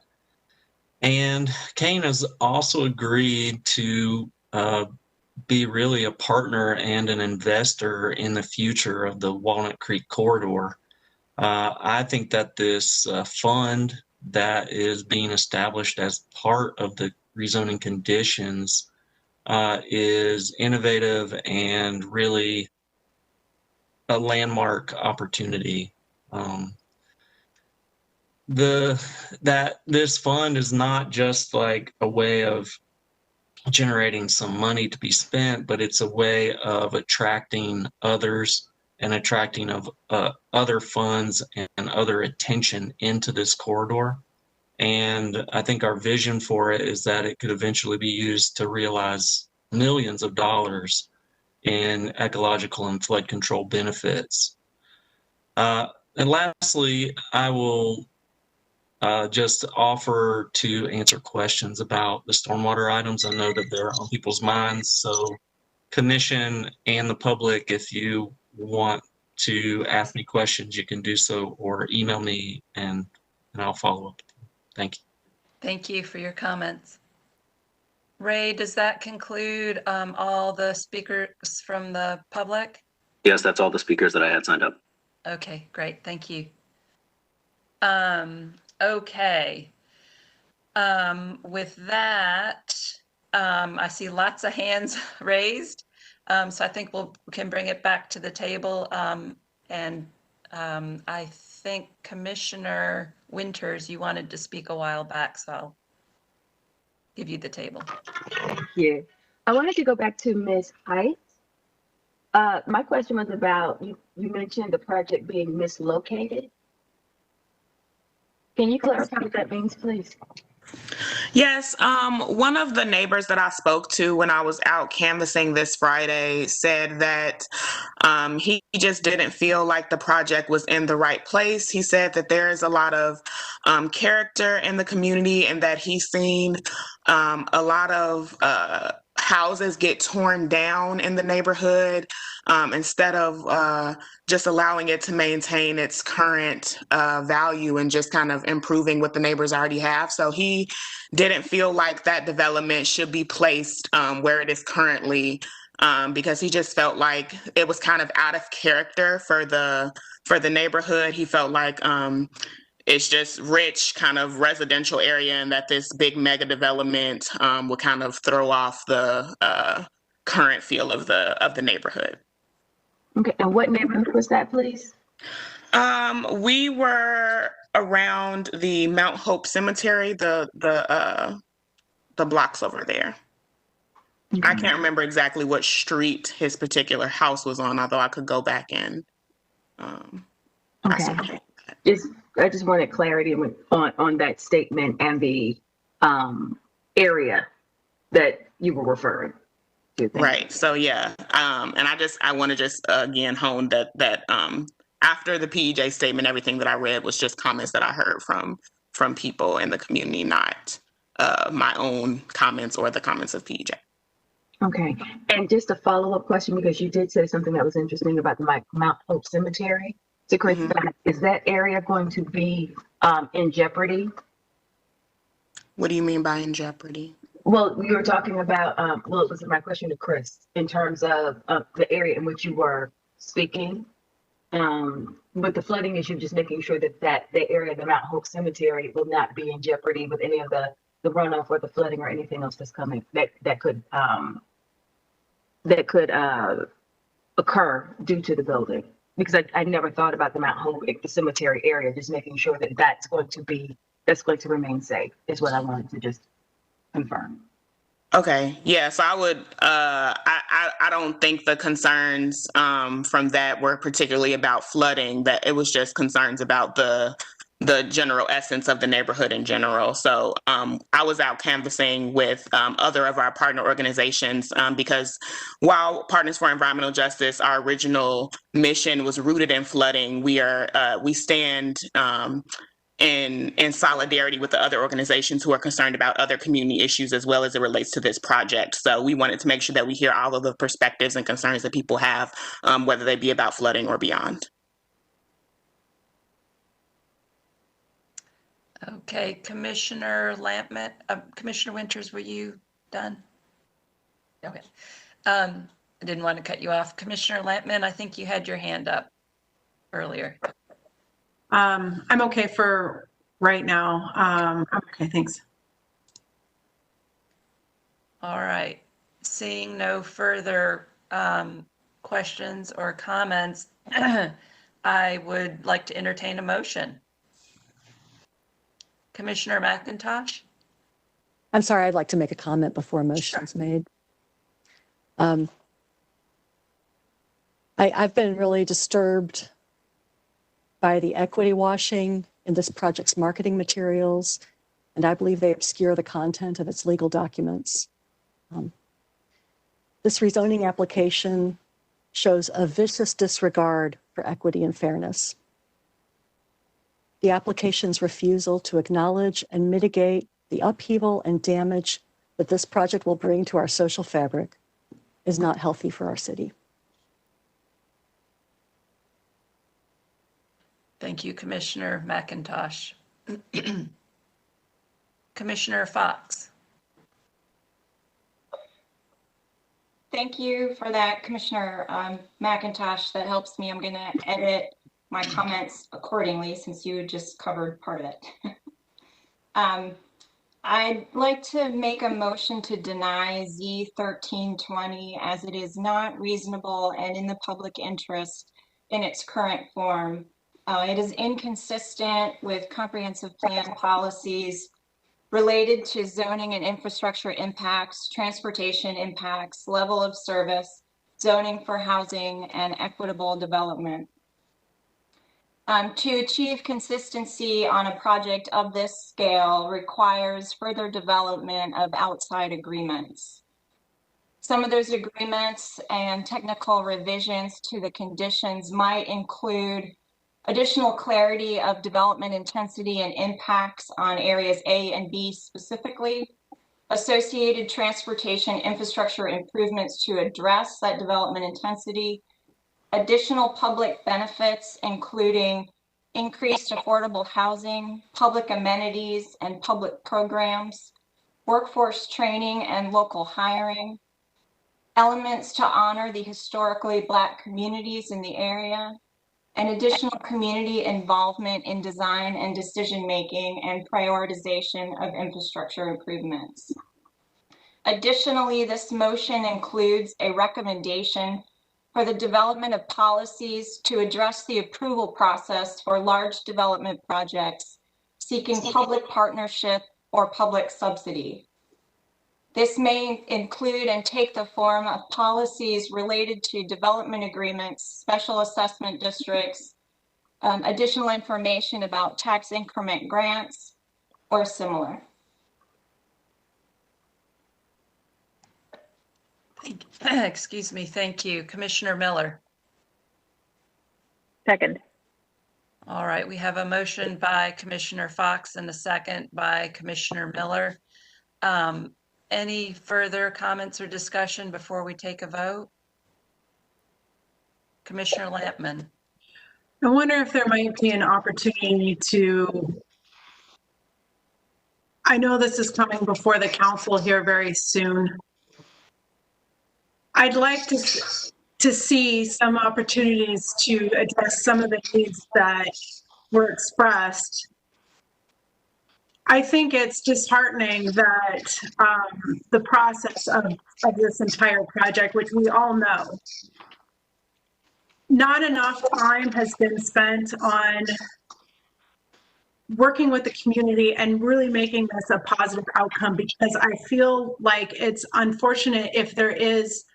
Speaker 2: And Kane has also agreed to be really a partner and an investor in the future of the Walnut Creek corridor. I think that this fund that is being established as part of the rezoning conditions is innovative and really a landmark opportunity. That this fund is not just like a way of generating some money to be spent, but it's a way of attracting others and attracting of other funds and other attention into this corridor. And I think our vision for it is that it could eventually be used to realize millions of dollars in ecological and flood control benefits. And lastly, I will just offer to answer questions about the stormwater items. I know that they're on people's minds. So commission and the public, if you want to ask me questions, you can do so or email me and I'll follow up. Thank you.
Speaker 11: Thank you for your comments. Ray, does that conclude all the speakers from the public?
Speaker 15: Yes, that's all the speakers that I had signed up.
Speaker 11: Okay, great. Thank you. Okay. With that, I see lots of hands raised. So I think we can bring it back to the table. I think Commissioner Winters, you wanted to speak a while back, so I'll give you the table.
Speaker 12: Thank you. I wanted to go back to Ms. Height. My question was about, you mentioned the project being mislocated. Can you clarify what that means, please?
Speaker 7: Yes, one of the neighbors that I spoke to when I was out canvassing this Friday said that he just didn't feel like the project was in the right place. He said that there is a lot of character in the community and that he's seen a lot of houses get torn down in the neighborhood instead of just allowing it to maintain its current value and just kind of improving what the neighbors already have. So he didn't feel like that development should be placed where it is currently because he just felt like it was kind of out of character for the neighborhood. He felt like it's just rich kind of residential area and that this big mega development would kind of throw off the current feel of the neighborhood.
Speaker 12: Okay, and what neighborhood was that, please?
Speaker 7: We were around the Mount Hope Cemetery, the blocks over there. I can't remember exactly what street his particular house was on, although I could go back and
Speaker 12: okay. I just wanted clarity on that statement and the area that you were referring to.
Speaker 7: Right. So yeah, and I want to just again hone that after the PEJ statement, everything that I read was just comments that I heard from people in the community, not my own comments or the comments of PEJ.
Speaker 12: Okay, and just a follow-up question, because you did say something that was interesting about the Mount Hope Cemetery. So Chris, is that area going to be in jeopardy?
Speaker 7: What do you mean by in jeopardy?
Speaker 12: Well, you were talking about, well, it was my question to Chris in terms of the area in which you were speaking. With the flooding issue, just making sure that the area of the Mount Hope Cemetery will not be in jeopardy with any of the runoff or the flooding or anything else that's coming that could occur due to the building. Because I never thought about the Mount Hope, the cemetery area, just making sure that that's going to remain safe is what I wanted to just confirm.
Speaker 7: Okay, yeah, so I would, I don't think the concerns from that were particularly about flooding, that it was just concerns about the general essence of the neighborhood in general. So I was out canvassing with other of our partner organizations because while Partners for Environmental Justice, our original mission was rooted in flooding, we stand in solidarity with the other organizations who are concerned about other community issues as well as it relates to this project. So we wanted to make sure that we hear all of the perspectives and concerns that people have, whether they be about flooding or beyond.
Speaker 11: Okay, Commissioner Lampman, Commissioner Winters, were you done? Okay. I didn't want to cut you off. Commissioner Lampman, I think you had your hand up earlier.
Speaker 8: I'm okay for right now. I'm okay, thanks.
Speaker 11: All right. Seeing no further questions or comments, I would like to entertain a motion. Commissioner McIntosh?
Speaker 10: I'm sorry, I'd like to make a comment before a motion is made. I've been really disturbed by the equity washing in this project's marketing materials, and I believe they obscure the content of its legal documents. This rezoning application shows a vicious disregard for equity and fairness. The application's refusal to acknowledge and mitigate the upheaval and damage that this project will bring to our social fabric is not healthy for our city.
Speaker 11: Thank you, Commissioner McIntosh. Commissioner Fox.
Speaker 23: Thank you for that, Commissioner McIntosh. That helps me. I'm going to edit my comments accordingly since you just covered part of it. I'd like to make a motion to deny Z1320 as it is not reasonable and in the public interest in its current form. It is inconsistent with comprehensive plan policies related to zoning and infrastructure impacts, transportation impacts, level of service, zoning for housing, and equitable development. To achieve consistency on a project of this scale requires further development of outside agreements. Some of those agreements and technical revisions to the conditions might include additional clarity of development intensity and impacts on areas A and B specifically, associated transportation infrastructure improvements to address that development intensity, additional public benefits, including increased affordable housing, public amenities and public programs, workforce training and local hiring, elements to honor the historically Black communities in the area, and additional community involvement in design and decision-making and prioritization of infrastructure improvements. Additionally, this motion includes a recommendation for the development of policies to address the approval process for large development projects seeking public partnership or public subsidy. This may include and take the form of policies related to development agreements, special assessment districts, additional information about tax increment grants, or similar.
Speaker 11: Excuse me, thank you. Commissioner Miller.
Speaker 24: Second.
Speaker 11: All right, we have a motion by Commissioner Fox and a second by Commissioner Miller. Any further comments or discussion before we take a vote? Commissioner Lampman.
Speaker 8: I wonder if there might be an opportunity to, I know this is coming before the council here very soon. I'd like to see some opportunities to address some of the needs that were expressed. I think it's disheartening that the process of this entire project, which we all know, not enough time has been spent on working with the community and really making this a positive outcome, because I feel like it's unfortunate if there is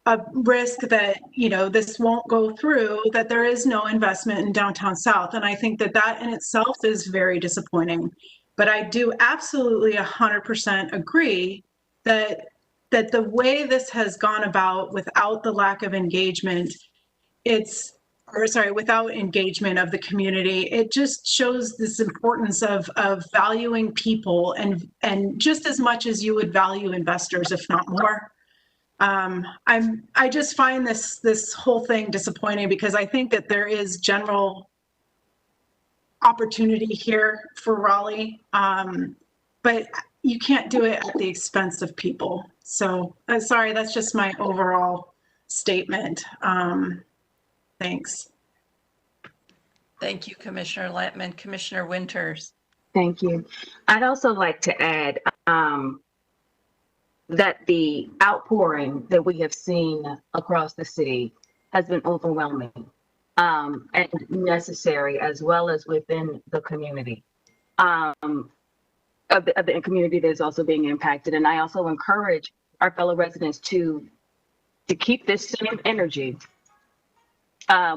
Speaker 8: a risk that, you know, this won't go through, that there is no investment in downtown South. And I think that that in itself is very disappointing. But I do absolutely 100% agree that the way this has gone about without the lack of engagement, without engagement of the community, it just shows this importance of valuing people and just as much as you would value investors, if not more. I just find this whole thing disappointing, because I think that there is general opportunity here for Raleigh, but you can't do it at the expense of people. So sorry, that's just my overall statement. Thanks.
Speaker 11: Thank you, Commissioner Lampman. Commissioner Winters.
Speaker 12: Thank you. I'd also like to add that the outpouring that we have seen across the city has been overwhelming and necessary, as well as within the community. Of the community that is also being impacted. And I also encourage our fellow residents to keep this same energy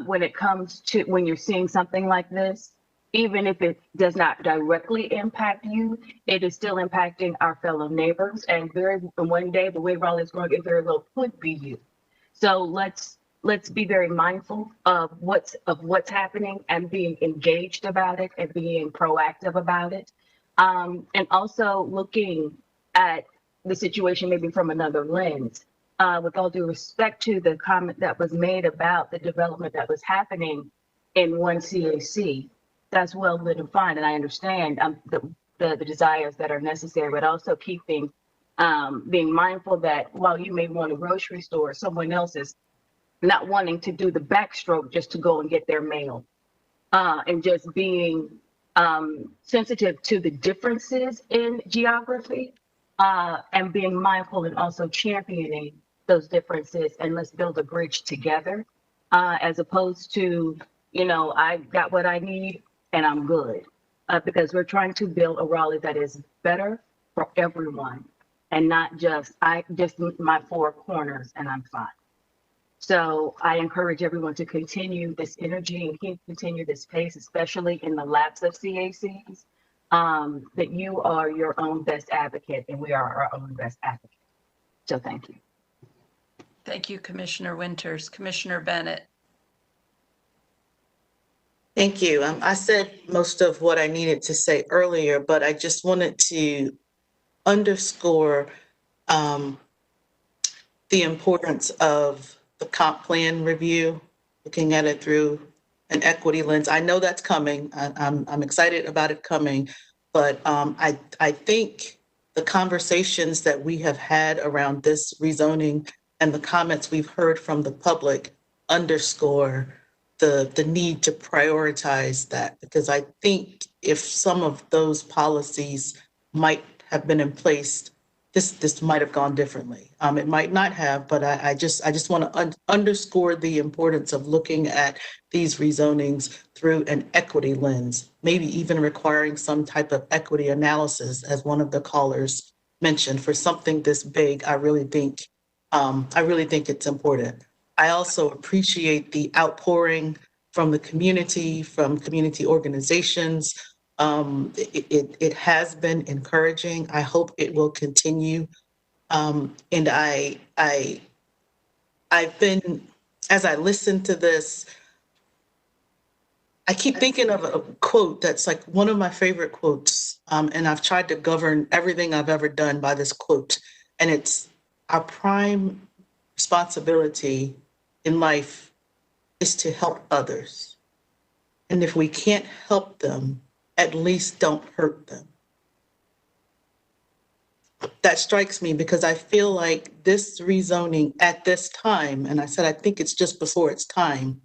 Speaker 12: when it comes to when you're seeing something like this. Even if it does not directly impact you, it is still impacting our fellow neighbors. And one day, the way Raleigh is growing, it very well could be you. So let's be very mindful of what's happening and being engaged about it and being proactive about it. And also looking at the situation maybe from another lens. With all due respect to the comment that was made about the development that was happening in one CAC, that's well defined, and I understand the desires that are necessary, but also keeping being mindful that while you may want a grocery store, someone else is not wanting to do the backstroke just to go and get their mail, and just being sensitive to the differences in geography, and being mindful and also championing those differences, and let's build a bridge together, as opposed to, you know, I got what I need and I'm good, because we're trying to build a Raleigh that is better for everyone, and not just my four corners and I'm fine. So I encourage everyone to continue this energy and continue this pace, especially in the lapse of CACs, that you are your own best advocate and we are our own best advocate. So thank you.
Speaker 11: Thank you, Commissioner Winters. Commissioner Bennett.
Speaker 1: Thank you. I said most of what I needed to say earlier, but I just wanted to underscore the importance of the comp plan review, looking at it through an equity lens. I know that's coming. I'm excited about it coming, but I think the conversations that we have had around this rezoning and the comments we've heard from the public underscore the need to prioritize that, because I think if some of those policies might have been in place, this might have gone differently. It might not have, but I just want to underscore the importance of looking at these rezonings through an equity lens, maybe even requiring some type of equity analysis, as one of the callers mentioned. For something this big, I really think it's important. I also appreciate the outpouring from the community, from community organizations. It has been encouraging. I hope it will continue. And I've been, as I listen to this, I keep thinking of a quote that's like one of my favorite quotes. And I've tried to govern everything I've ever done by this quote. And it's, our prime responsibility in life is to help others. And if we can't help them, at least don't hurt them. That strikes me because I feel like this rezoning at this time, and I said I think it's just before its time,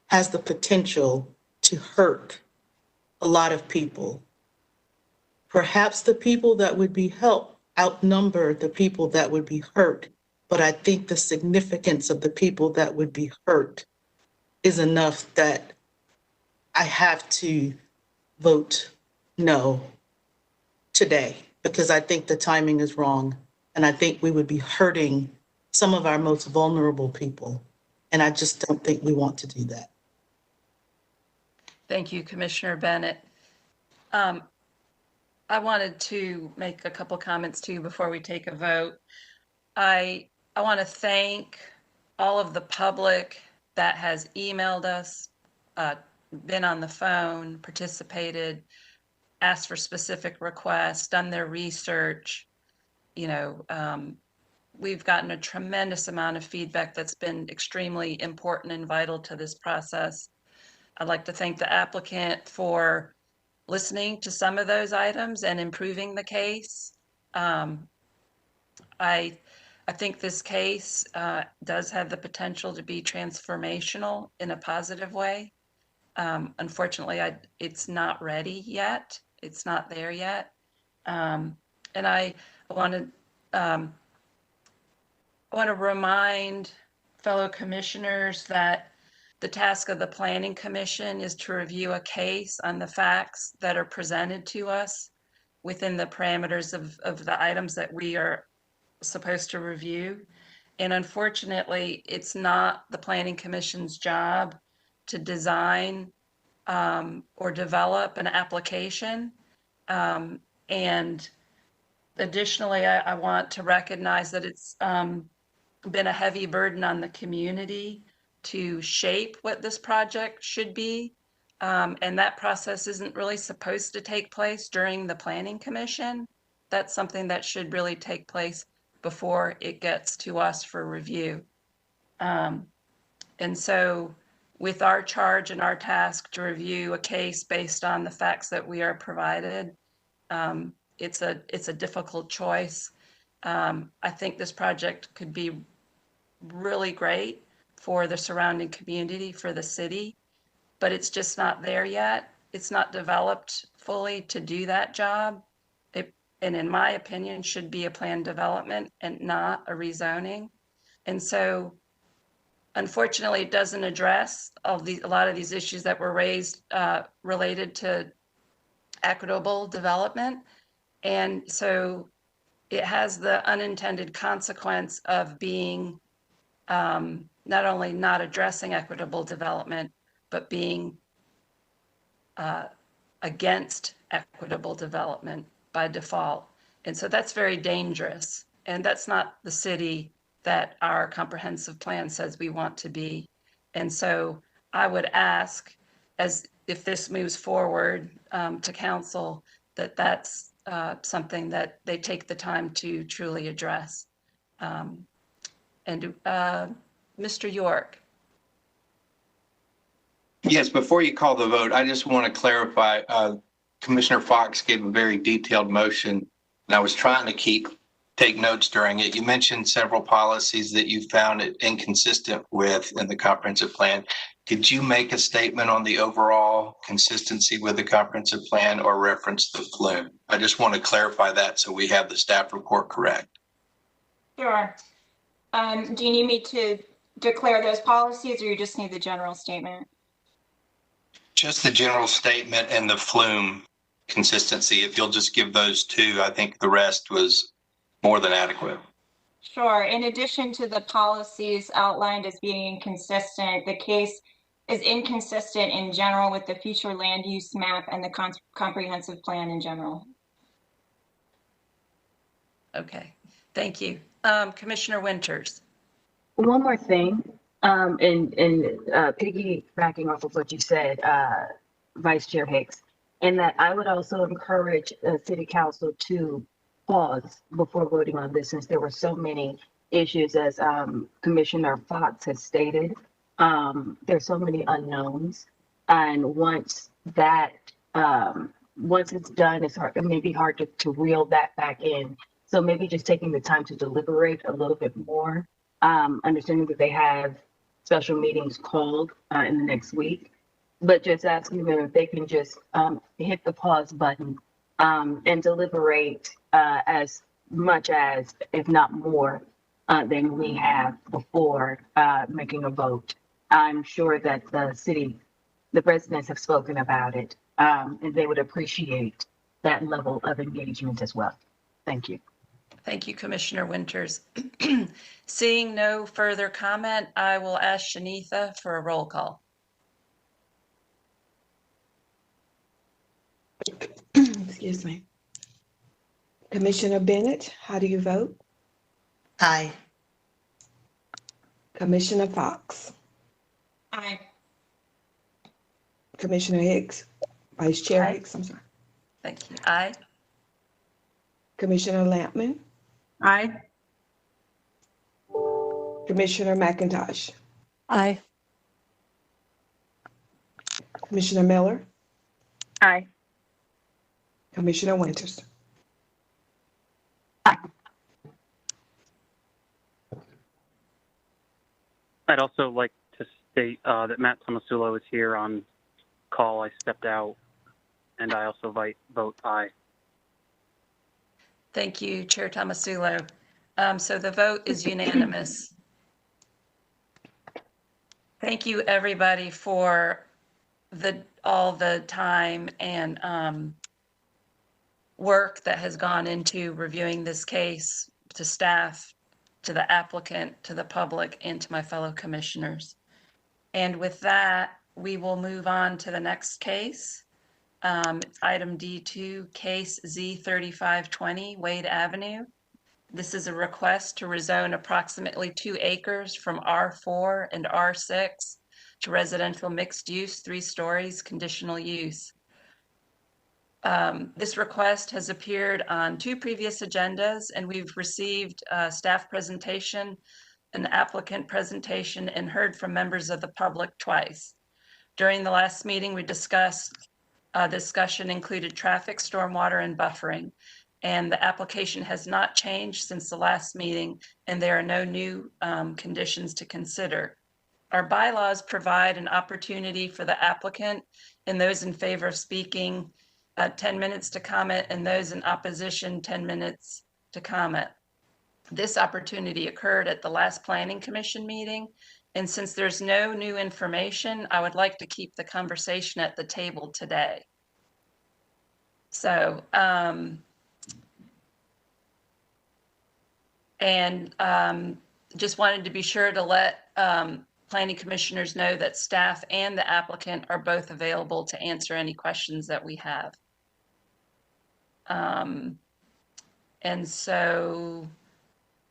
Speaker 1: has the potential to hurt a lot of people. Perhaps the people that would be helped outnumber the people that would be hurt, but I think the significance of the people that would be hurt is enough that I have to vote no today, because I think the timing is wrong. And I think we would be hurting some of our most vulnerable people. And I just don't think we want to do that.
Speaker 11: Thank you, Commissioner Bennett. I wanted to make a couple comments too before we take a vote. I want to thank all of the public that has emailed us, been on the phone, participated, asked for specific requests, done their research. You know, we've gotten a tremendous amount of feedback that's been extremely important and vital to this process. I'd like to thank the applicant for listening to some of those items and improving the case. I think this case does have the potential to be transformational in a positive way. Unfortunately, it's not ready yet. It's not there yet. And I want to remind fellow commissioners that the task of the Planning Commission is to review a case on the facts that are presented to us within the parameters of the items that we are supposed to review. And unfortunately, it's not the Planning Commission's job to design or develop an application. And additionally, I want to recognize that it's been a heavy burden on the community to shape what this project should be. And that process isn't really supposed to take place during the Planning Commission. That's something that should really take place before it gets to us for review. And so with our charge and our task to review a case based on the facts that we are provided, it's a difficult choice. I think this project could be really great for the surrounding community, for the city, but it's just not there yet. It's not developed fully to do that job. And in my opinion, should be a planned development and not a rezoning. And so unfortunately, it doesn't address a lot of these issues that were raised related to equitable development. And so it has the unintended consequence of being not only not addressing equitable development, but being against equitable development by default. And so that's very dangerous. And that's not the city that our comprehensive plan says we want to be. And so I would ask, as if this moves forward to council, that's something that they take the time to truly address. And Mr. York.
Speaker 9: Yes, before you call the vote, I just want to clarify, Commissioner Fox gave a very detailed motion, and I was trying to take notes during it. You mentioned several policies that you found it inconsistent with in the comprehensive plan. Could you make a statement on the overall consistency with the comprehensive plan or reference the flume? I just want to clarify that so we have the staff report correct.
Speaker 23: Sure. Do you need me to declare those policies, or you just need the general statement?
Speaker 9: Just the general statement and the flume consistency. If you'll just give those two, I think the rest was more than adequate.
Speaker 23: Sure. In addition to the policies outlined as being inconsistent, the case is inconsistent in general with the future land use map and the comprehensive plan in general.
Speaker 11: Okay, thank you. Commissioner Winters.
Speaker 12: One more thing, and piggybacking off of what you said, Vice Chair Hicks, and that I would also encourage City Council to pause before voting on this, since there were so many issues, as Commissioner Fox has stated. There's so many unknowns, And once it's done, it may be hard to reel that back in. So maybe just taking the time to deliberate a little bit more, understanding that they have special meetings called in the next week, but just asking them if they can just hit the pause button and deliberate as much as, if not more, than we have before making a vote. I'm sure that the residents have spoken about it, and they would appreciate that level of engagement as well. Thank you.
Speaker 11: Thank you, Commissioner Winters. Seeing no further comment, I will ask Shanitha for a roll call.
Speaker 16: Excuse me. Commissioner Bennett, how do you vote?
Speaker 1: Aye.
Speaker 16: Commissioner Fox?
Speaker 23: Aye.
Speaker 16: Commissioner Hicks? Vice Chair
Speaker 11: Aye.
Speaker 16: Hicks, I'm sorry.
Speaker 11: Thank you. Aye.
Speaker 16: Commissioner Lampman?
Speaker 8: Aye.
Speaker 16: Commissioner McIntosh?
Speaker 10: Aye.
Speaker 16: Commissioner Miller?
Speaker 12: Aye.
Speaker 16: Commissioner Winters?
Speaker 17: I'd also like to state that Matt Tomasulo is here on call. I stepped out, and I also vote aye.
Speaker 11: Thank you, Chair Tomasulo. So the vote is unanimous. Thank you, everybody, for all the time and work that has gone into reviewing this case, to staff, to the applicant, to the public, and to my fellow commissioners. And with that, we will move on to the next case. Item D2, case Z3520, Wade Avenue. This is a request to rezone approximately 2 acres from R4 and R6 to residential mixed use, 3 stories, conditional use. This request has appeared on 2 previous agendas, and we've received a staff presentation, an applicant presentation, and heard from members of the public twice. During the last meeting, we discussed, discussion included traffic, stormwater, and buffering, and the application has not changed since the last meeting, and there are no new conditions to consider. Our bylaws provide an opportunity for the applicant and those in favor of speaking 10 minutes to comment, and those in opposition 10 minutes to comment. This opportunity occurred at the last Planning Commission meeting, and since there's no new information, I would like to keep the conversation at the table today. So, just wanted to be sure to let planning commissioners know that staff and the applicant are both available to answer any questions that we have. And so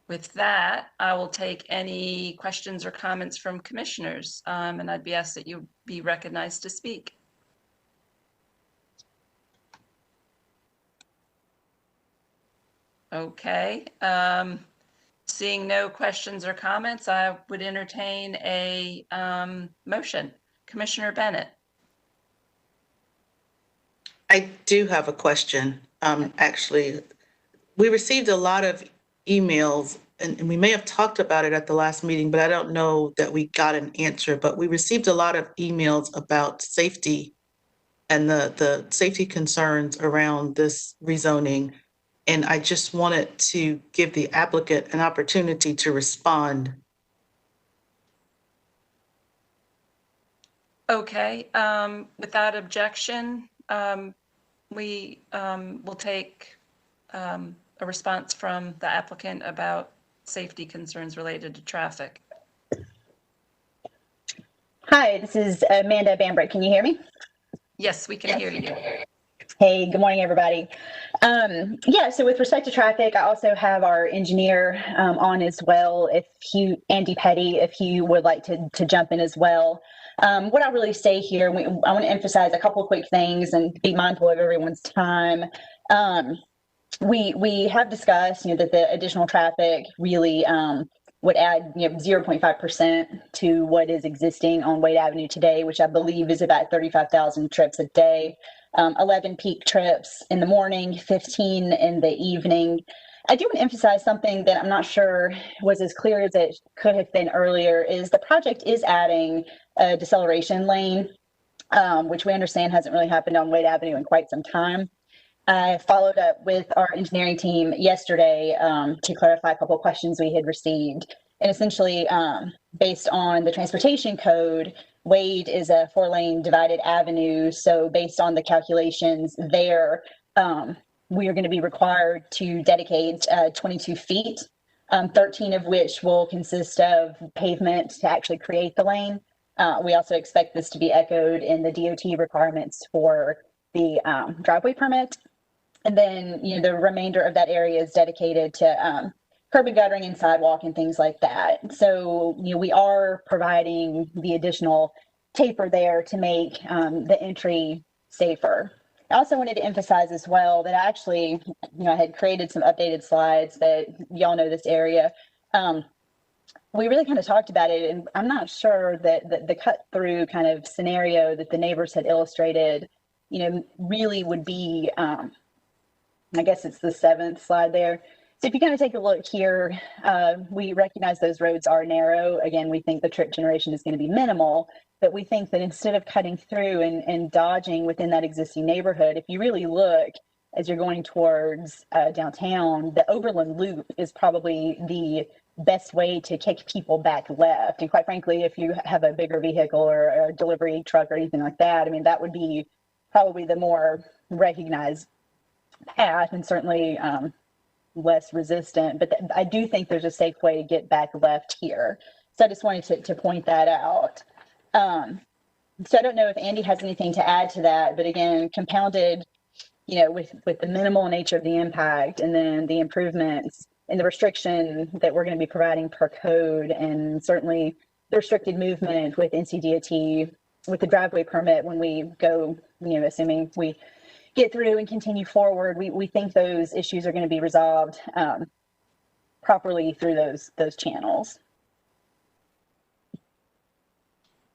Speaker 11: with that, I will take any questions or comments from commissioners, and I'd be asked that you be recognized to speak. Okay. Seeing no questions or comments, I would entertain a motion. Commissioner Bennett.
Speaker 1: I do have a question. Actually, we received a lot of emails, and we may have talked about it at the last meeting, but I don't know that we got an answer. But we received a lot of emails about safety and the safety concerns around this rezoning. And I just wanted to give the applicant an opportunity to respond.
Speaker 11: Okay, without objection, we will take a response from the applicant about safety concerns related to traffic.
Speaker 18: Hi, this is Amanda Bambrick. Can you hear me?
Speaker 11: Yes, we can hear you.
Speaker 18: Hey, good morning, everybody. Yeah, so with respect to traffic, I also have our engineer on as well, Andy Petty, if he would like to jump in as well. What I really say here, I want to emphasize a couple of quick things and be mindful of everyone's time. We have discussed, that the additional traffic really would add 0.5% to what is existing on Wade Avenue today, which I believe is about 35,000 trips a day. 11 peak trips in the morning, 15 in the evening. I do want to emphasize something that I'm not sure was as clear as it could have been earlier, is the project is adding a deceleration lane, which we understand hasn't really happened on Wade Avenue in quite some time. I followed up with our engineering team yesterday to clarify a couple of questions we had received. And essentially, based on the transportation code, Wade is a 4-lane divided avenue. So based on the calculations there, we are going to be required to dedicate 22 feet, 13 of which will consist of pavement to actually create the lane. We also expect this to be echoed in the DOT requirements for the driveway permit. And then, the remainder of that area is dedicated to curb and guttering and sidewalk and things like that. So, we are providing the additional taper there to make the entry safer. I also wanted to emphasize as well that I actually, I had created some updated slides that y'all know this area. We really kind of talked about it, and I'm not sure that the cut through kind of scenario that the neighbors had illustrated, really would be, I guess it's the 7th slide there. So if you kind of take a look here, we recognize those roads are narrow. Again, we think the trip generation is going to be minimal, but we think that instead of cutting through and dodging within that existing neighborhood, if you really look as you're going towards downtown, the Overland Loop is probably the best way to kick people back left. And quite frankly, if you have a bigger vehicle or a delivery truck or anything like that, I mean, that would be probably the more recognized path and certainly less resistant. But I do think there's a safe way to get back left here. So I just wanted to point that out. So I don't know if Andy has anything to add to that, but again, compounded, with the minimal nature of the impact and then the improvements and the restriction that we're going to be providing per code, and certainly the restricted movement with NCDOT, with the driveway permit when we go, assuming we get through and continue forward, we think those issues are going to be resolved properly through those channels.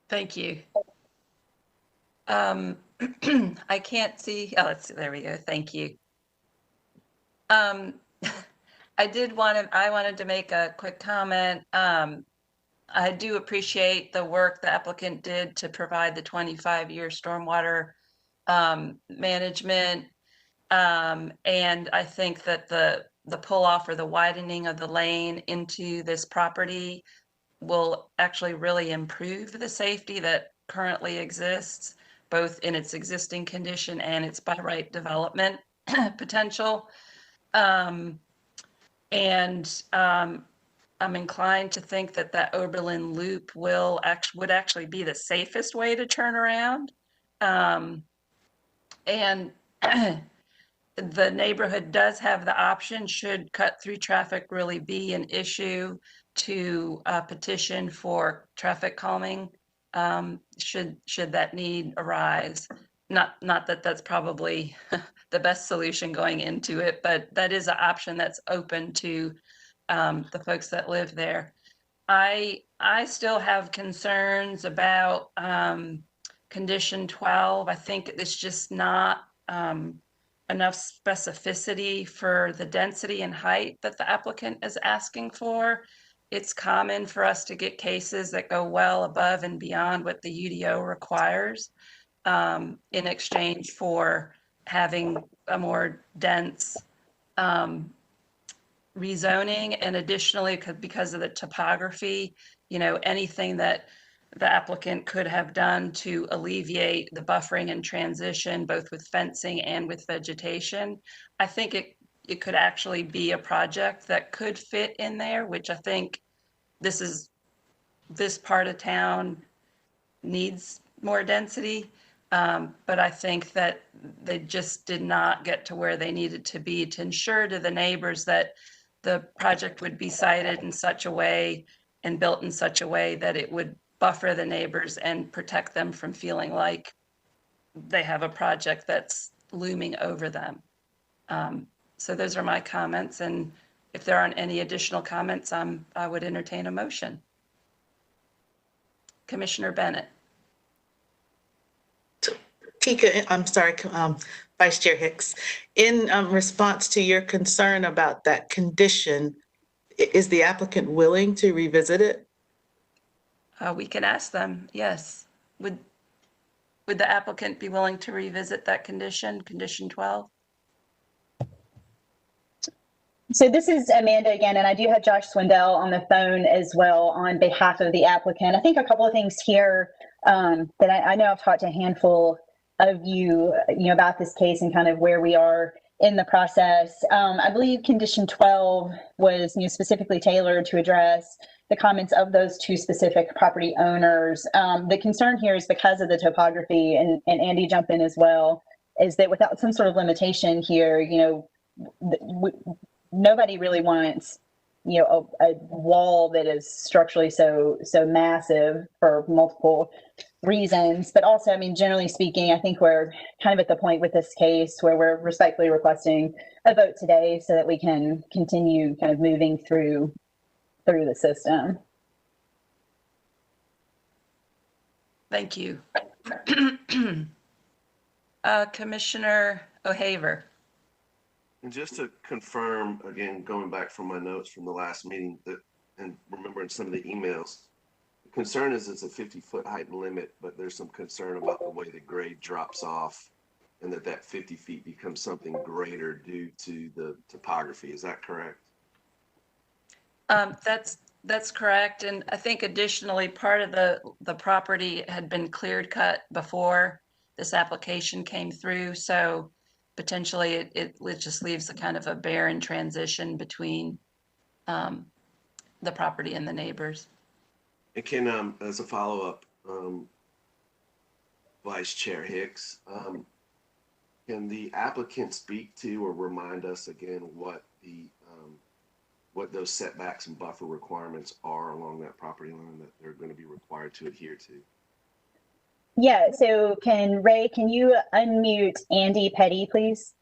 Speaker 11: Thank you. I can't see. Oh, there we go. Thank you. I wanted to make a quick comment. I do appreciate the work the applicant did to provide the 25-year stormwater management. And I think that the pull off or the widening of the lane into this property will actually really improve the safety that currently exists, both in its existing condition and its by right development potential. I'm inclined to think that Oberlin Loop would actually be the safest way to turn around. And the neighborhood does have the option, should cut through traffic really be an issue, to petition for traffic calming, should that need arise. Not that that's probably the best solution going into it, but that is an option that's open to the folks that live there. I still have concerns about condition 12. I think it's just not enough specificity for the density and height that the applicant is asking for. It's common for us to get cases that go well above and beyond what the UDO requires in exchange for having a more dense rezoning. And additionally, because of the topography, anything that the applicant could have done to alleviate the buffering and transition, both with fencing and with vegetation, I think it could actually be a project that could fit in there, which I think this part of town needs more density. But I think that they just did not get to where they needed to be to ensure to the neighbors that the project would be sited in such a way and built in such a way that it would buffer the neighbors and protect them from feeling like they have a project that's looming over them. So those are my comments. And if there aren't any additional comments, I would entertain a motion. Commissioner Bennett.
Speaker 1: Tika, I'm sorry, Vice Chair Hicks. In response to your concern about that condition, is the applicant willing to revisit it?
Speaker 11: We can ask them, yes. Would the applicant be willing to revisit that condition, condition 12?
Speaker 18: So this is Amanda again, and I do have Josh Swindell on the phone as well on behalf of the applicant. I think a couple of things here that I know I've talked to a handful of you about this case and kind of where we are in the process. I believe condition 12 was specifically tailored to address the comments of those two specific property owners. The concern here is because of the topography, and Andy jump in as well, is that without some sort of limitation here, nobody really wants, a wall that is structurally so massive for multiple reasons. But also, generally speaking, I think we're kind of at the point with this case where we're respectfully requesting a vote today so that we can continue kind of moving through the system.
Speaker 11: Thank you. Commissioner O'Haver.
Speaker 19: And just to confirm, again, going back from my notes from the last meeting, that, and remembering some of the emails, the concern is it's a 50-foot height limit, but there's some concern about the way the grade drops off and that 50 feet becomes something greater due to the topography. Is that correct?
Speaker 11: That's correct. And I think additionally, part of the property had been cleared cut before this application came through. So potentially it just leaves a kind of a barren transition between the property and the neighbors.
Speaker 19: And can, as a follow-up, Vice Chair Hicks, can the applicant speak to or remind us again what those setbacks and buffer requirements are along that property line that they're going to be required to adhere to?
Speaker 18: Yeah, so Ray, can you unmute Andy Petty, please?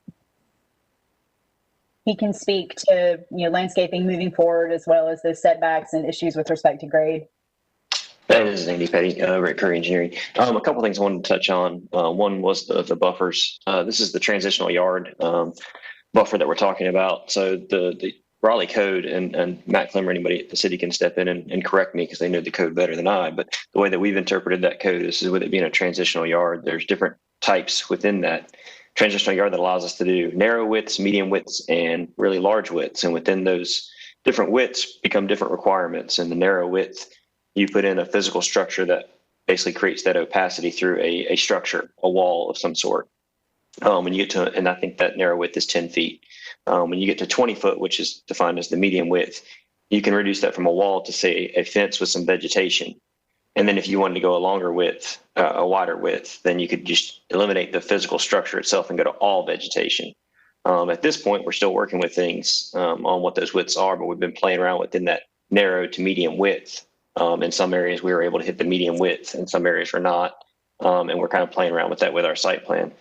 Speaker 18: He can speak to landscaping moving forward as well as those setbacks and issues with respect to grade.
Speaker 20: Hey, this is Andy Petty, over at Curry Engineering. A couple things I wanted to touch on. One was the buffers. This is the transitional yard buffer that we're talking about. So the Raleigh code, and Matt Clemmer, anybody at the city can step in and correct me because they know the code better than I, but the way that we've interpreted that code is with it being a transitional yard, there's different types within that transitional yard that allows us to do narrow widths, medium widths, and really large widths. And within those different widths become different requirements. And the narrow width, you put in a physical structure that basically creates that opacity through a structure, a wall of some sort. When you get to, and I think that narrow width is 10 feet. When you get to 20 foot, which is defined as the medium width, you can reduce that from a wall to say a fence with some vegetation. And then if you wanted to go a longer width, a wider width, then you could just eliminate the physical structure itself and go to all vegetation. At this point, we're still working with things on what those widths are, but we've been playing around within that narrow to medium width. In some areas, we were able to hit the medium width, in some areas we're not. And we're kind of playing around with that with our site plan.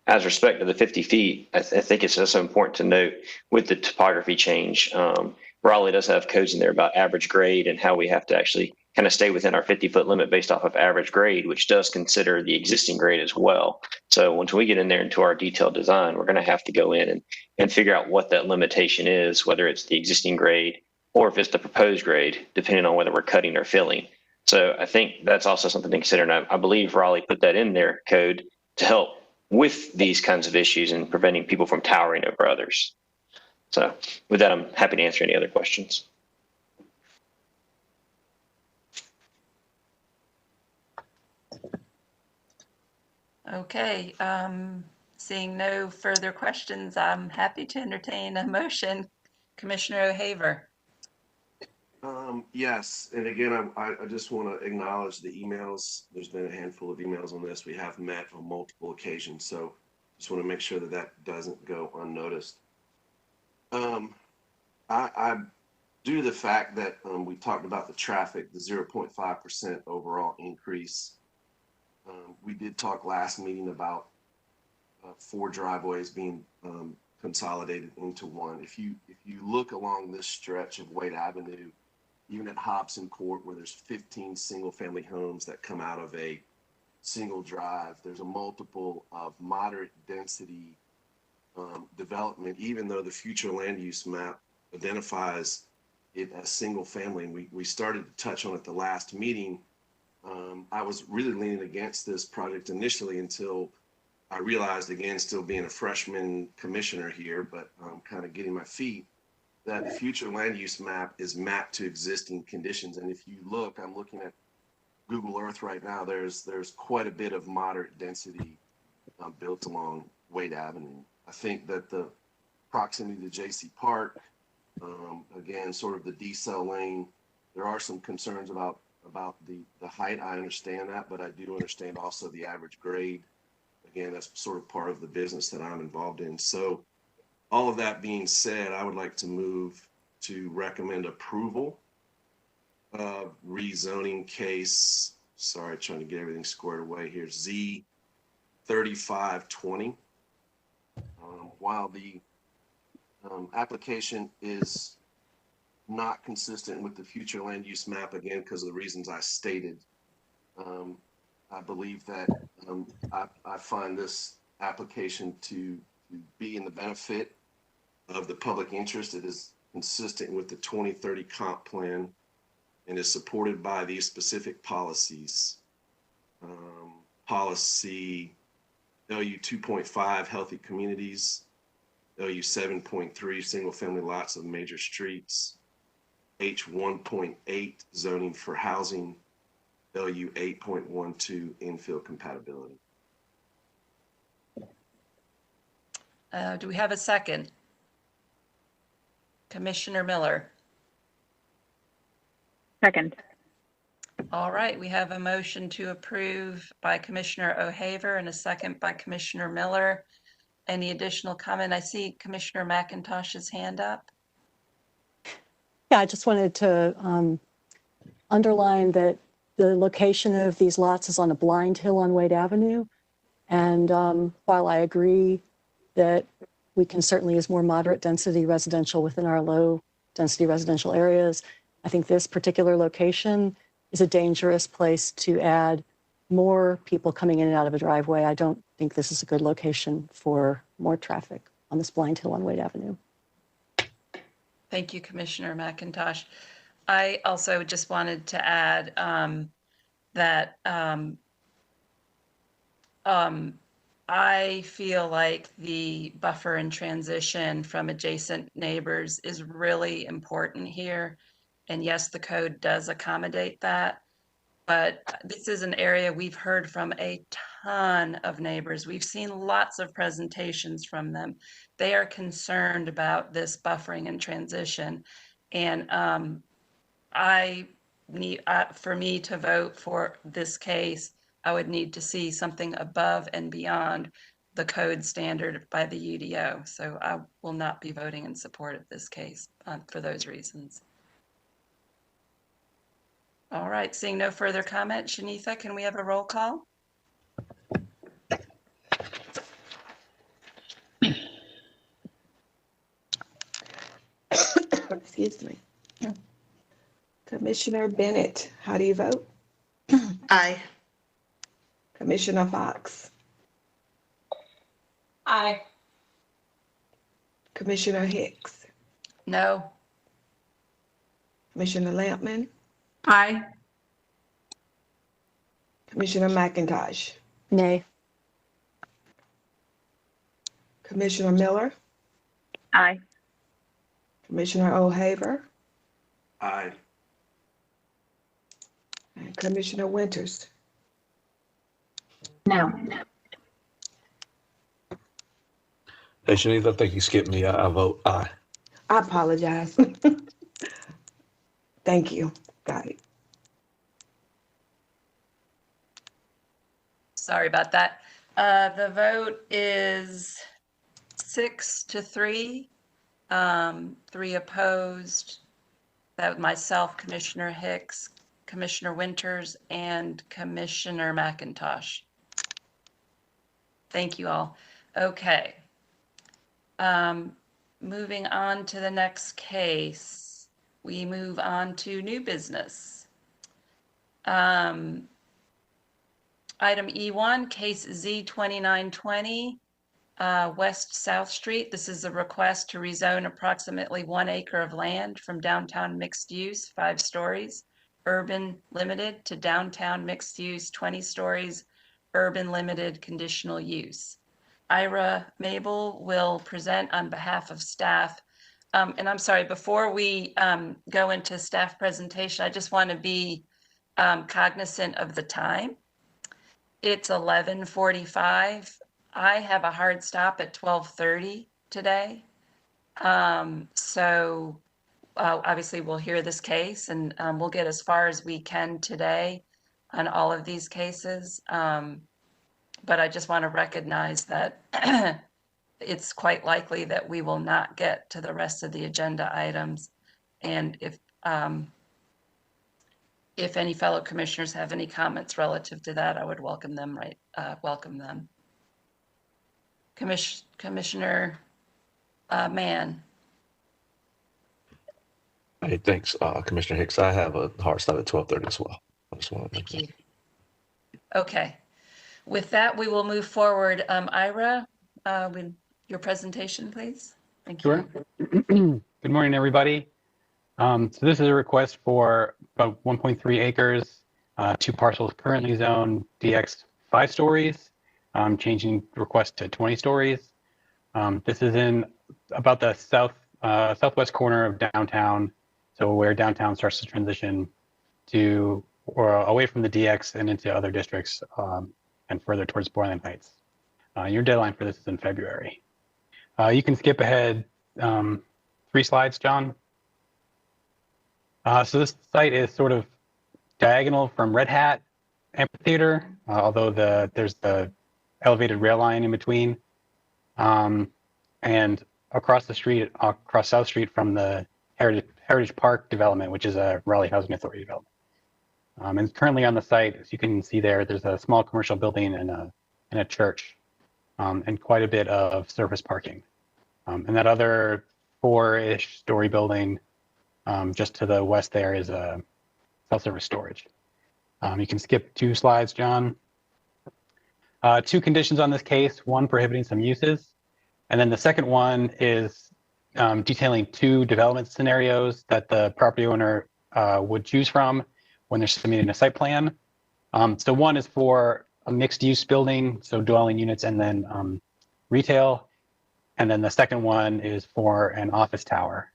Speaker 20: As respect to the 50 feet, I think it's also important to note with the topography change, Raleigh does have codes in there about average grade and how we have to actually kind of stay within our 50-foot limit based off of average grade, which does consider the existing grade as well. So once we get in there into our detailed design, we're going to have to go in and figure out what that limitation is, whether it's the existing grade or if it's the proposed grade, depending on whether we're cutting or filling. So I think that's also something to consider. And I believe Raleigh put that in their code to help with these kinds of issues and preventing people from towering over others. So with that, I'm happy to answer any other questions.
Speaker 11: Okay, seeing no further questions, I'm happy to entertain a motion. Commissioner O'Haver.
Speaker 19: Yes, and again, I just want to acknowledge the emails. There's been a handful of emails on this. We have met on multiple occasions, so just want to make sure that that doesn't go unnoticed. I due to the fact that we talked about the traffic, the 0.5% overall increase. We did talk last meeting about 4 driveways being consolidated into one. If you look along this stretch of Wade Avenue, even at Hobson Court, where there's 15 single-family homes that come out of a single drive, there's a multiple of moderate density development, even though the future land use map identifies it as single family. And we started to touch on it the last meeting. I was really leaning against this project initially until I realized, again, still being a freshman commissioner here, but kind of getting my feet, that the future land use map is mapped to existing conditions. And if you look, I'm looking at Google Earth right now, there's quite a bit of moderate density built along Wade Avenue. I think that the proximity to JC Park, again, sort of the decel lane, there are some concerns about the height. I understand that, but I do understand also the average grade. Again, that's sort of part of the business that I'm involved in. So all of that being said, I would like to move to recommend approval of rezoning case, sorry, trying to get everything squared away here, Z 3520. While the application is not consistent with the future land use map, again, because of the reasons I stated, I believe that I find this application to be in the benefit of the public interest. It is consistent with the 2030 comp plan and is supported by these specific policies. Policy LU 2.5, healthy communities, LU 7.3, single family lots of major streets, H 1.8, zoning for housing, LU 8.12, infill compatibility.
Speaker 11: Do we have a second? Commissioner Miller.
Speaker 4: Second.
Speaker 11: All right, we have a motion to approve by Commissioner O'Haver and a second by Commissioner Miller. Any additional comment? I see Commissioner McIntosh's hand up.
Speaker 10: Yeah, I just wanted to underline that the location of these lots is on a blind hill on Wade Avenue. And while I agree that we can certainly use more moderate density residential within our low density residential areas, I think this particular location is a dangerous place to add more people coming in and out of a driveway. I don't think this is a good location for more traffic on this blind hill on Wade Avenue.
Speaker 11: Thank you, Commissioner McIntosh. I also just wanted to add that I feel like the buffer and transition from adjacent neighbors is really important here. And yes, the code does accommodate that. But this is an area we've heard from a ton of neighbors. We've seen lots of presentations from them. They are concerned about this buffering and transition. And for me to vote for this case, I would need to see something above and beyond the code standard by the UDO. So I will not be voting in support of this case for those reasons. All right, seeing no further comment, Shanitha, can we have a roll call?
Speaker 16: Excuse me. Commissioner Bennett, how do you vote?
Speaker 1: Aye.
Speaker 16: Commissioner Fox?
Speaker 23: Aye.
Speaker 16: Commissioner Hicks?
Speaker 11: No.
Speaker 16: Commissioner Lampman?
Speaker 8: Aye.
Speaker 16: Commissioner McIntosh?
Speaker 10: Nay.
Speaker 16: Commissioner Miller?
Speaker 4: Aye.
Speaker 16: Commissioner O'Haver?
Speaker 19: Aye.
Speaker 16: And Commissioner Winters?
Speaker 12: No.
Speaker 21: Hey, Shanitha, I think you skipped me. I vote aye.
Speaker 16: I apologize. Thank you. Got it.
Speaker 11: Sorry about that. The vote is 6-3, 3 opposed. That was myself, Commissioner Hicks, Commissioner Winters, and Commissioner McIntosh. Thank you all. Okay. Moving on to the next case, we move on to new business. Item E1, case Z2920, West South Street. This is a request to rezone approximately 1 acre of land from downtown mixed use, 5 stories, urban limited, to downtown mixed use, 20 stories, urban limited conditional use. Ira Mabel will present on behalf of staff. And I'm sorry, before we go into staff presentation, I just want to be cognizant of the time. It's 11:45. I have a hard stop at 12:30 today. So obviously we'll hear this case and we'll get as far as we can today on all of these cases. But I just want to recognize that it's quite likely that we will not get to the rest of the agenda items. And if any fellow commissioners have any comments relative to that, I would welcome them. Welcome them. Commissioner Mann.
Speaker 21: Hey, thanks, Commissioner Hicks. I have a hard stop at 12:30 as well. I just want to make
Speaker 11: Thank you. Okay. With that, we will move forward. Ira, with your presentation, please. Thank you.
Speaker 4: Sure. Good morning, everybody. So this is a request for about 1.3 acres, 2 parcels currently zoned DX 5 stories, changing request to 20 stories. This is in about the southwest corner of downtown, so where downtown starts to transition to or away from the DX and into other districts and further towards Boylan Heights. Your deadline for this is in February. You can skip ahead 3 slides, John. So this site is sort of diagonal from Red Hat Amphitheater, although there's the elevated rail line in between. And across the street, across South Street from the Heritage Park development, which is a Raleigh Housing Authority development. And currently on the site, as you can see there's a small commercial building and a church, and quite a bit of surface parking. And that other 4-ish story building just to the west there is a self-service storage. You can skip 2 slides, John. 2 conditions on this case, one prohibiting some uses. And then the second one is detailing 2 development scenarios that the property owner would choose from when they're submitting a site plan. So one is for a mixed use building, so dwelling units and then retail. And then the second one is for an office tower,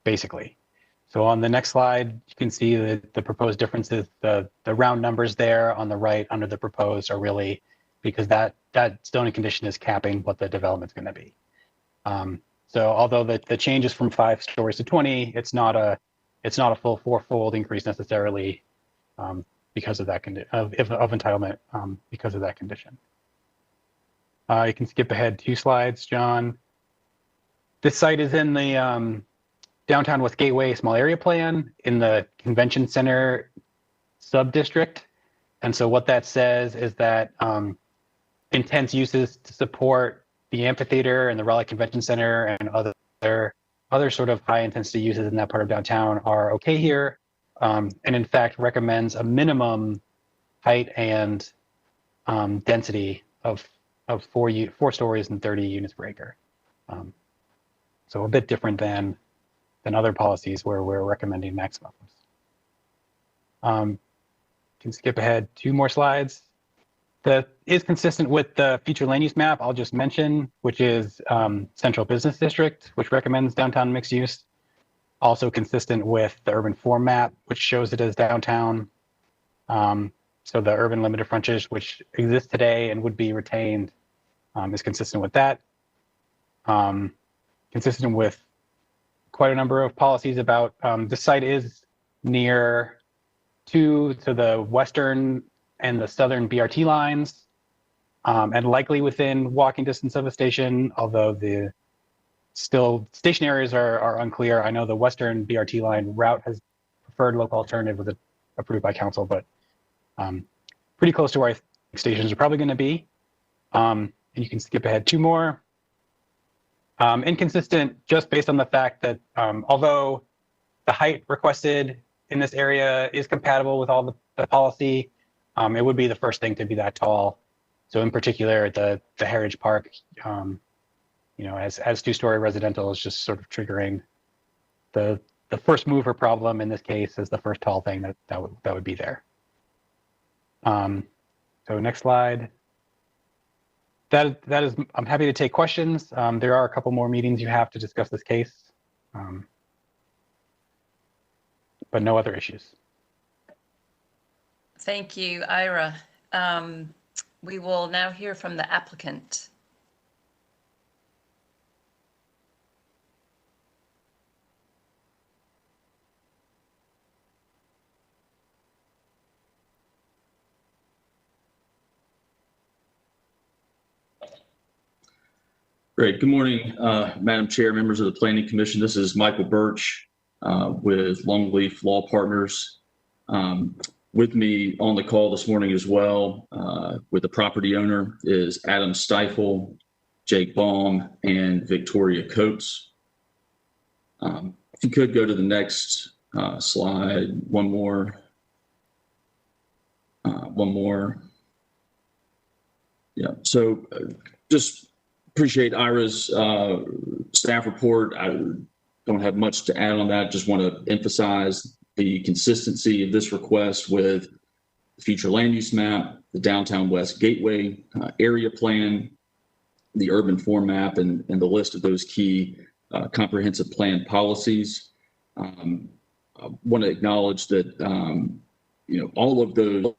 Speaker 4: basically. So on the next slide, you can see the proposed differences. The round numbers there on the right under the proposed are really because that zoning condition is capping what the development's going to be. So although the change is from 5 stories to 20, it's not a full 4-fold increase necessarily because of that of entitlement because of that condition. You can skip ahead 2 slides, John. This site is in the Downtown West Gateway Small Area Plan in the Convention Center sub-district. And so what that says is that intense uses to support the amphitheater and the Raleigh Convention Center and other sort of high intensity uses in that part of downtown are okay here. And in fact recommends a minimum height and density of 4 stories and 30 units per acre. So a bit different than other policies where we're recommending maximums. Can skip ahead 2 more slides. That is consistent with the future land use map I'll just mention, which is Central Business District, which recommends downtown mixed use. Also consistent with the urban form map, which shows it as downtown. So the urban limited frontage, which exists today and would be retained, is consistent with that. Consistent with quite a number of policies about the site is near to the western and the southern BRT lines, and likely within walking distance of a station, although the station areas are unclear. I know the western BRT line route has preferred local alternative was approved by council, but pretty close to where I think stations are probably going to be. And you can skip ahead 2 more. Inconsistent just based on the fact that although the height requested in this area is compatible with all the policy, it would be the first thing to be that tall. So in particular, the Heritage Park, you know, as 2-story residential is just sort of triggering the first mover problem in this case as the first tall thing that would be there. So next slide. That is, I'm happy to take questions. There are a couple more meetings you have to discuss this case, but no other issues.
Speaker 11: Thank you, Ira. We will now hear from the applicant.
Speaker 5: Great. Good morning, Madam Chair, members of the Planning Commission. This is Michael Birch with Longleaf Law Partners. With me on the call this morning as well with the property owner is Adam Stifel, Jake Baum, and Victoria Coates. If you could go to the next slide, one more. Yeah, so just appreciate Ira's staff report. I don't have much to add on that. Just want to emphasize the consistency of this request with the future land use map, the Downtown West Gateway area plan, the urban form map, and the list of those key comprehensive plan policies. I want to acknowledge that you know, all of those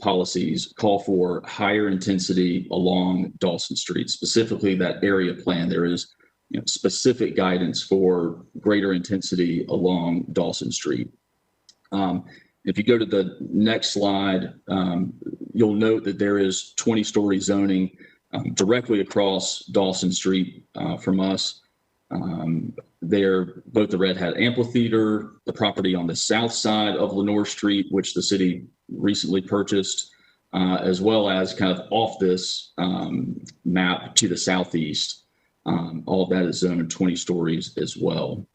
Speaker 5: policies call for higher intensity along Dawson Street, specifically that area plan. There is, you know, specific guidance for greater intensity along Dawson Street. If you go to the next slide, you'll note that there is 20-story zoning directly across Dawson Street from us. There, both the Red Hat Amphitheater, the property on the south side of Lenore Street, which the city recently purchased, as well as kind of off this map to the southeast. All of that is zoned 20 stories as well.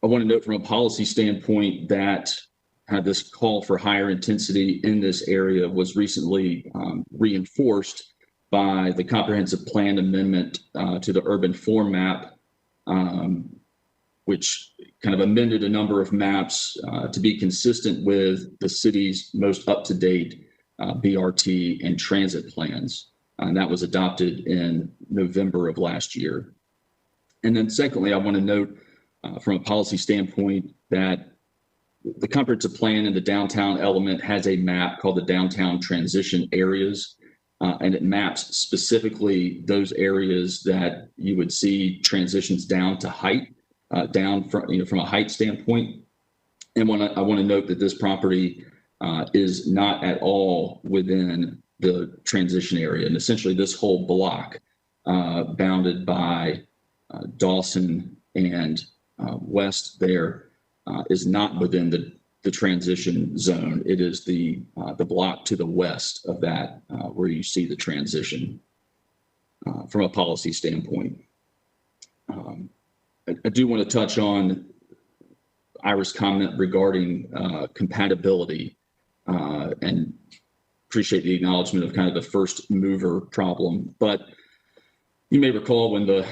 Speaker 5: I want to note from a policy standpoint that this call for higher intensity in this area was recently reinforced by the comprehensive plan amendment to the urban form map, which kind of amended a number of maps to be consistent with the city's most up-to-date BRT and transit plans. And that was adopted in November of last year. And then secondly, I want to note from a policy standpoint that the comprehensive plan in the downtown element has a map called the Downtown Transition Areas. And it maps specifically those areas that you would see transitions down to height, down from, you know, from a height standpoint. And I want to note that this property is not at all within the transition area. And essentially this whole block bounded by Dawson and West there is not within the transition zone. It is the block to the west of that where you see the transition from a policy standpoint. I do want to touch on Ira's comment regarding compatibility and appreciate the acknowledgement of kind of the first mover problem. But you may recall when the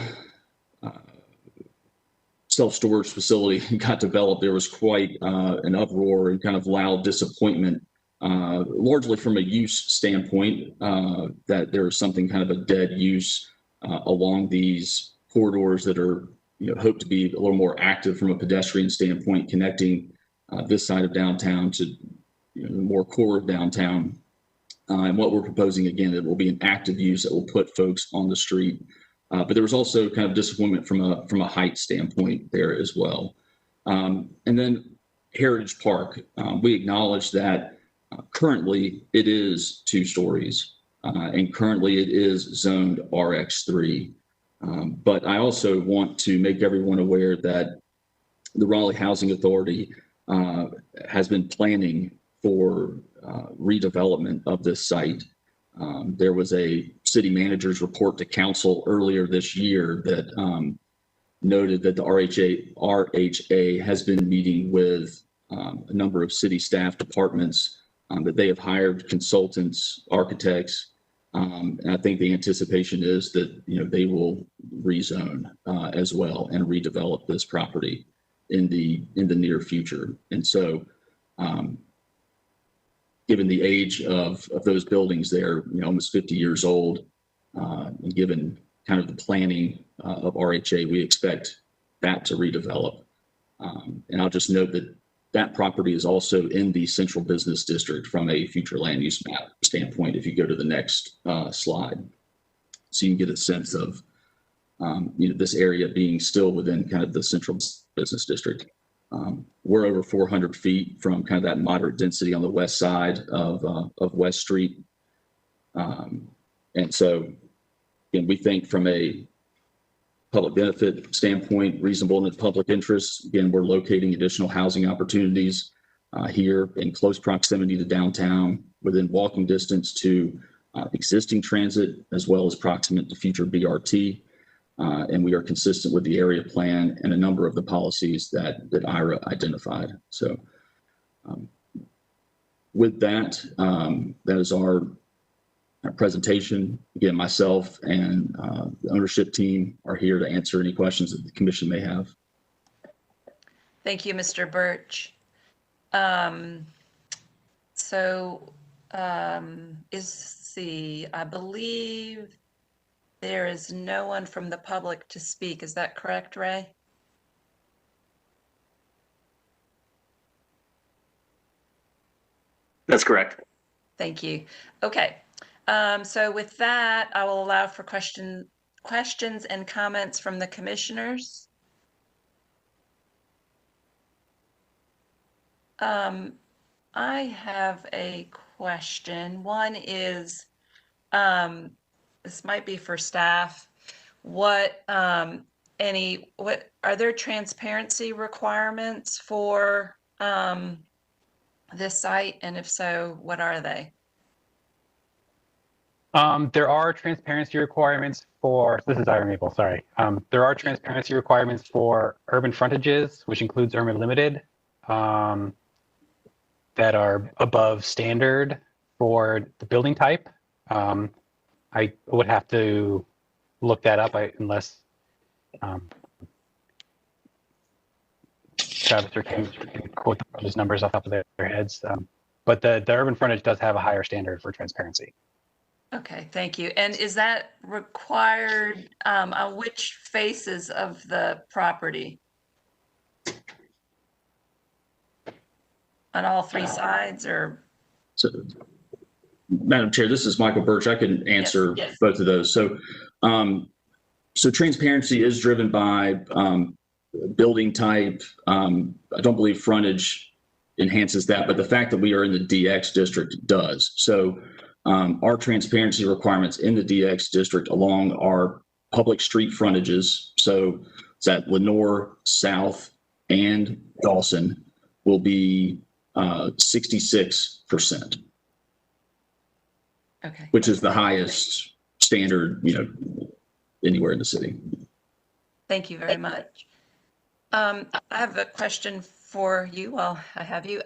Speaker 5: self-storage facility got developed, there was quite an uproar and kind of loud disappointment, largely from a use standpoint, that there is something kind of a dead use along these corridors that are, you know, hoped to be a little more active from a pedestrian standpoint, connecting this side of downtown to, you know, the more core of downtown. And what we're proposing, again, it will be an active use that will put folks on the street. But there was also kind of disappointment from a height standpoint there as well. And then Heritage Park, we acknowledge that currently it is 2 stories and currently it is zoned RX3. But I also want to make everyone aware that the Raleigh Housing Authority has been planning for redevelopment of this site. There was a city manager's report to council earlier this year that noted that the RHA has been meeting with a number of city staff departments, that they have hired consultants, architects, and I think the anticipation is that they will rezone as well and redevelop this property in the near future. And so, given the age of those buildings, they're almost 50 years old, and given kind of the planning of RHA, we expect that to redevelop. And I'll just note that that property is also in the central business district from a future land use map standpoint, if you go to the next slide. So you can get a sense of this area being still within kind of the central business district. We're over 400 feet from kind of that moderate density on the west side of West Street. And so, again, we think from a public benefit standpoint, reasonable in the public interest. Again, we're locating additional housing opportunities here in close proximity to downtown, within walking distance to existing transit, as well as proximate to future BRT. And we are consistent with the area plan and a number of the policies that Ira identified. So with that, that is our presentation. Again, myself and the ownership team are here to answer any questions that the commission may have.
Speaker 11: Thank you, Mr. Birch. I believe there is no one from the public to speak. Is that correct, Ray?
Speaker 15: That's correct.
Speaker 11: Thank you. Okay. So with that, I will allow for questions and comments from the commissioners. I have a question. One is, this might be for staff. What are there transparency requirements for this site? And if so, what are they?
Speaker 4: There are transparency requirements for, this is Ira Maple, sorry. There are transparency requirements for urban frontages, which includes urban limited, that are above standard for the building type. I would have to look that up unless Travis or Kim can quote those numbers off the top of their heads. But the urban frontage does have a higher standard for transparency.
Speaker 11: Okay, thank you. And is that required on which faces of the property? On all three sides, or?
Speaker 5: So, Madam Chair, this is Michael Birch. I can answer
Speaker 11: yes.
Speaker 5: both of those. So, so transparency is driven by building type. I don't believe frontage enhances that, but the fact that we are in the DX district does. So our transparency requirements in the DX district along our public street frontages, so it's at Lenore, South, and Dawson, will be 66%.
Speaker 11: Okay.
Speaker 5: Which is the highest standard, anywhere in the city.
Speaker 11: Thank you very much. I have a question for you while I have you.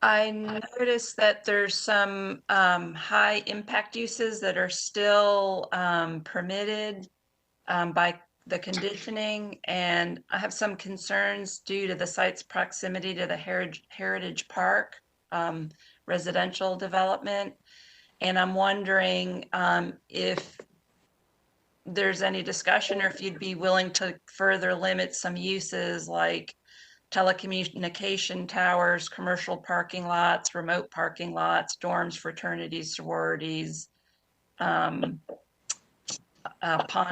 Speaker 11: I noticed that there's some high impact uses that are still permitted by the conditioning, and I have some concerns due to the site's proximity to the Heritage Park residential development. And I'm wondering if there's any discussion or if you'd be willing to further limit some uses like telecommunication towers, commercial parking lots, remote parking lots, dorms, fraternities, sororities, pawn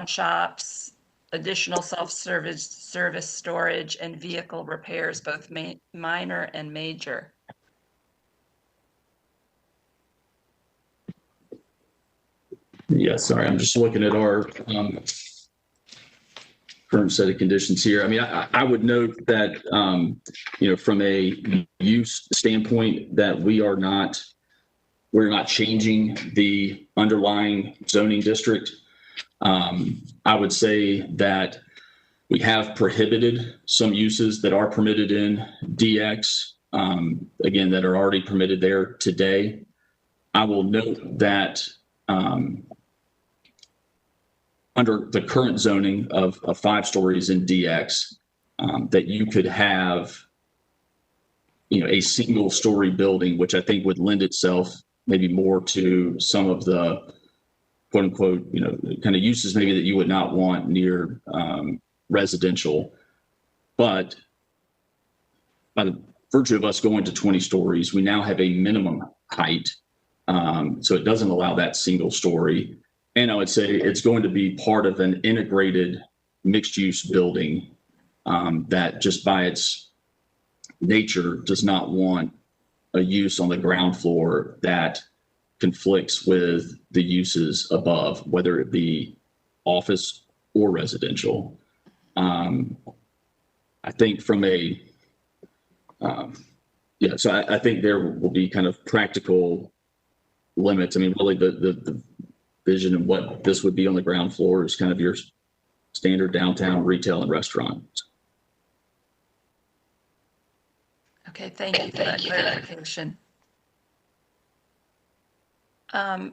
Speaker 11: shops, additional self-service storage, and vehicle repairs, both minor and major.
Speaker 5: Yeah, sorry, I'm just looking at our current set of conditions here. I mean, I would note that, from a use standpoint, that we are not we're not changing the underlying zoning district. I would say that we have prohibited some uses that are permitted in DX, again, that are already permitted there today. I will note that under the current zoning of 5 stories in DX, that you could have, a single story building, which I think would lend itself maybe more to some of the quote unquote, kind of uses maybe that you would not want near residential. But by the virtue of us going to 20 stories, we now have a minimum height. So it doesn't allow that single story. And I would say it's going to be part of an integrated mixed use building that just by its nature does not want a use on the ground floor that conflicts with the uses above, whether it be office or residential. I think from a, so I think there will be kind of practical limits. I mean, really the vision of what this would be on the ground floor is kind of your standard downtown retail and restaurant.
Speaker 11: Okay, thank you for that clarification. I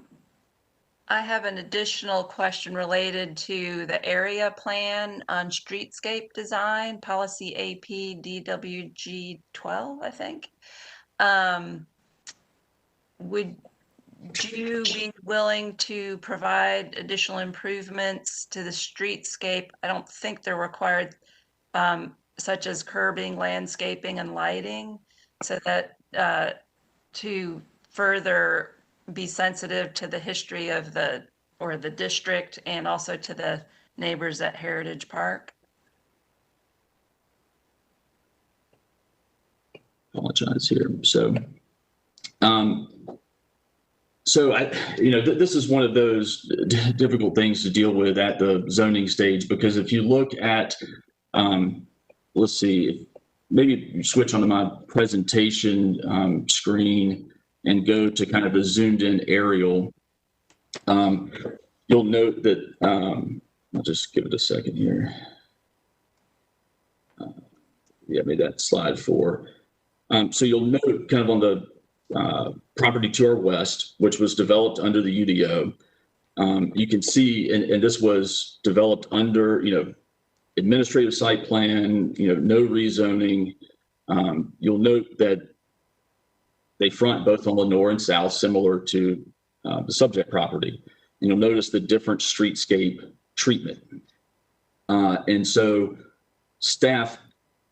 Speaker 11: have an additional question related to the area plan on streetscape design, policy AP DWG 12, I think. Would you be willing to provide additional improvements to the streetscape? I don't think they're required, such as curbing, landscaping, and lighting, so that to further be sensitive to the history of the district and also to the neighbors at Heritage Park?
Speaker 5: Apologize here. So, this is one of those difficult things to deal with at the zoning stage, because if you look at, let's see, maybe you switch onto my presentation screen and go to kind of a zoomed in aerial, you'll note that, I'll just give it a second here. Maybe that's slide 4. So you'll note kind of on the property to our west, which was developed under the UDO, you can see, and this was developed under, administrative site plan, no rezoning. You'll note that they front both on Lenore and South, similar to the subject property. And you'll notice the different streetscape treatment. And so staff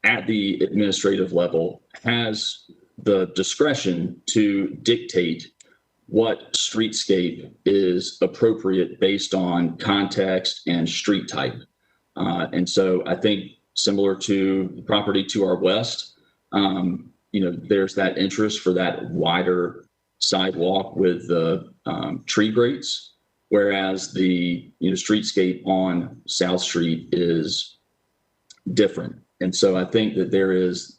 Speaker 5: at the administrative level has the discretion to dictate what streetscape is appropriate based on context and street type. And so I think similar to the property to our west, there's that interest for that wider sidewalk with the tree grates, whereas the streetscape on South Street is different. And so I think that there is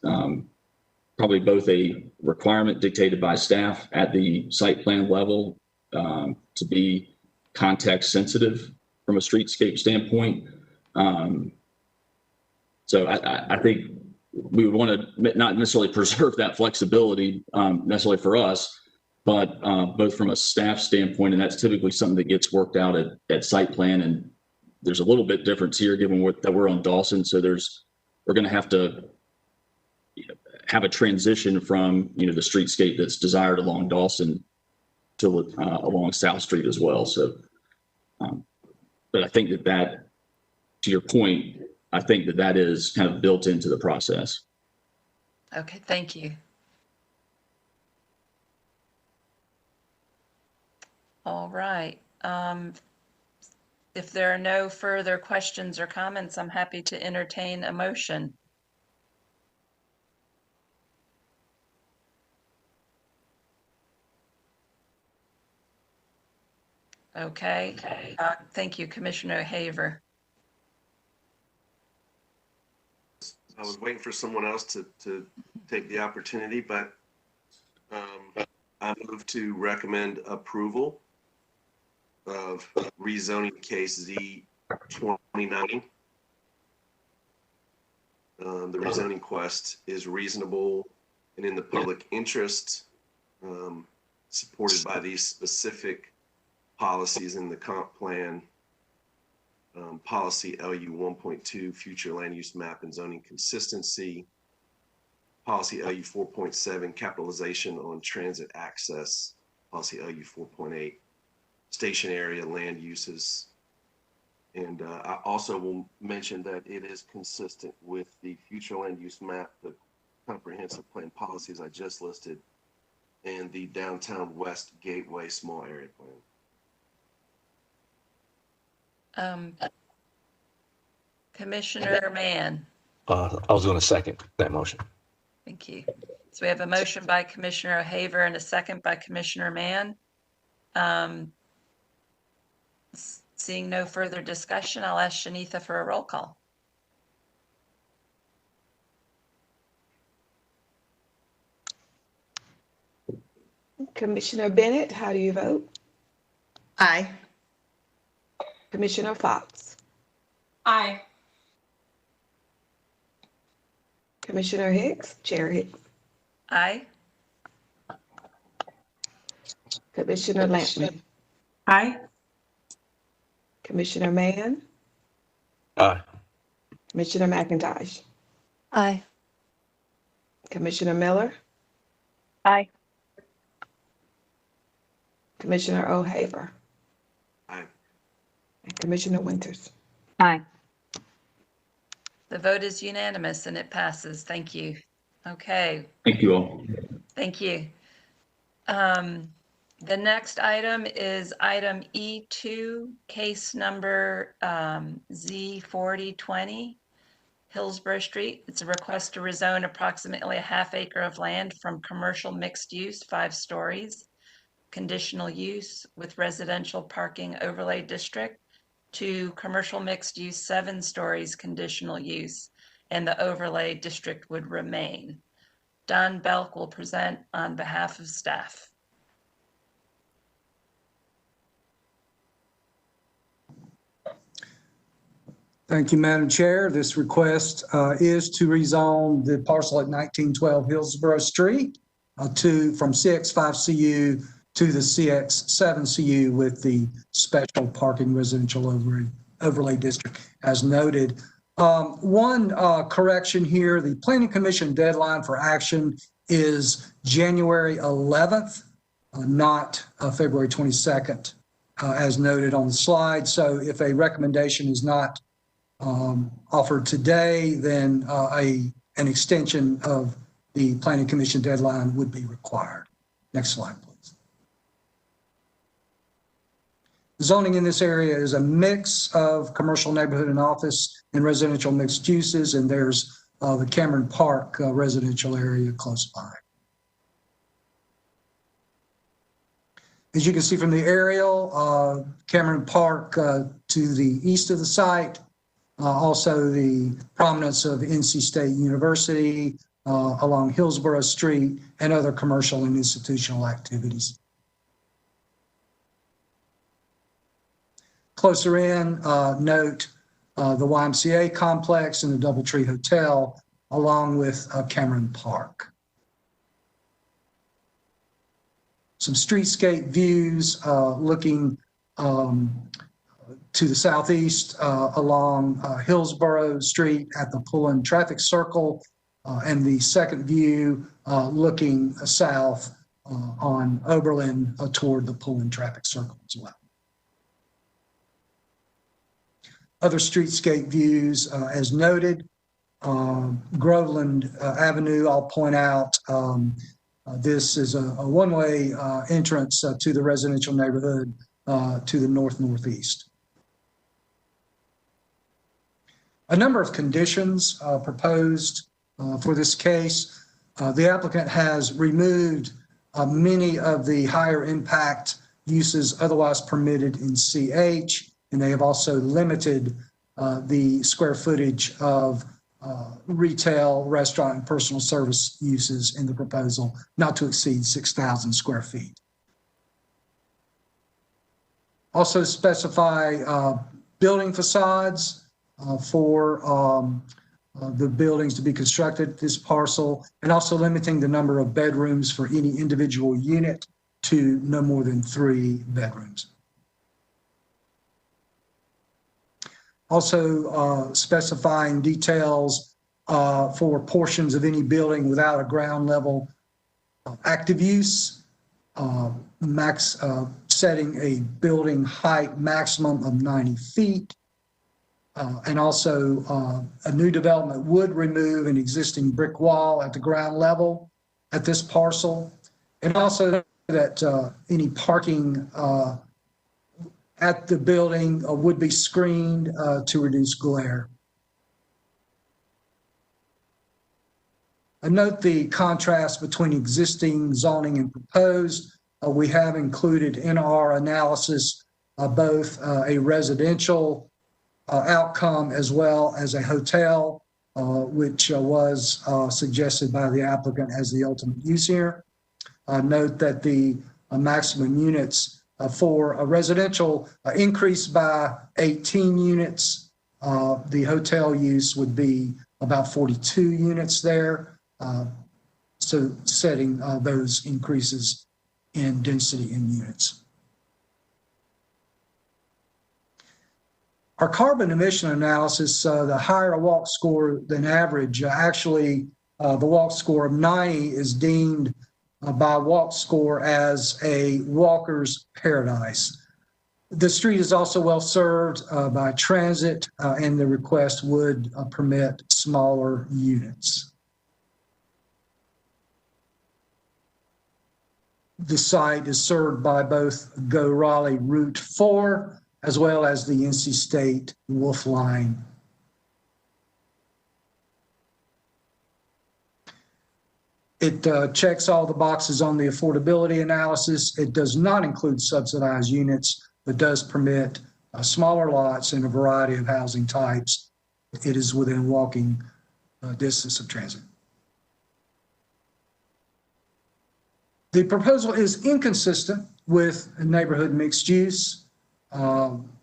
Speaker 5: probably both a requirement dictated by staff at the site plan level to be context sensitive from a streetscape standpoint. So I think we would want to not necessarily preserve that flexibility necessarily for us, but both from a staff standpoint, and that's typically something that gets worked out at site plan. And there's a little bit difference here given that we're on Dawson. So we're going to have have a transition from, the streetscape that's desired along Dawson to along South Street as well. So, but I think that to your point, I think that is kind of built into the process.
Speaker 11: Okay, thank you. All right. If there are no further questions or comments, I'm happy to entertain a motion. Okay. Thank you, Commissioner Haver.
Speaker 19: I was waiting for someone else to take the opportunity, but I I move to recommend approval of rezoning case Z29. The rezoning request is reasonable and in the public interest, supported by these specific policies in the comp plan. Policy LU 1.2, future land use map and zoning consistency. Policy LU 4.7, capitalization on transit access. Policy LU 4.8, station area land uses. And I also will mention that it is consistent with the future land use map, the comprehensive plan policies I just listed, and the downtown west gateway small area plan.
Speaker 11: Commissioner Mann.
Speaker 21: I was going to second that motion.
Speaker 11: Thank you. So we have a motion by Commissioner O'Haver and a second by Commissioner Mann. Seeing no further discussion, I'll ask Shanitha for a roll call.
Speaker 16: Commissioner Bennett, how do you vote?
Speaker 1: Aye.
Speaker 16: Commissioner Fox?
Speaker 23: Aye.
Speaker 16: Commissioner Hicks, Chair Hicks?
Speaker 11: Aye.
Speaker 16: Commissioner Lampman?
Speaker 8: Aye.
Speaker 16: Commissioner Mann?
Speaker 21: Aye.
Speaker 16: Commissioner McIntosh?
Speaker 10: Aye.
Speaker 16: Commissioner Miller?
Speaker 18: Aye.
Speaker 16: Commissioner O'Haver?
Speaker 19: Aye.
Speaker 16: And Commissioner Winters?
Speaker 12: Aye.
Speaker 11: The vote is unanimous and it passes. Thank you. Okay.
Speaker 5: Thank you all.
Speaker 11: Thank you. The next item is item E2, case number Z4020, Hillsborough Street. It's a request to rezone approximately a half acre of land from commercial mixed use, 5 stories, conditional use with residential parking overlay district, to commercial mixed use, 7 stories, conditional use, and the overlay district would remain. Don Belk will present on behalf of staff.
Speaker 6: Thank you, Madam Chair. This request is to rezone the parcel at 1912 Hillsborough Street from CX5CU to the CX7CU with the special parking residential overlay district as noted. One correction here, the Planning Commission deadline for action is January 11th, not February 22nd, as noted on the slide. So if a recommendation is not offered today, then an extension of the Planning Commission deadline would be required. Next slide, please. Zoning in this area is a mix of commercial neighborhood and office and residential mixed uses, and there's the Cameron Park residential area close by. As you can see from the aerial, Cameron Park to the east of the site, also the prominence of NC State University along Hillsborough Street, and other commercial and institutional activities. Closer in, note the YMCA complex and the Doubletree Hotel, along with Cameron Park. Some streetscape views looking to the southeast along Hillsborough Street at the Pullen traffic circle, and the second view looking south on Oberlin toward the Pullen traffic circle as well. Other streetscape views as noted, Groveland Avenue, I'll point out, this is a one-way entrance to the residential neighborhood to the north-northeast. A number of conditions proposed for this case. The applicant has removed many of the higher impact uses otherwise permitted in CH, and they have also limited the square footage of retail, restaurant, and personal service uses in the proposal, not to exceed 6,000 square feet. Also specify building facades for the buildings to be constructed at this parcel, and also limiting the number of bedrooms for any individual unit to no more than 3 bedrooms. Also specifying details for portions of any building without a ground level active use, setting a building height maximum of 90 feet. And also a new development would remove an existing brick wall at the ground level at this parcel. And also that any parking at the building would be screened to reduce glare. I note the contrast between existing zoning and proposed. We have included in our analysis both a residential outcome as well as a hotel, which was suggested by the applicant as the ultimate use here. Note that the maximum units for a residential increased by 18 units. The hotel use would be about 42 units there. So setting those increases in density in units. Our carbon emission analysis, the higher a walk score than average, actually the walk score of 90 is deemed by walk score as a walker's paradise. The street is also well served by transit, and the request would permit smaller units. The site is served by both Go Raleigh Route 4 as well as the NC State Wolf Line. It checks all the boxes on the affordability analysis. It does not include subsidized units, but does permit smaller lots in a variety of housing types. It is within walking distance of transit. The proposal is inconsistent with neighborhood mixed use,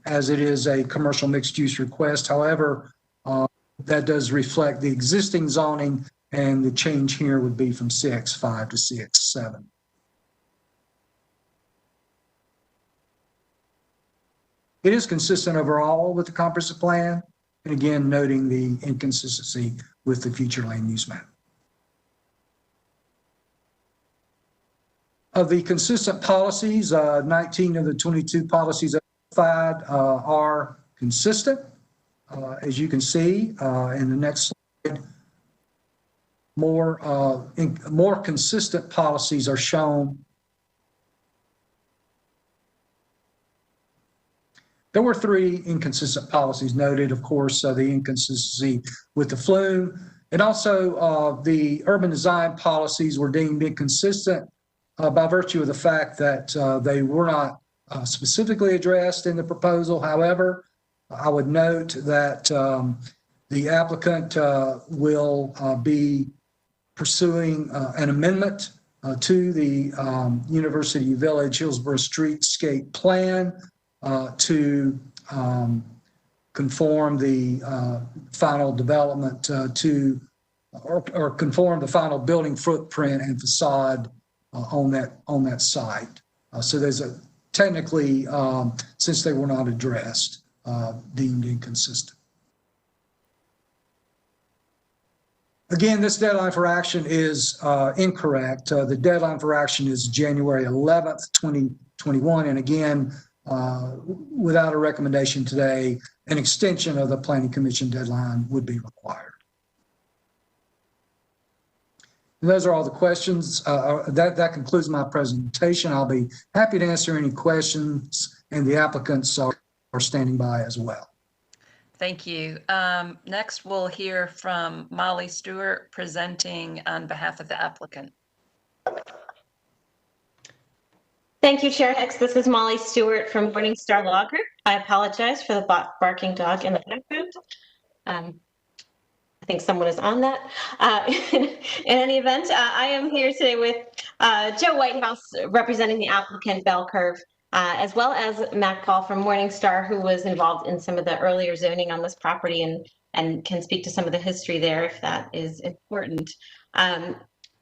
Speaker 6: as it is a commercial mixed use request. However, that does reflect the existing zoning, and the change here would be from CX5 to CX7. It is consistent overall with the comprehensive plan, and again, noting the inconsistency with the future land use map. Of the consistent policies, 19 of the 22 policies identified are consistent. As you can see in the next slide, more consistent policies are shown. There were 3 inconsistent policies noted, of course, the inconsistency with the flume, and also the urban design policies were deemed inconsistent by virtue of the fact that they were not specifically addressed in the proposal. However, I would note that the applicant will be pursuing an amendment to the University Village Hillsborough Streetscape Plan to conform the final development to, or conform the final building footprint and facade on that site. So there's a technically, since they were not addressed, deemed inconsistent. Again, this deadline for action is incorrect. The deadline for action is January 11th, 2021. And again, without a recommendation today, an extension of the Planning Commission deadline would be required. And those are all the questions. That concludes my presentation. I'll be happy to answer any questions, and the applicants are standing by as well.
Speaker 11: Thank you. Next, we'll hear from Molly Stewart presenting on behalf of the applicant.
Speaker 3: Thank you, Chair Hicks. This is Molly Stewart from Morningstar Law Group. I apologize for the barking dog in the background. I think someone is on that. In any event, I am here today with Joe Whitehouse representing the applicant Bell Curve, as well as Mac Paul from Morningstar, who was involved in some of the earlier zoning on this property and can speak to some of the history there if that is important.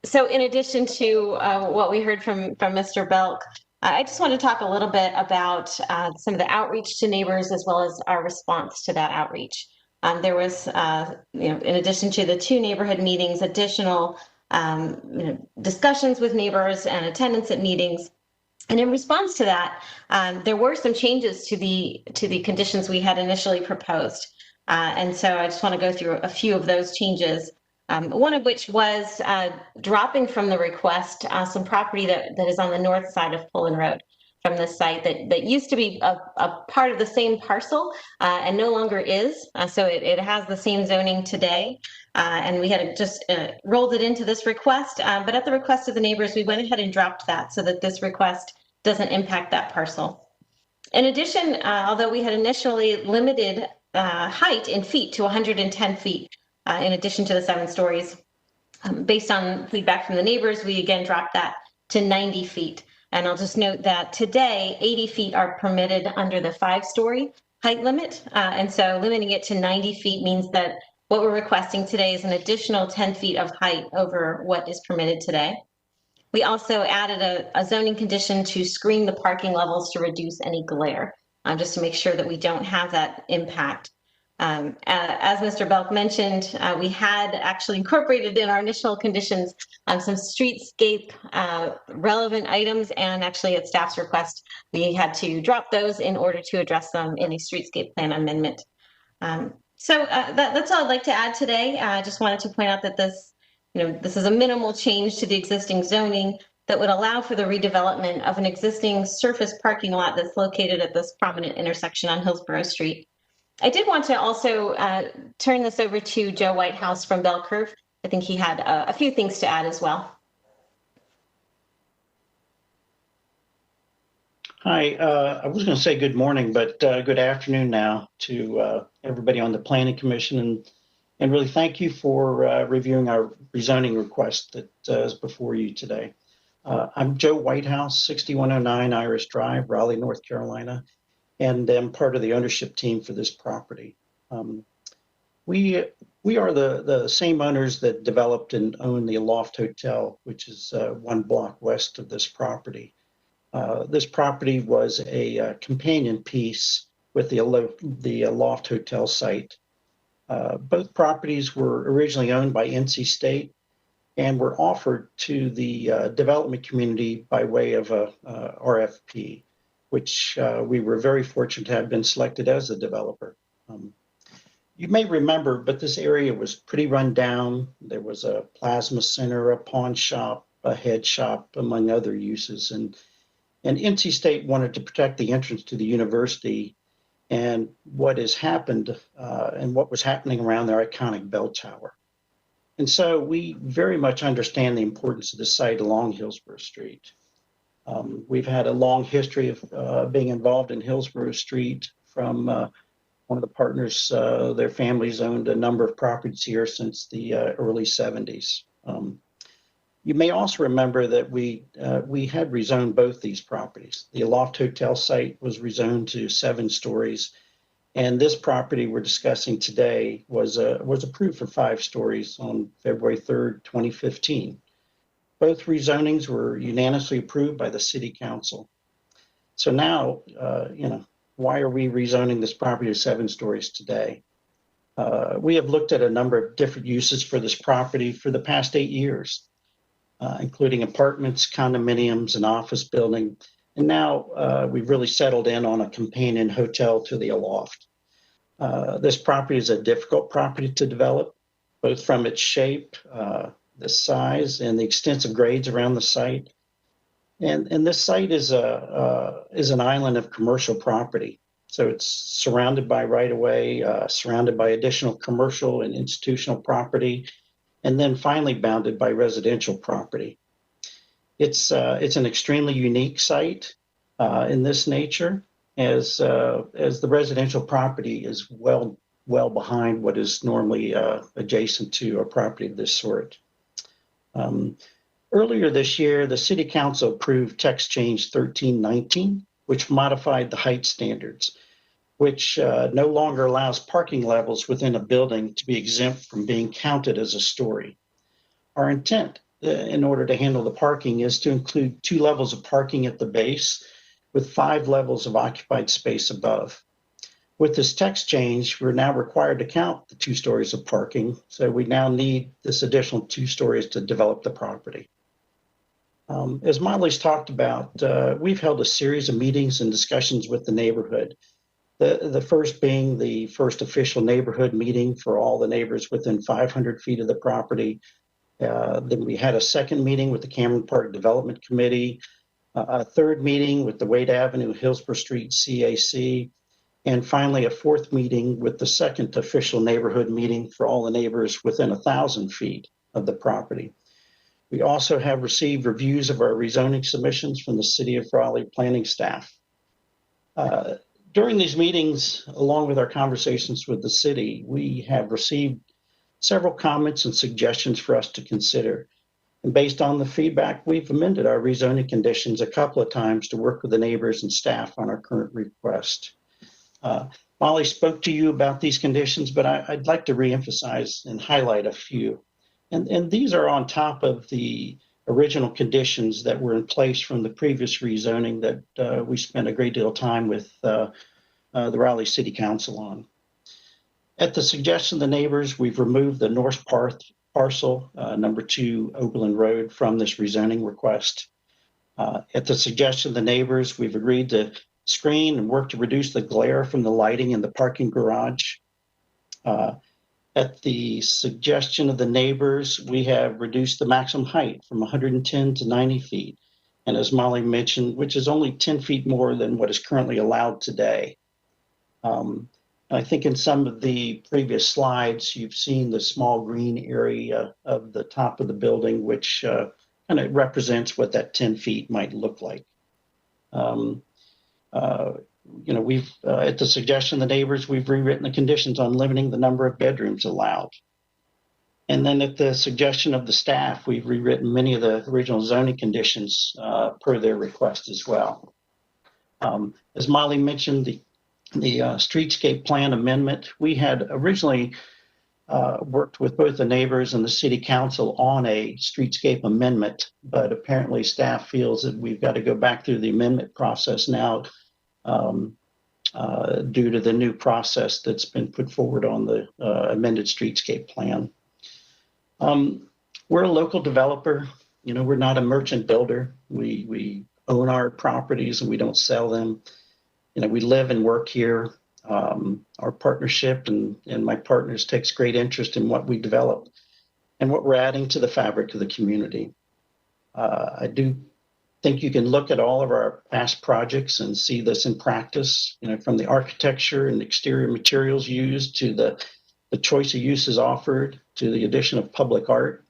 Speaker 3: So in addition to what we heard from Mr. Belk, I just want to talk a little bit about some of the outreach to neighbors as well as our response to that outreach. There was, in addition to the 2 neighborhood meetings, additional discussions with neighbors and attendance at meetings. And in response to that, there were some changes to the conditions we had initially proposed. And so I just want to go through a few of those changes. One of which was dropping from the request some property that is on the north side of Pullen Road from this site that used to be a part of the same parcel and no longer is. So it has the same zoning today. And we had just rolled it into this request. But at the request of the neighbors, we went ahead and dropped that so that this request doesn't impact that parcel. In addition, although we had initially limited height in feet to 110 feet, in addition to the 7 stories. Based on feedback from the neighbors, we again dropped that to 90 feet. And I'll just note that today, 80 feet are permitted under the 5-story height limit. And so limiting it to 90 feet means that what we're requesting today is an additional 10 feet of height over what is permitted today. We also added a zoning condition to screen the parking levels to reduce any glare, just to make sure that we don't have that impact. As Mr. Belk mentioned, we had actually incorporated in our initial conditions some streetscape relevant items, and actually at staff's request, we had to drop those in order to address them in a streetscape plan amendment. So that's all I'd like to add today. I just wanted to point out that this is a minimal change to the existing zoning that would allow for the redevelopment of an existing surface parking lot that's located at this prominent intersection on Hillsborough Street. I did want to also turn this over to Joe Whitehouse from Bell Curve. I think he had a few things to add as well.
Speaker 13: Hi, I was going to say good morning, but good afternoon now to everybody on the Planning Commission, and really thank you for reviewing our rezoning request that is before you today. I'm Joe Whitehouse, 6109 Iris Drive, Raleigh, North Carolina, and am part of the ownership team for this property. We are the same owners that developed and own the Aloft Hotel, which is 1 block west of this property. This property was a companion piece with the Aloft Hotel site. Both properties were originally owned by NC State and were offered to the development community by way of a RFP, which we were very fortunate to have been selected as a developer. You may remember, but this area was pretty run down. There was a plasma center, a pawn shop, a head shop, among other uses. And NC State wanted to protect the entrance to the university and what has happened and what was happening around their iconic bell tower. And so we very much understand the importance of the site along Hillsborough Street. We've had a long history of being involved in Hillsborough Street from one of the partners, their families owned a number of properties here since the early 70s. You may also remember that we had rezoned both these properties. The Aloft Hotel site was rezoned to 7 stories, and this property we're discussing today was approved for 5 stories on February 3rd, 2015. Both rezonings were unanimously approved by the City Council. So now, why are we rezoning this property to 7 stories today? We have looked at a number of different uses for this property for the past 8 years. Including apartments, condominiums, an office building. And now we've really settled in on a companion hotel to the Aloft. This property is a difficult property to develop, both from its shape, the size, and the extensive grades around the site. And this site is an island of commercial property. So it's surrounded by right-of-way, surrounded by additional commercial and institutional property, and then finally bounded by residential property. It's an extremely unique site in this nature, as the residential property is well well behind what is normally adjacent to a property of this sort. Earlier this year, the City Council approved text change 1319, which modified the height standards, which no longer allows parking levels within a building to be exempt from being counted as a story. Our intent in order to handle the parking is to include 2 levels of parking at the base with 5 levels of occupied space above. With this text change, we're now required to count the 2 stories of parking, so we now need this additional 2 stories to develop the property. As Molly's talked about, we've held a series of meetings and discussions with the neighborhood. The first being the first official neighborhood meeting for all the neighbors within 500 feet of the property. Then we had a second meeting with the Cameron Park Development Committee, a third meeting with the Wade Avenue, Hillsborough Street CAC, and finally a fourth meeting with the second official neighborhood meeting for all the neighbors within 1,000 feet of the property. We also have received reviews of our rezoning submissions from the City of Raleigh planning staff. During these meetings, along with our conversations with the city, we have received several comments and suggestions for us to consider. And based on the feedback, we've amended our rezoning conditions a couple of times to work with the neighbors and staff on our current request. Molly spoke to you about these conditions, but I'd like to reemphasize and highlight a few. And these are on top of the original conditions that were in place from the previous rezoning that we spent a great deal of time with the Raleigh City Council on. At the suggestion of the neighbors, we've removed the north parcel, number 2 Oberlin Road, from this rezoning request. At the suggestion of the neighbors, we've agreed to screen and work to reduce the glare from the lighting in the parking garage. At the suggestion of the neighbors, we have reduced the maximum height from 110 to 90 feet. And as Molly mentioned, which is only 10 feet more than what is currently allowed today. I think in some of the previous slides, you've seen the small green area of the top of the building, which kind of represents what that 10 feet might look like. We've, at the suggestion of the neighbors, we've rewritten the conditions on limiting the number of bedrooms allowed. And then at the suggestion of the staff, we've rewritten many of the original zoning conditions per their request as well. As Molly mentioned, the streetscape plan amendment, we had originally worked with both the neighbors and the city council on a streetscape amendment, but apparently staff feels that we've got to go back through the amendment process now due to the new process that's been put forward on the amended streetscape plan. We're a local developer. We're not a merchant builder. We own our properties and we don't sell them. We live and work here. Our partnership and my partners takes great interest in what we develop and what we're adding to the fabric of the community. I do think you can look at all of our past projects and see this in practice, from the architecture and exterior materials used to the choice of uses offered to the addition of public art.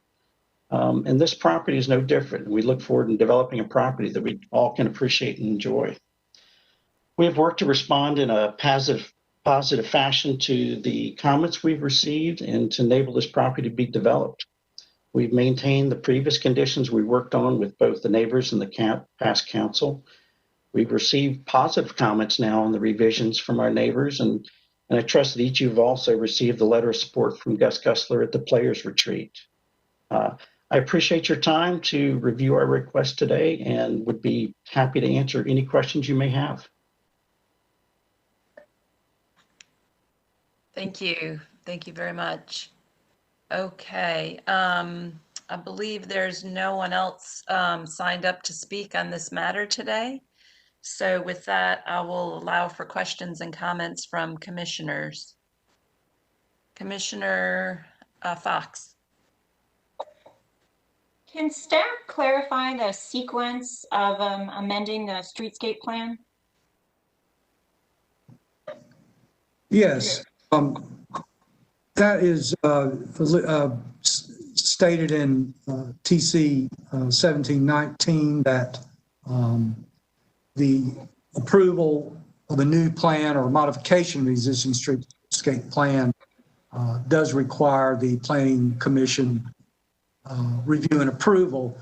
Speaker 13: And this property is no different. We look forward to developing a property that we all can appreciate and enjoy. We have worked to respond in a positive fashion to the comments we've received and to enable this property to be developed. We've maintained the previous conditions we worked on with both the neighbors and the past council. We've received positive comments now on the revisions from our neighbors, and I trust that each of you have also received the letter of support from Gus Gussler at the Players Retreat. I appreciate your time to review our request today and would be happy to answer any questions you may have.
Speaker 11: Thank you. Thank you very much. Okay. I believe there's no one else signed up to speak on this matter today. So with that, I will allow for questions and comments from commissioners. Commissioner Fox.
Speaker 23: Can staff clarify the sequence of amending the streetscape plan?
Speaker 6: Yes. That is stated in TC 1719 that the approval of a new plan or modification of the existing streetscape plan does require the Planning Commission review and approval.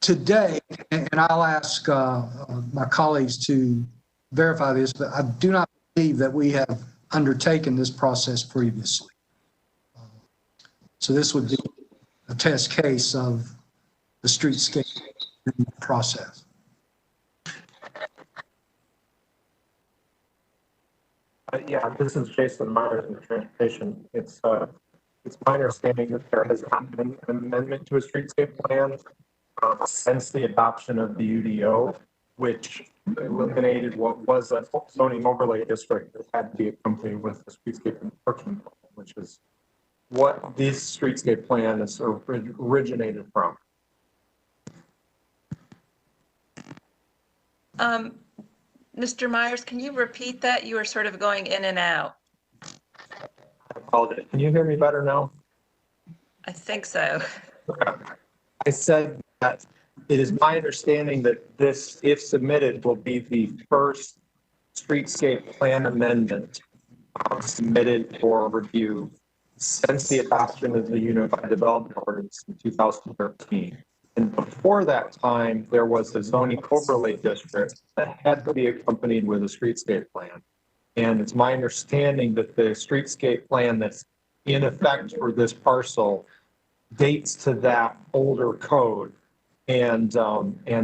Speaker 6: Today, and I'll ask my colleagues to verify this, but I do not believe that we have undertaken this process previously. So this would be a test case of the streetscape process.
Speaker 2: Yeah, this is Jason Myers in Transportation. It's my understanding that there has not been an amendment to a streetscape plan since the adoption of the UDO, which eliminated what was a zoning overlay district that had to be accompanied with a streetscape and parking plan, which is what this streetscape plan is originated from.
Speaker 11: Mr. Myers, can you repeat that? You were sort of going in and out.
Speaker 2: I apologize. Can you hear me better now?
Speaker 11: I think so.
Speaker 2: Okay. I said that it is my understanding that this, if submitted, will be the first streetscape plan amendment submitted for review since the adoption of the Unified Development Ordinance in 2013. And before that time, there was a zoning overlay district that had to be accompanied with a streetscape plan. And it's my understanding that the streetscape plan that's in effect for this parcel dates to that older code. And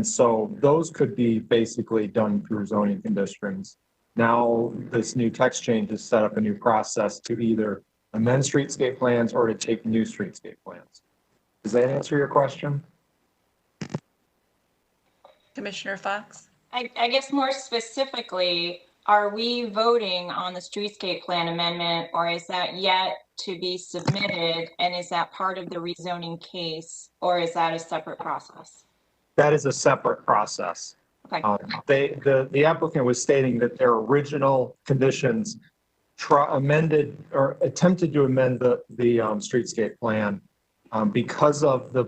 Speaker 2: so those could be basically done through zoning conditions. Now, this new text change has set up a new process to either amend streetscape plans or to take new streetscape plans. Does that answer your question?
Speaker 11: Commissioner Fox?
Speaker 23: I guess more specifically, are we voting on the streetscape plan amendment, or is that yet to be submitted? And is that part of the rezoning case, or is that a separate process?
Speaker 2: That is a separate process.
Speaker 23: Okay.
Speaker 2: The applicant was stating that their original conditions amended or attempted to amend the streetscape plan because of the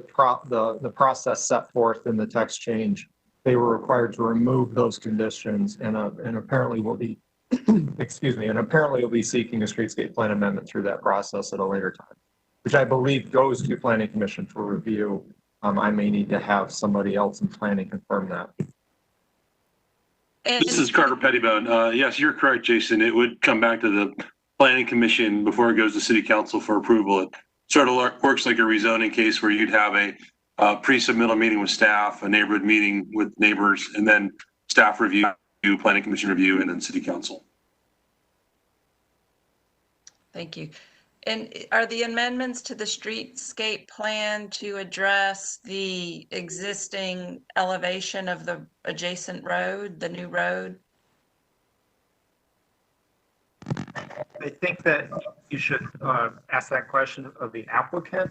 Speaker 2: process set forth in the text change. They were required to remove those conditions and apparently will be, excuse me, and apparently will be seeking a streetscape plan amendment through that process at a later time, which I believe goes to Planning Commission for review. I may need to have somebody else in planning confirm that.
Speaker 14: This is Carter Pettibone. Yes, you're correct, Jason. It would come back to the Planning Commission before it goes to City Council for approval. It sort of works like a rezoning case where you'd have a pre-submittal meeting with staff, a neighborhood meeting with neighbors, and then staff review, Planning Commission review, and then City Council.
Speaker 11: Thank you. And are the amendments to the streetscape plan to address the existing elevation of the adjacent road, the new road?
Speaker 2: I think that you should ask that question of the applicant.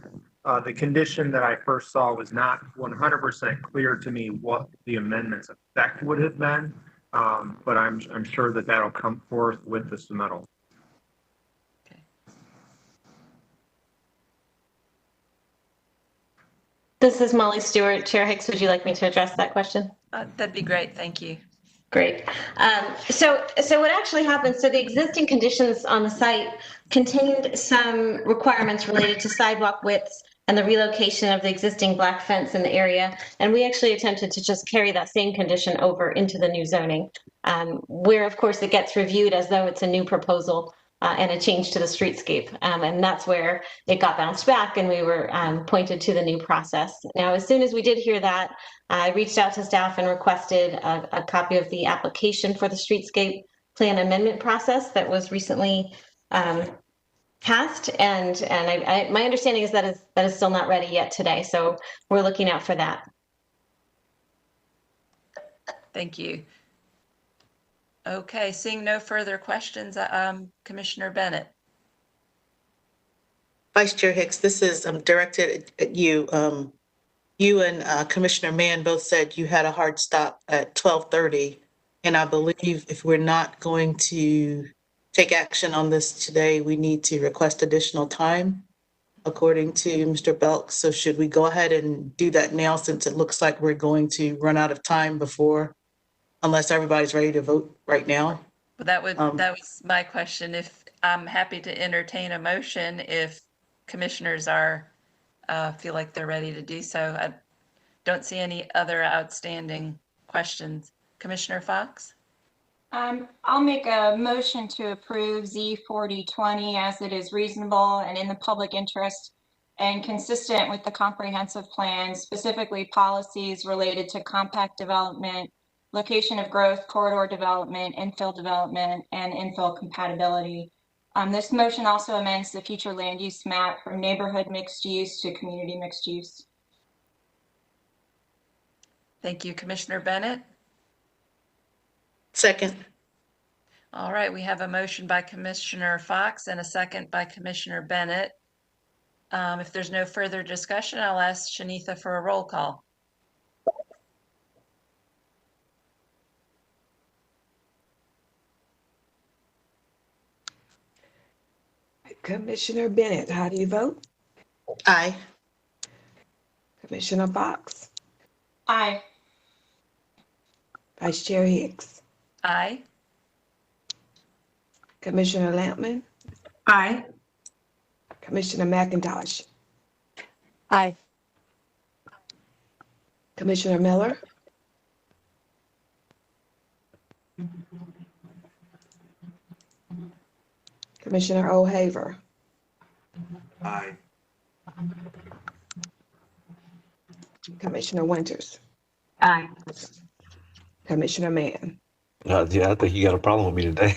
Speaker 2: The condition that I first saw was not 100% clear to me what the amendment's effect would have been, but I'm sure that that'll come forth with the submittal.
Speaker 3: This is Molly Stewart. Chair Hicks, would you like me to address that question?
Speaker 11: That'd be great. Thank you.
Speaker 3: Great. So what actually happened, so the existing conditions on the site contained some requirements related to sidewalk widths and the relocation of the existing black fence in the area. And we actually attempted to just carry that same condition over into the new zoning, where of course it gets reviewed as though it's a new proposal and a change to the streetscape. And that's where it got bounced back and we were pointed to the new process. Now, as soon as we did hear that, I reached out to staff and requested a copy of the application for the streetscape plan amendment process that was recently passed. And my understanding is that is still not ready yet today. So we're looking out for that.
Speaker 11: Thank you. Okay, seeing no further questions, Commissioner Bennett.
Speaker 1: Vice Chair Hicks, this is directed at you. You and Commissioner Mann both said you had a hard stop at 12:30. And I believe if we're not going to take action on this today, we need to request additional time, according to Mr. Belk. So should we go ahead and do that now, since it looks like we're going to run out of time before, unless everybody's ready to vote right now?
Speaker 11: Well, that was my question. If I'm happy to entertain a motion if commissioners are, feel like they're ready to do so. I don't see any other outstanding questions. Commissioner Fox?
Speaker 23: I'll make a motion to approve Z4020 as it is reasonable and in the public interest and consistent with the comprehensive plan, specifically policies related to compact development, location of growth, corridor development, infill development, and infill compatibility. This motion also amends the future land use map from neighborhood mixed use to community mixed use.
Speaker 11: Thank you, Commissioner Bennett.
Speaker 1: Second.
Speaker 11: All right, we have a motion by Commissioner Fox and a second by Commissioner Bennett. If there's no further discussion, I'll ask Shanitha for a roll call.
Speaker 16: Commissioner Bennett, how do you vote?
Speaker 1: Aye.
Speaker 16: Commissioner Fox?
Speaker 23: Aye.
Speaker 16: Vice Chair Hicks?
Speaker 11: Aye.
Speaker 16: Commissioner Lampman?
Speaker 8: Aye.
Speaker 16: Commissioner McIntosh?
Speaker 10: Aye.
Speaker 16: Commissioner Miller? Commissioner O'Haver?
Speaker 19: Aye.
Speaker 16: Commissioner Winters?
Speaker 12: Aye.
Speaker 16: Commissioner Mann?
Speaker 21: Yeah, I think you got a problem with me today.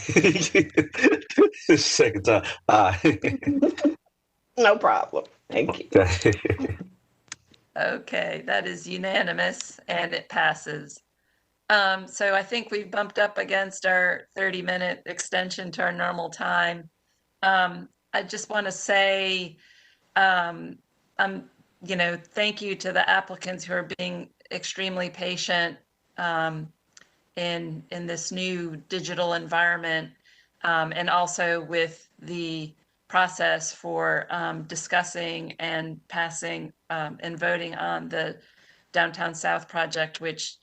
Speaker 21: Second time. Aye.
Speaker 16: No problem. Thank you.
Speaker 21: Okay.
Speaker 11: Okay, that is unanimous and it passes. So I think we've bumped up against our 30-minute extension to our normal time. I just want to say, thank you to the applicants who are being extremely patient in this new digital environment, and also with the process for discussing and passing and voting on the Downtown South project, which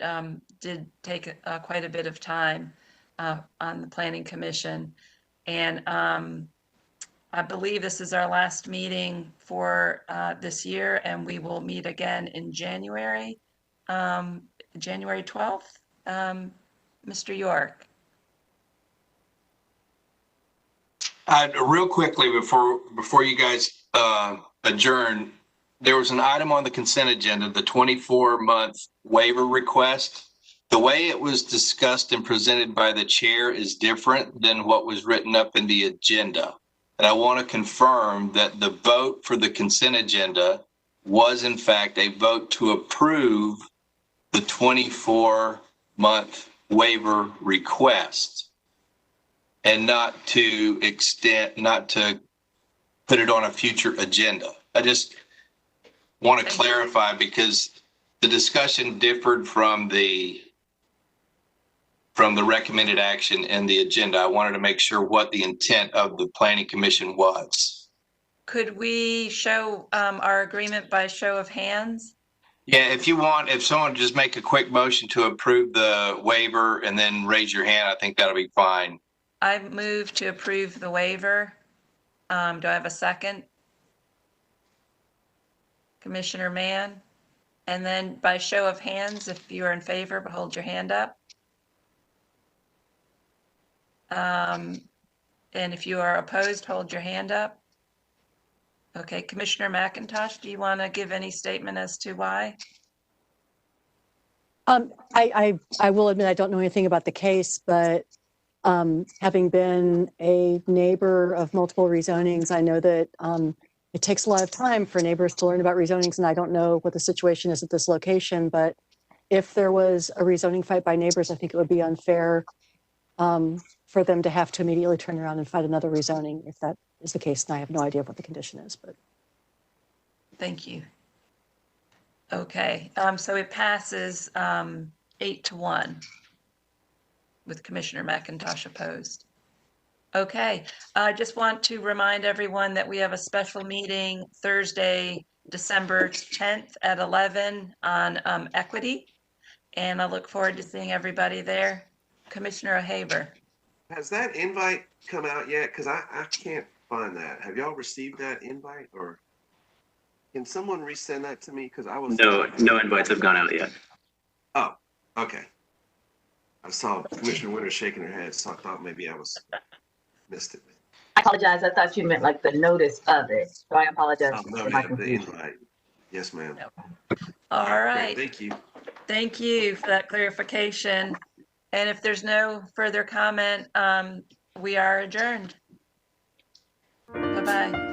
Speaker 11: did take quite a bit of time on the Planning Commission. And I believe this is our last meeting for this year, and we will meet again in January, January 12th. Mr. York.
Speaker 7: Real quickly before you guys adjourn, there was an item on the consent agenda, the 24-month waiver request. The way it was discussed and presented by the chair is different than what was written up in the agenda. And I want to confirm that the vote for the consent agenda was in fact a vote to approve the 24-month waiver request and not to put it on a future agenda. I just want to clarify because the discussion differed from the recommended action in the agenda. I wanted to make sure what the intent of the Planning Commission was.
Speaker 11: Could we show our agreement by show of hands?
Speaker 7: Yeah, if someone just make a quick motion to approve the waiver and then raise your hand, I think that'll be fine.
Speaker 11: I move to approve the waiver. Do I have a second? Commissioner Mann? And then by show of hands, if you are in favor, hold your hand up. And if you are opposed, hold your hand up. Okay, Commissioner McIntosh, do you want to give any statement as to why?
Speaker 10: I will admit I don't know anything about the case, but having been a neighbor of multiple rezonings, I know that it takes a lot of time for neighbors to learn about rezonings, and I don't know what the situation is at this location, but if there was a rezoning fight by neighbors, I think it would be unfair for them to have to immediately turn around and fight another rezoning if that is the case. And I have no idea what the condition is, but.
Speaker 11: Thank you. Okay, so it passes 8-1 with Commissioner McIntosh opposed. Okay, I just want to remind everyone that we have a special meeting Thursday, December 10th at 11 on equity. And I look forward to seeing everybody there. Commissioner O'Haver.
Speaker 19: Has that invite come out yet? Because I can't find that. Have y'all received that invite, or can someone resend that to me? Because I was
Speaker 15: No invites have gone out yet.
Speaker 19: Oh, okay. I saw Commissioner Winter shaking her head, so I thought maybe I missed it.
Speaker 12: I apologize. I thought you meant like the notice of it. So I apologize
Speaker 19: Oh, no,
Speaker 12: for my
Speaker 19: yeah, the
Speaker 12: confusion.
Speaker 19: invite. Yes, ma'am.
Speaker 11: All
Speaker 19: Great,
Speaker 11: right.
Speaker 19: thank you.
Speaker 11: Thank you for that clarification. And if there's no further comment, we are adjourned. Bye-bye.